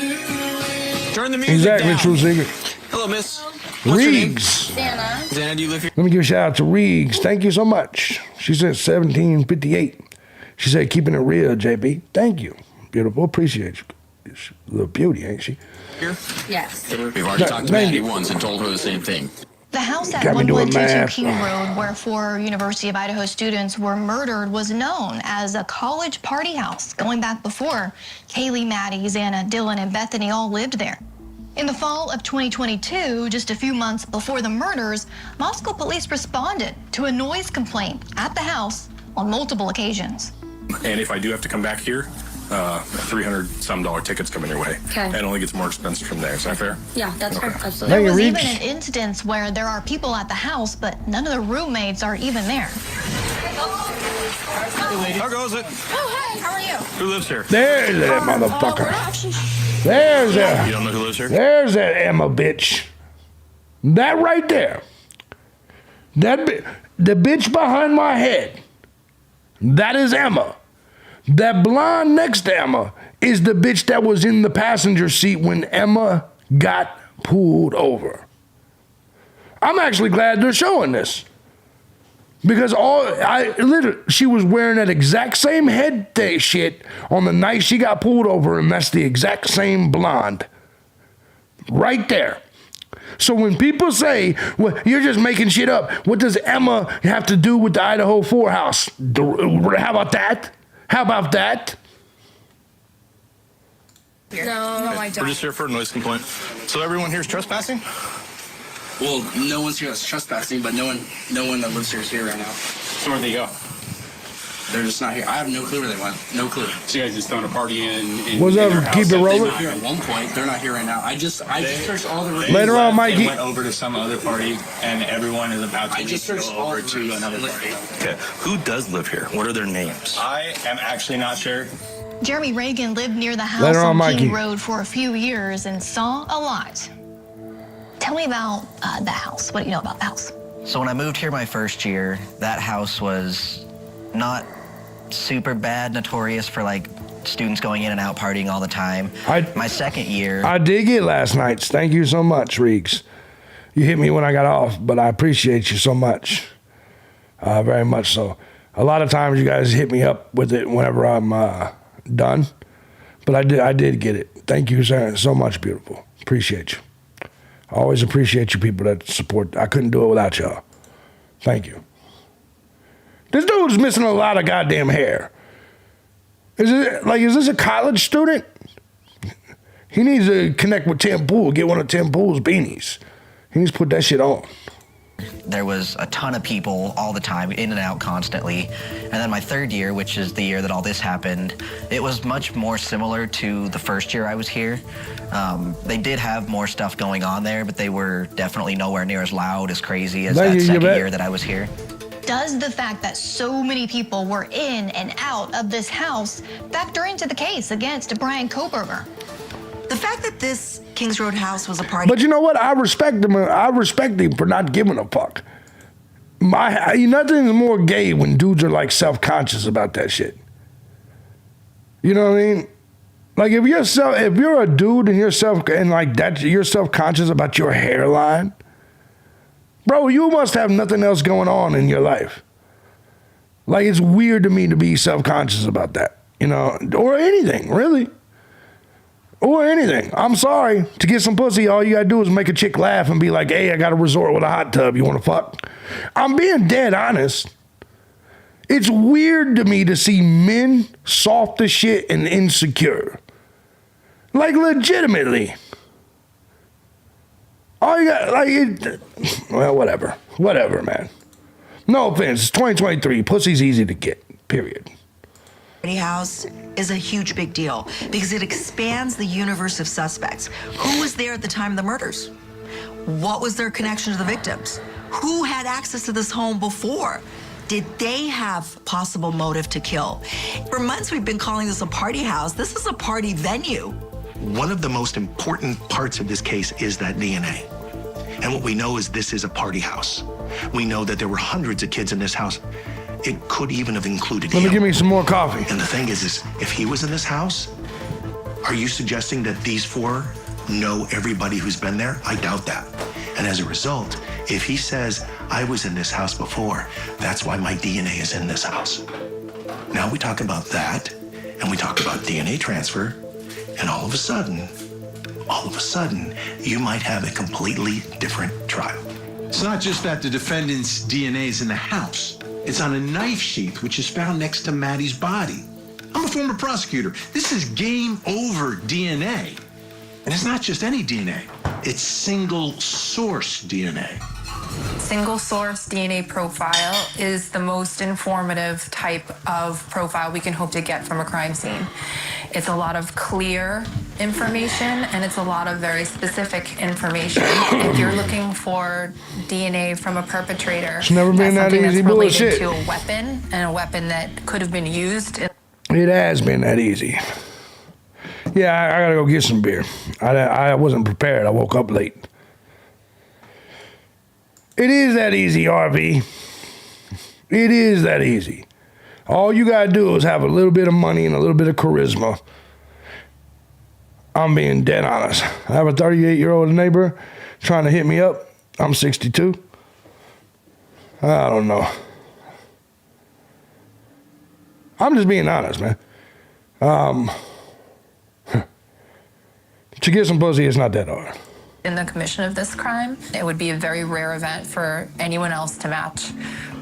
Turn the music exactly, down. True Secret. Hello, miss. What's your name? Reegs. Xana, do you live here? Let me give a shout out to Reegs. Thank you so much. She said 1758. She said, keeping it real, JB. Thank you. Beautiful. Appreciate you. She's a little beauty, ain't she? Here? Yes. We've already talked to Maddie once and told her the same thing. The house at Got me doing 1122 math. King Road, where 4 University of Idaho students were murdered, was known as a college party house going back before Kaylee, Maddie, Xana, Dylan, and Bethany all lived there. In the fall of 2022, just a few months before the murders, Moscow police responded to a noise complaint at the house on multiple occasions. And if I do have to come back here, $300-some tickets coming your way. Okay. And it only gets more expensive from there. Is that fair? Yeah, that's Okay. fair. Absolutely. There was even an instance where there are people at the house, but none of the roommates are even there. How goes it? Oh, hey, how are you? Who lives here? There's that motherfucker. There's that. You don't know who lives here? There's that Emma bitch. That right there. The bitch behind my head. That is Emma. That blonde next to Emma is the bitch that was in the passenger seat when Emma got pulled over. I'm actually glad they're showing this. Because she was wearing that exact same head shit on the night she got pulled over, and that's the exact same blonde. Right there. So when people say, well, you're just making shit up, what does Emma have to do with the Idaho 4 house? How about that? How about that? No, I don't. We're just here for a noise complaint. So everyone here is trespassing? Well, no one's here that's trespassing, but no one that lives here is here right now. So where'd they go? They're just not here. I have no clue where they went. No clue. So you guys just throwing a party in What's up? their house? Keep it They rolling. were here at one point. They're not here right now. I just searched all the rooms. Later on, Mikey. They went over to some other party, and everyone is about to go over to another party. Okay, who does live here? What are their names? I am actually not sure. Jeremy Reagan lived near the house Later on, on Mikey. King Road for a few years and saw a lot. Tell me about the house. What do you know about the house? So when I moved here my first year, that house was not super bad, notorious for like students going in and out partying all the time. My second year, I did get last night's. Thank you so much, Reeks. You hit me when I got off, but I appreciate you so much. Very much so. A lot of times you guys hit me up with it whenever I'm done, but I did get it. Thank you so much, beautiful. Appreciate you. I always appreciate you people that support. I couldn't do it without y'all. Thank you. This dude's missing a lot of goddamn hair. Is this a college student? He needs to connect with Tim Pool, get one of Tim Pool's beanies. He needs to put that shit on. there was a ton of people all the time, in and out constantly. And then my third year, which is the year that all this happened, it was much more similar to the first year I was here. They did have more stuff going on there, but they were definitely nowhere near as loud, as crazy as that second year that I was here. Does the fact that so many people were in and out of this house factor into the case against Brian Koberger? The fact that this Kings Road house was a party. But you know what? I respect him. I respect him for not giving a fuck. Nothing's more gay when dudes are like self-conscious about that shit. You know what I mean? Like if you're a dude and you're self-conscious about your hairline, bro, you must have nothing else going on in your life. Like it's weird to me to be self-conscious about that, you know, or anything, really. Or anything. I'm sorry. To get some pussy, all you gotta do is make a chick laugh and be like, hey, I got a resort with a hot tub. You wanna fuck? I'm being dead honest. It's weird to me to see men soft as shit and insecure. Like legitimately. All you got, well, whatever. Whatever, man. No offense. It's 2023. Pussy's easy to get, period. House is a huge big deal because it expands the universe of suspects. Who was there at the time of the murders? What was their connection to the victims? Who had access to this home before? Did they have possible motive to kill? For months, we've been calling this a party house. This is a party venue. One of the most important parts of this case is that DNA. And what we know is this is a party house. We know that there were hundreds of kids in this house. It could even have included him. Let me give me some more coffee. And the thing is if he was in this house, are you suggesting that these four know everybody who's been there? I doubt that. And as a result, if he says, I was in this house before, that's why my DNA is in this house. Now we talk about that, and we talk about DNA transfer, And all of a sudden, you might have a completely different trial. It's not just that the defendant's DNA is in the house. It's on a knife sheath, which is found next to Maddie's body. I'm a former prosecutor. This is game over DNA. And it's not just any DNA. It's single source DNA. Single source DNA profile is the most informative type of profile we can hope to get from a crime scene. It's a lot of clear information and it's a lot of very specific information. If you're looking for DNA from a perpetrator, It's never been that easy that's related bullshit. to a weapon and a weapon that could have been used. It has been that easy. Yeah, I gotta go get some beer. I wasn't prepared. I woke up late. It is that easy, RV. It is that easy. All you gotta do is have a little bit of money and a little bit of charisma. I'm being dead honest. I have a 38-year-old neighbor trying to hit me up. I'm 62. I don't know. I'm just being honest, man. To get some pussy, it's not that hard. In the commission of this crime, it would be a very rare event for anyone else to match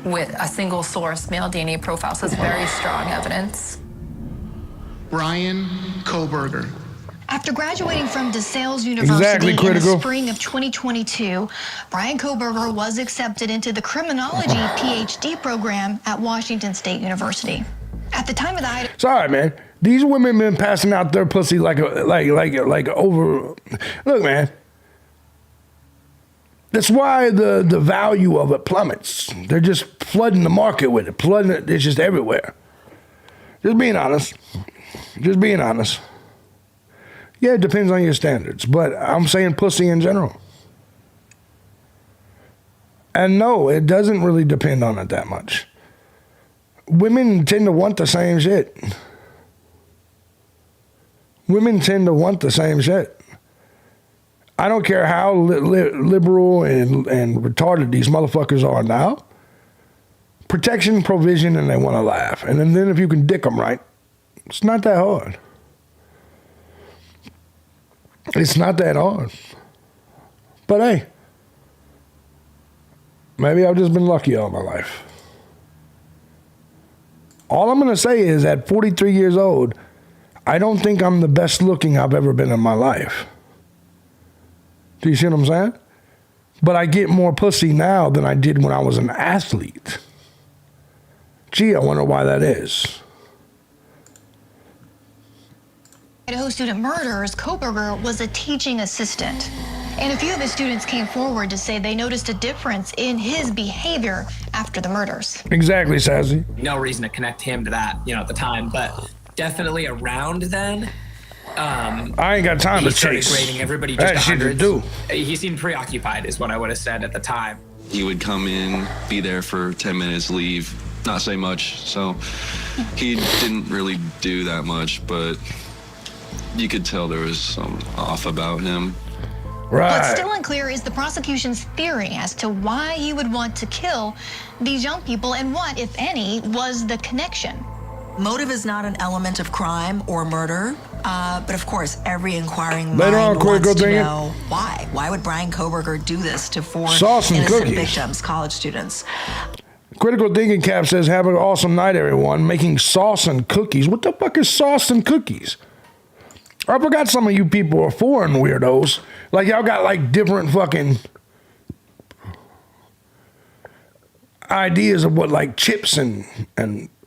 with a single source male DNA profile. So it's very strong evidence. Brian Koberger. After graduating from DeSales University in the spring of 2022, Brian Koberger was accepted into the criminology PhD program at Washington State University. At the time of the Idaho. Sorry, man. These women been passing out their pussy like over. Look, man. That's why the value of it plummets. They're just flooding the market with it. Flooding it. It's just everywhere. Just being honest. Just being honest. Yeah, it depends on your standards, but I'm saying pussy in general. And no, it doesn't really depend on it that much. Women tend to want the same shit. Women tend to want the same shit. I don't care how liberal and retarded these motherfuckers are now. Protection, provision, and they want to laugh. And then if you can dick them right, it's not that hard. It's not that hard. But hey, maybe I've just been lucky all my life. All I'm going to say is at 43 years old, I don't think I'm the best looking I've ever been in my life. Do you see what I'm saying? But I get more pussy now than I did when I was an athlete. Gee, I wonder why that is. Idaho student murders, Koberger was a teaching assistant. And a few of his students came forward to say they noticed a difference in his behavior after the murders. Exactly, Sassy. No reason to connect him to that, at the time, but definitely around then. I ain't got time to chase. Grading everybody just that shit to do. He seemed preoccupied, is what I would have said at the time. He would come in, be there for 10 minutes, leave, not say much. So he didn't really do that much, but you could tell there was some off about him. Right. What's still unclear is the prosecution's theory as to why he would want to kill these young people and what, if any, was the connection. Motive is not an element of crime or murder, but of course, every inquiring mind wants to know why. Why would Brian Koberger do this to four innocent victims, college students? Critical Thinking Cap says, have an awesome night, everyone. Making sauce and cookies. What the fuck is sauce and cookies? I forgot some of you people are foreign weirdos. Like, y'all got, like, different fucking ideas of what, like, chips and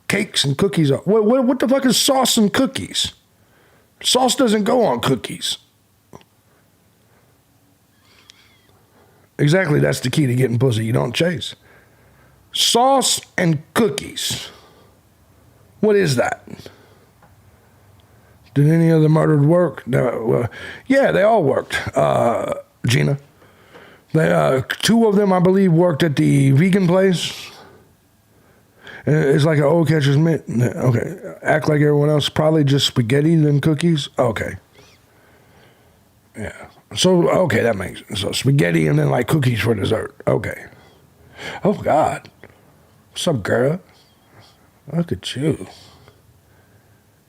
cakes and cookies are. What the fuck is sauce and cookies? Sauce doesn't go on cookies. Exactly, that's the key to getting pussy. You don't chase. Sauce and cookies. What is that? Did any of the murdered work? No, yeah, they all worked, Gina. Two of them, I believe, worked at the vegan place. It's like an old catcher's mitt. Okay, act like everyone else. Probably just spaghetti then cookies. Okay. Yeah. So, okay, that makes sense. So spaghetti and then like cookies for dessert. Okay. Oh, God. What's up, girl? Look at you.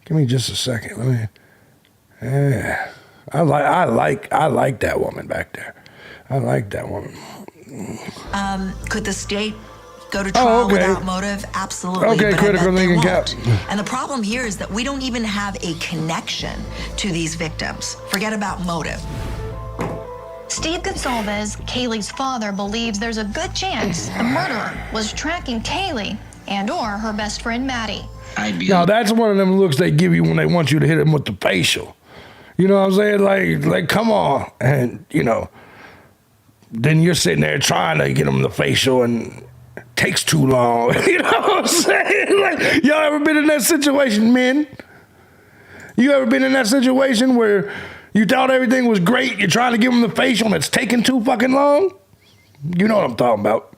Give me just a second. Yeah. I like that woman back there. I like that woman. Could the state go to trial without motive? Absolutely. Okay, but critical thinking cap. And the problem here is that we don't even have a connection to these victims. Forget about motive. Steve Gonsalves, Kaylee's father, believes there's a good chance the murderer was tracking Kaylee and or her best friend Maddie. Now that's one of them looks they give you when they want you to hit them with the facial. You know what I'm saying? Like come on. And, you know, then you're sitting there trying to get them the facial and it takes too long. You know what I'm saying? Like, y'all ever been in that situation, men? You ever been in that situation where you thought everything was great, you're trying to give them the facial and it's taking too fucking long? You know what I'm talking about.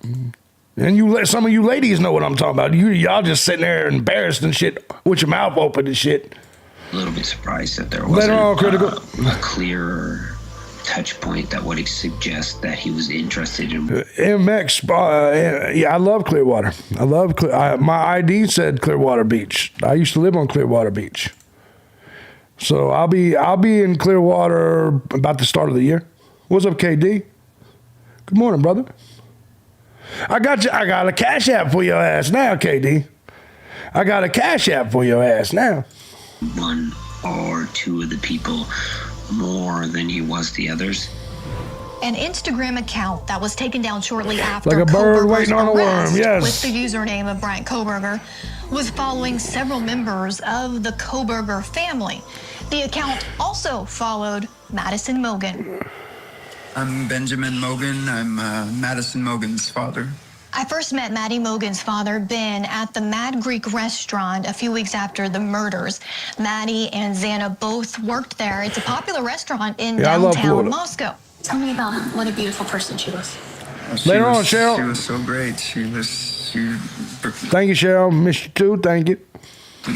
And some of you ladies know what I'm talking about. Y'all just sitting there embarrassed and shit with your mouth open and shit. A little bit surprised that there wasn't a clear touch point that would suggest that he was interested in. MX, yeah, I love Clearwater. My ID said Clearwater Beach. I used to live on Clearwater Beach. So I'll be in Clearwater about the start of the year. What's up, KD? Good morning, brother. I got a Cash App for your ass now, KD. I got a Cash App for your ass now. One or two of the people more than he was the others. An Instagram account that was taken down shortly after like a bird Kohberger's waiting on a worm, yes. With the username of Bryant Kohberger was following several members of the Kohberger family. The account also followed Madison Mogen. I'm Benjamin Mogen. I'm Madison Mogen's father. I first met Maddie Mogen's father, Ben, at the Mad Greek restaurant a few weeks after the murders. Maddie and Xana both worked there. It's a popular restaurant in downtown Moscow. Tell me about what a beautiful person she was. Later on, Cheryl. She was so great. She Thank you, Cheryl. Miss you too. Thank you.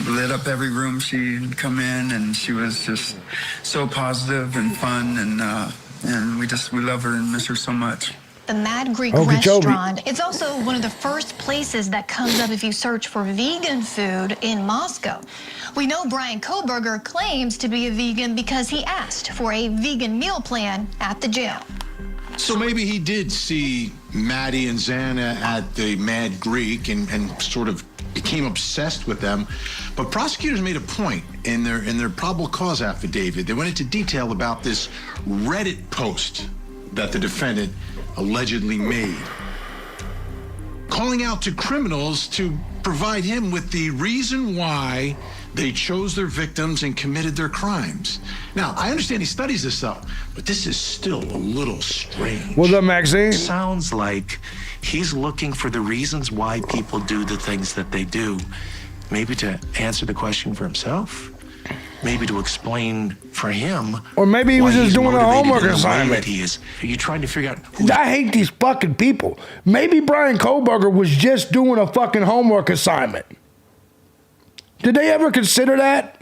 Lit up every room she'd come in, and she was just so positive and fun, and we love her and miss her so much. The Mad Greek restaurant. It's also one of the first places that comes up if you search for vegan food in Moscow. We know Bryant Kohberger claims to be a vegan because he asked for a vegan meal plan at the jail. So maybe he did see Maddie and Xana at the Mad Greek and sort of became obsessed with them. But prosecutors made a point in their probable cause affidavit. They went into detail about this Reddit post that the defendant allegedly made, calling out to criminals to provide him with the reason why they chose their victims and committed their crimes. Now, I understand he studies this stuff, but this is still a little strange. What's up, Maxine? Sounds like he's looking for the reasons why people do the things that they do. Maybe to answer the question for himself. Maybe to explain for him. Or maybe he was just doing a homework assignment. He is. Are you trying to figure out I hate these fucking people. Maybe Bryant Kohberger was just doing a fucking homework assignment. Did they ever consider that?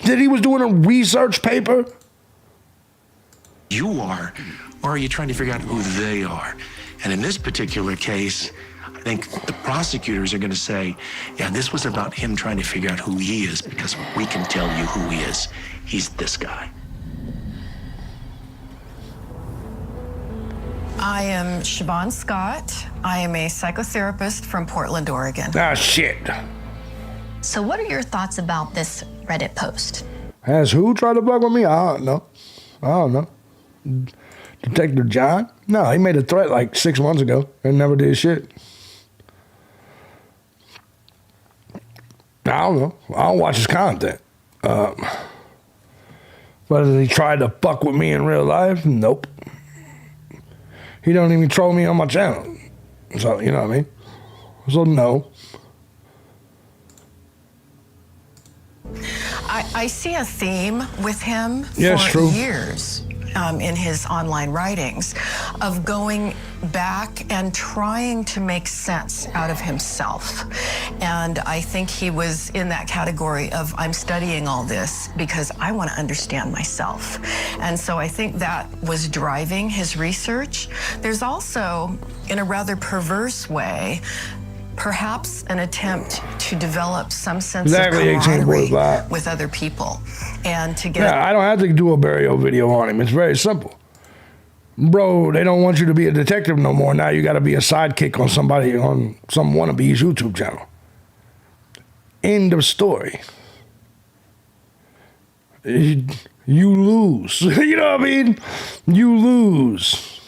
That he was doing a research paper? You are, or are you trying to figure out who they are? And in this particular case, I think the prosecutors are going to say, yeah, this was about him trying to figure out who he is, because we can tell you who he is. He's this guy. I am Siobhan Scott. I am a psychotherapist from Portland, Oregon. Ah, shit. So what are your thoughts about this Reddit post? Has who tried to fuck with me? I don't know. Detective John? No, he made a threat like 6 months ago and never did shit. I don't know. I don't watch his content. Whether he tried to fuck with me in real life? Nope. He don't even troll me on my channel. So, you know what I mean? So, no. I see a theme with him for years in his online writings of going back and trying to make sense out of himself. And I think he was in that category of, I'm studying all this because I want to understand myself. And so I think that was driving his research. There's also, in a rather perverse way, perhaps an attempt to develop some sense of Exactly, 18 camaraderie boys with other people, and to get. Yeah, I don't have to do a burial video on him. It's very simple. Bro, they don't want you to be a detective no more. Now you got to be a sidekick on somebody, on some wannabe's YouTube channel. End of story. You lose. You know what I mean? You lose.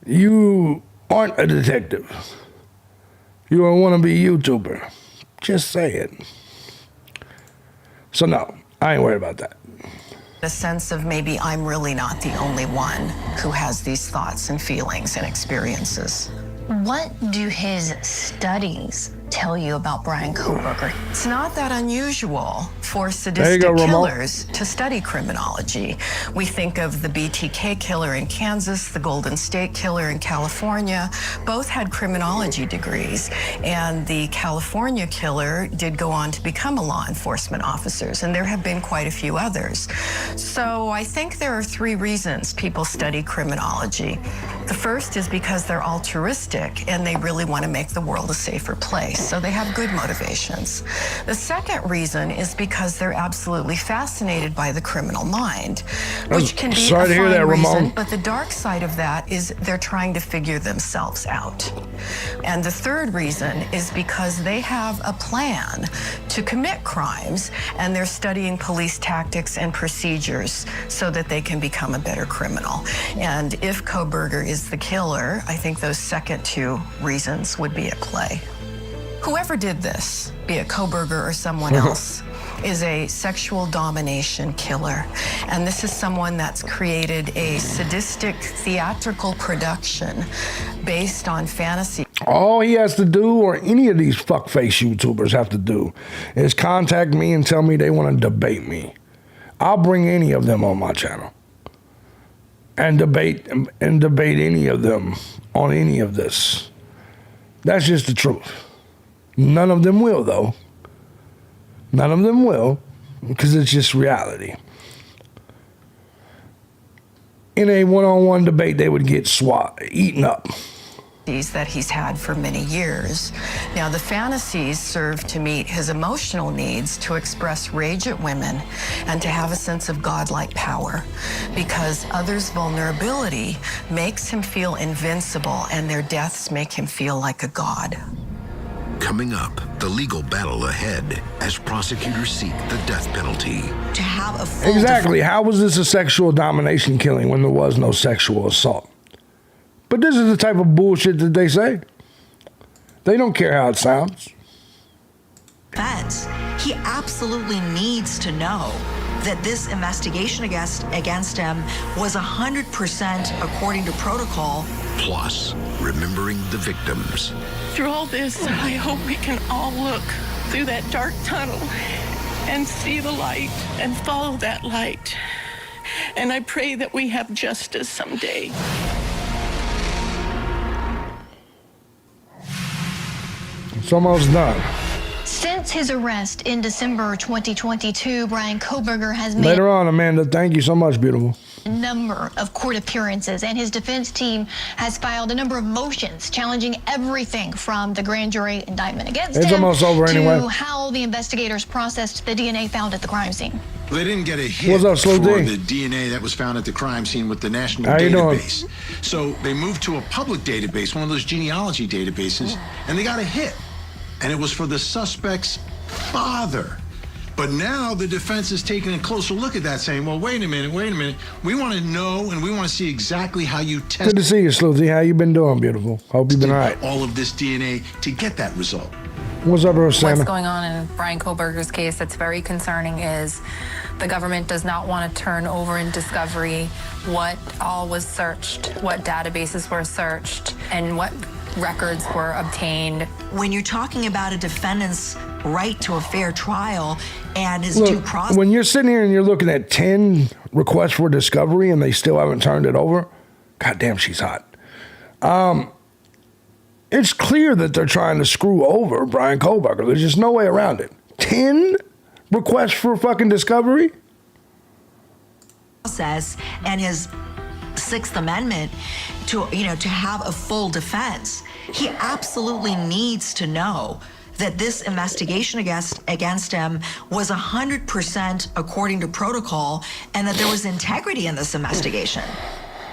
You aren't a detective. You're a wannabe YouTuber. Just say it. So no, I ain't worried about that. A sense of maybe I'm really not the only one who has these thoughts and feelings and experiences. What do his studies tell you about Bryan Kohberger? It's not that unusual for There you sadistic go, Ramon. killers to study criminology. We think of the BTK killer in Kansas, the Golden State killer in California. Both had criminology degrees, and the California killer did go on to become a law enforcement officers, and there have been quite a few others. So I think there are three reasons people study criminology. The first is because they're altruistic and they really want to make the world a safer place. So they have good motivations. The second reason is because they're absolutely fascinated by the criminal mind, which can be Sorry to hear that, reason, Ramon. but the dark side of that is they're trying to figure themselves out. And the third reason is because they have a plan to commit crimes, and they're studying police tactics and procedures so that they can become a better criminal. And if Kohberger is the killer, I think those second two reasons would be at play. Whoever did this, be it Kohberger or someone else, is a sexual domination killer. And this is someone that's created a sadistic theatrical production based on fantasy. All he has to do, or any of these fuckface YouTubers have to do, is contact me and tell me they want to debate me. I'll bring any of them on my channel and debate any of them on any of this. That's just the truth. None of them will, though. None of them will, because it's just reality. In a one-on-one debate, they would get eaten up. That he's had for many years. Now, the fantasies serve to meet his emotional needs, to express rage at women, and to have a sense of godlike power, because others' vulnerability makes him feel invincible, and their deaths make him feel like a god. Coming up, the legal battle ahead as prosecutors seek the death penalty. To have a full Exactly. How was this a sexual domination killing when there was no sexual assault? But this is the type of bullshit that they say. They don't care how it sounds. defense, he absolutely needs to know that this investigation against him was 100% according to protocol. Plus, remembering the victims. Through all this, I hope we can all look through that dark tunnel and see the light and follow that light. And I pray that we have justice someday. It's almost done. Since his arrest in December 2022, Bryan Kohberger has made Later on, Amanda, thank you so much, beautiful. a number of court appearances, and his defense team has filed a number of motions challenging everything from the grand jury indictment against It's him almost over to anyway. how the investigators processed the DNA found at the crime scene. They didn't get a hit What's up, Slow for D? the DNA that was found at the crime scene with the national How you doing? database. So they moved to a public database, one of those genealogy databases, and they got a hit. And it was for the suspect's father. But now the defense is taking a closer look at that, saying, well, wait a minute. We want to know, and we want to see exactly how you Good tested to see you, Sleuthie. How you been doing, beautiful? Hope you've been all right. all of this DNA to get that result. What's up, Rosanna? What's going on in Bryan Kohberger's case that's very concerning is the government does not want to turn over in discovery what all was searched, what databases were searched, and what records were obtained. When you're talking about a defendant's right to a fair trial and his due Look, process. when you're sitting here and you're looking at 10 requests for discovery and they still haven't turned it over, goddamn, she's hot. It's clear that they're trying to screw over Bryan Kohberger. There's just no way around it. 10 requests for fucking discovery? And his Sixth Amendment to have a full defense. He absolutely needs to know that this investigation against him was 100% according to protocol and that there was integrity in this investigation.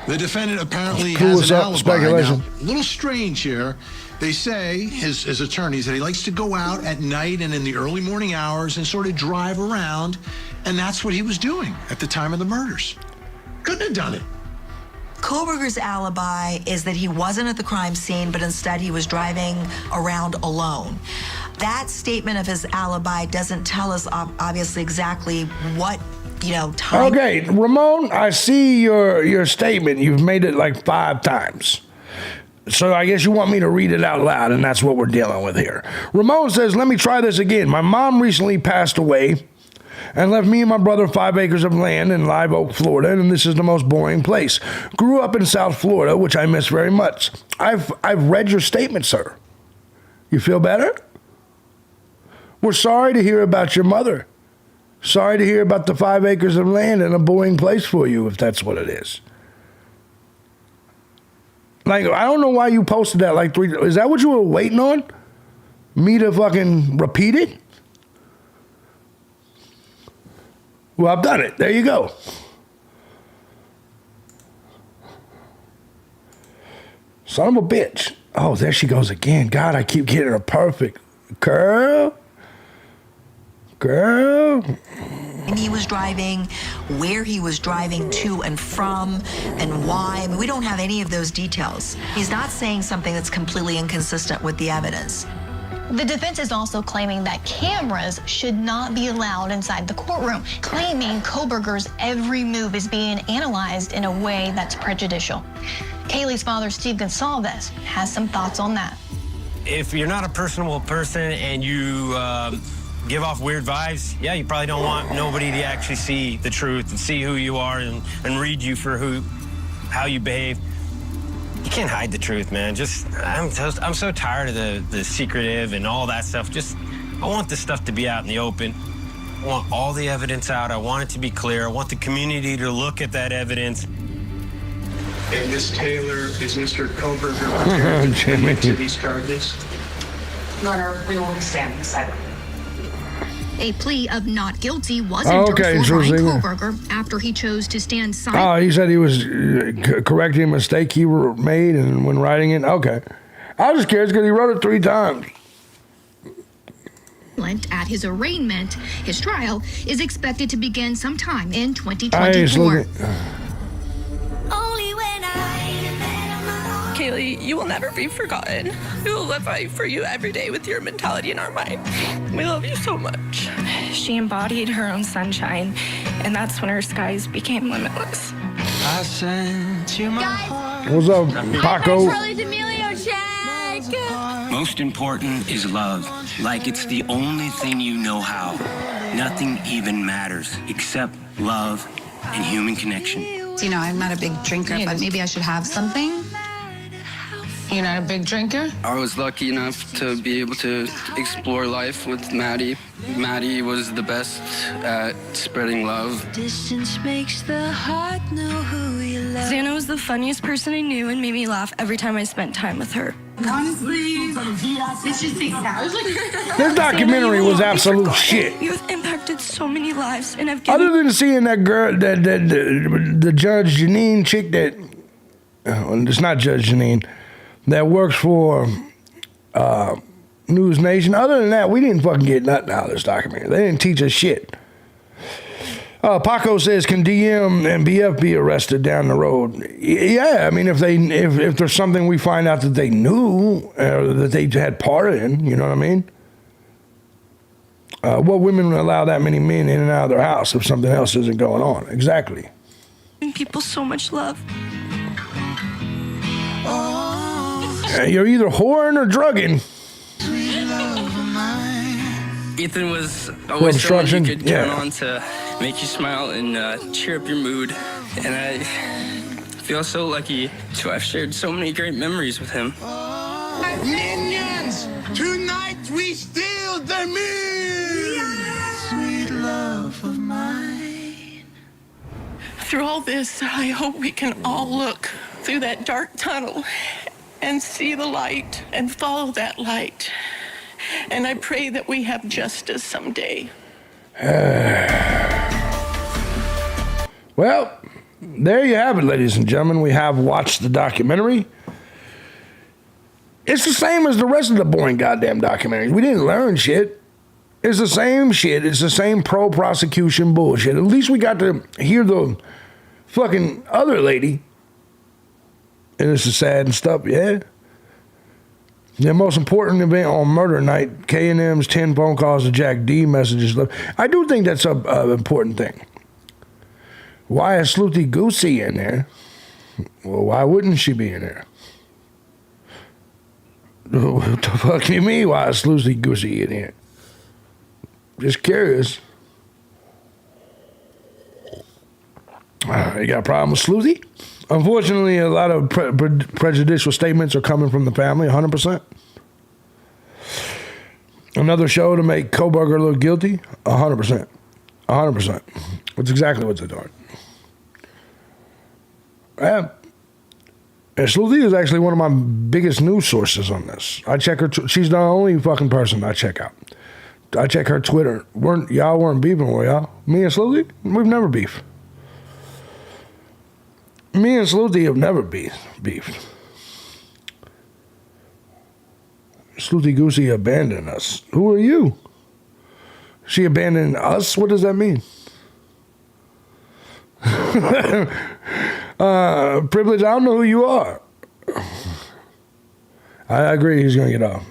The defendant apparently Cool has as an up, alibi. speculation. Now, a little strange here. They say, his attorneys, that he likes to go out at night and in the early morning hours and sort of drive around, and that's what he was doing at the time of the murders. Couldn't have done it. Kohberger's alibi is that he wasn't at the crime scene, but instead he was driving around alone. That statement of his alibi doesn't tell us obviously exactly what, time. Okay, Ramon, I see your statement. You've made it like 5 times. So I guess you want me to read it out loud, and that's what we're dealing with here. Ramon says, let me try this again. My mom recently passed away and left me and my brother 5 acres of land in Live Oak, Florida, and this is the most boring place. Grew up in South Florida, which I miss very much. I've read your statement, sir. You feel better? We're sorry to hear about your mother. Sorry to hear about the 5 acres of land and a boring place for you, if that's what it is. Like, I don't know why you posted that like 3. Is that what you were waiting on? Me to fucking repeat it? Well, I've done it. There you go. Son of a bitch. Oh, there she goes again. God, I keep getting her perfect. Girl. And he was driving, where he was driving to and from, and why. I mean, we don't have any of those details. He's not saying something that's completely inconsistent with the evidence. The defense is also claiming that cameras should not be allowed inside the courtroom, claiming Kohberger's every move is being analyzed in a way that's prejudicial. Kaylee's father, Steve Gonsalves, has some thoughts on that. If you're not a personable person and you give off weird vibes, yeah, you probably don't want nobody to actually see the truth and see who you are and read you for how you behave. You can't hide the truth, man. I'm so tired of the secretive and all that stuff. I want this stuff to be out in the open. I want all the evidence out. I want it to be clear. I want the community to look at that evidence. And Ms. Taylor, is Mr. Kohberger prepared to admit to these charges? Your Honor, we will be standing silent. A plea of not guilty was Okay, endorsed for Ryan interesting. Kohberger after he chose to stand silent. Oh, he said he was correcting a mistake he made and when writing it. Okay. I was just curious because he wrote it 3 times. At his arraignment, his trial is expected to begin sometime in 2024. Kaylee, you will never be forgotten. We will live right for you every day with your mentality in our mind. We love you so much. She embodied her own sunshine, and that's when her skies became limitless. I sent you my heart. What's up, Paco? Most important is love. Like it's the only thing you know how. Nothing even matters except love and human connection. You know, I'm not a big drinker, but maybe I should have something. You're not a big drinker? I was lucky enough to be able to explore life with Maddie. Maddie was the best at spreading love. Distance makes the heart know who you love. Xana was the funniest person I knew and made me laugh every time I spent time with her. Honestly, it's just This documentary was absolute shit. You have impacted so many lives, and I've given... Other than seeing that girl, the Judge Janine chick that, it's not Judge Janine, that works for News Nation. Other than that, we didn't fucking get nothing out of this documentary. They didn't teach us shit. Paco says, can DM and BF be arrested down the road? Yeah, I mean, if there's something we find out that they knew, that they had part in, you know what I mean? What women would allow that many men in and out of their house if something else isn't going on? Exactly. people so much love. You're either whoring or drugging. Ethan was always someone you could count on to make you smile and cheer up your mood. And I feel so lucky to have shared so many great memories with him. Minions, tonight we steal the meal. Sweet love of mine. Through all this, I hope we can all look through that dark tunnel and see the light and follow that light. And I pray that we have justice someday. Well, there you have it, ladies and gentlemen. We have watched the documentary. It's the same as the rest of the boring goddamn documentaries. We didn't learn shit. It's the same shit. It's the same pro-prosecution bullshit. At least we got to hear the fucking other lady. And it's sad and stuff, yeah. The most important event on murder night, K&M's 10 phone calls to Jack D messages. I do think that's an important thing. Why is Sleuthie Goosey in there? Well, why wouldn't she be in there? What the fuck do you mean, why is Sleuthie Goosey in here? Just curious. You got a problem with Sleuthie? Unfortunately, a lot of prejudicial statements are coming from the family, 100%. Another show to make Kohberger look guilty, 100%. 100%. That's exactly what they're doing. Yeah. And Sleuthie is actually one of my biggest news sources on this. I check her. She's the only fucking person I check out. I check her Twitter. Y'all weren't beefing, were y'all? Me and Sleuthie? We've never beefed. Me and Sleuthie have never beefed. Sleuthie Goosey abandoned us. Who are you? She abandoned us? What does that mean? Privilege, I don't know who you are. I agree he's going to get off.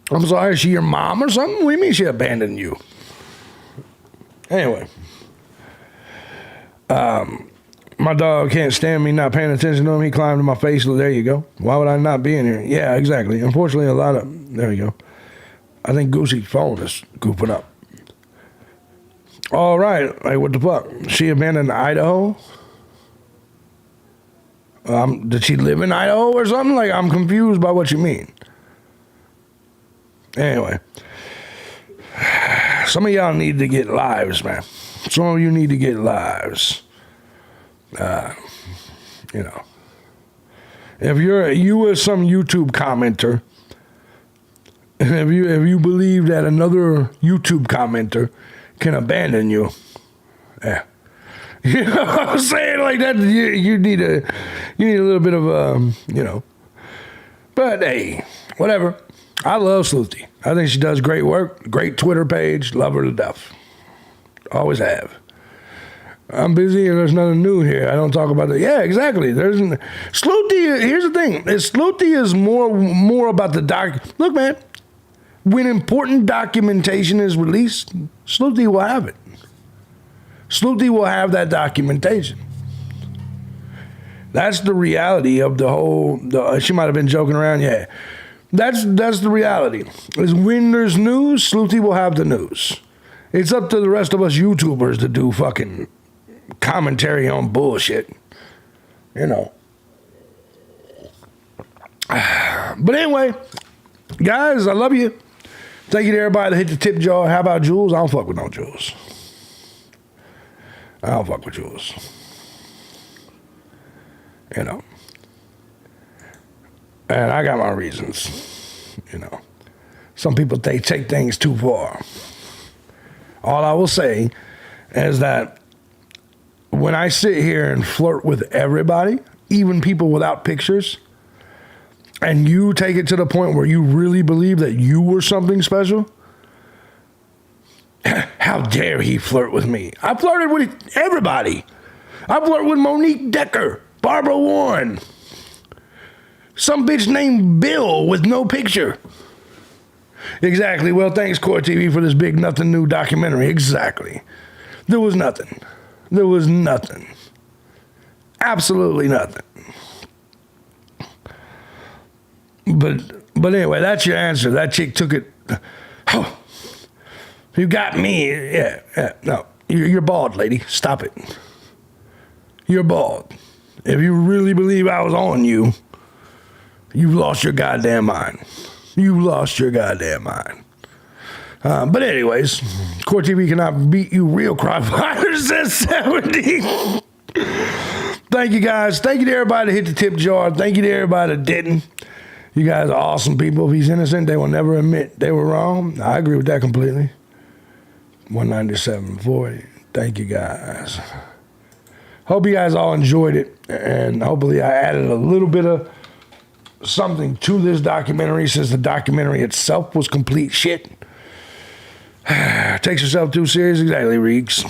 I'm sorry, is she your mom or something? What do you mean she abandoned you? Anyway. My dog can't stand me not paying attention to him. He climbed to my face. There you go. Why would I not be in here? Yeah, exactly. Unfortunately, there you go. I think Goosey's phone is gooping up. All right. Like, what the fuck? She abandoned Idaho? Did she live in Idaho or something? Like, I'm confused by what you mean. Anyway. Some of y'all need to get lives, man. Some of you need to get lives. You know. If you are some YouTube commenter, if you believe that another YouTube commenter can abandon you, yeah. You know what I'm saying? Like that, you need a little bit of you know. But hey, whatever. I love Sleuthie. I think she does great work. Great Twitter page. Love her to death. Always have. I'm busy and there's nothing new here. I don't talk about it. Yeah, exactly. Sleuthie, here's the thing. Sleuthie is more about the doc. Look, man, when important documentation is released, Sleuthie will have it. Sleuthie will have that documentation. That's the reality of the whole, she might have been joking around, yeah. That's the reality. Is when there's news, Sleuthie will have the news. It's up to the rest of us YouTubers to do fucking commentary on bullshit. You know. But anyway, guys, I love you. Thank you to everybody that hit the tip jar. How about Jules? I don't fuck with no Jules. I don't fuck with Jules. You know. And I got my reasons. You know. Some people take things too far. All I will say is that when I sit here and flirt with everybody, even people without pictures, and you take it to the point where you really believe that you were something special, how dare he flirt with me? I flirted with everybody. I flirted with Monique Decker, Barbara Warren, some bitch named Bill with no picture. Exactly. Well, thanks, Core TV, for this big nothing new documentary. Exactly. There was nothing. There was nothing. Absolutely nothing. But anyway, that's your answer. That chick took it. Oh, you got me. Yeah. No, you're bald, lady. Stop it. You're bald. If you really believe I was on you, you've lost your goddamn mind. You lost your goddamn mind. But anyways, Core TV cannot beat you real cry fighters at 70. Thank you, guys. Thank you to everybody that hit the tip jar. Thank you to everybody that didn't. You guys are awesome people. If he's innocent, they will never admit they were wrong. I agree with that completely. 197.40. Thank you, guys. Hope you guys all enjoyed it, and hopefully I added a little bit of something to this documentary, since the documentary itself was complete shit. Takes yourself too serious. Exactly, Reeks.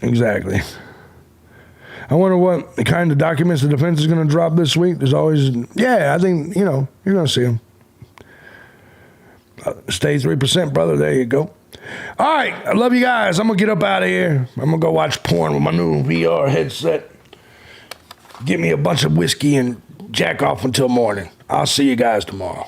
Exactly. I wonder what kind of documents the defense is going to drop this week. There's always, I think, you're going to see them. Stay 3%, brother. There you go. All right. I love you guys. I'm going to get up out of here. I'm going to go watch porn with my new VR headset. Give me a bunch of whiskey and jack off until morning. I'll see you guys tomorrow.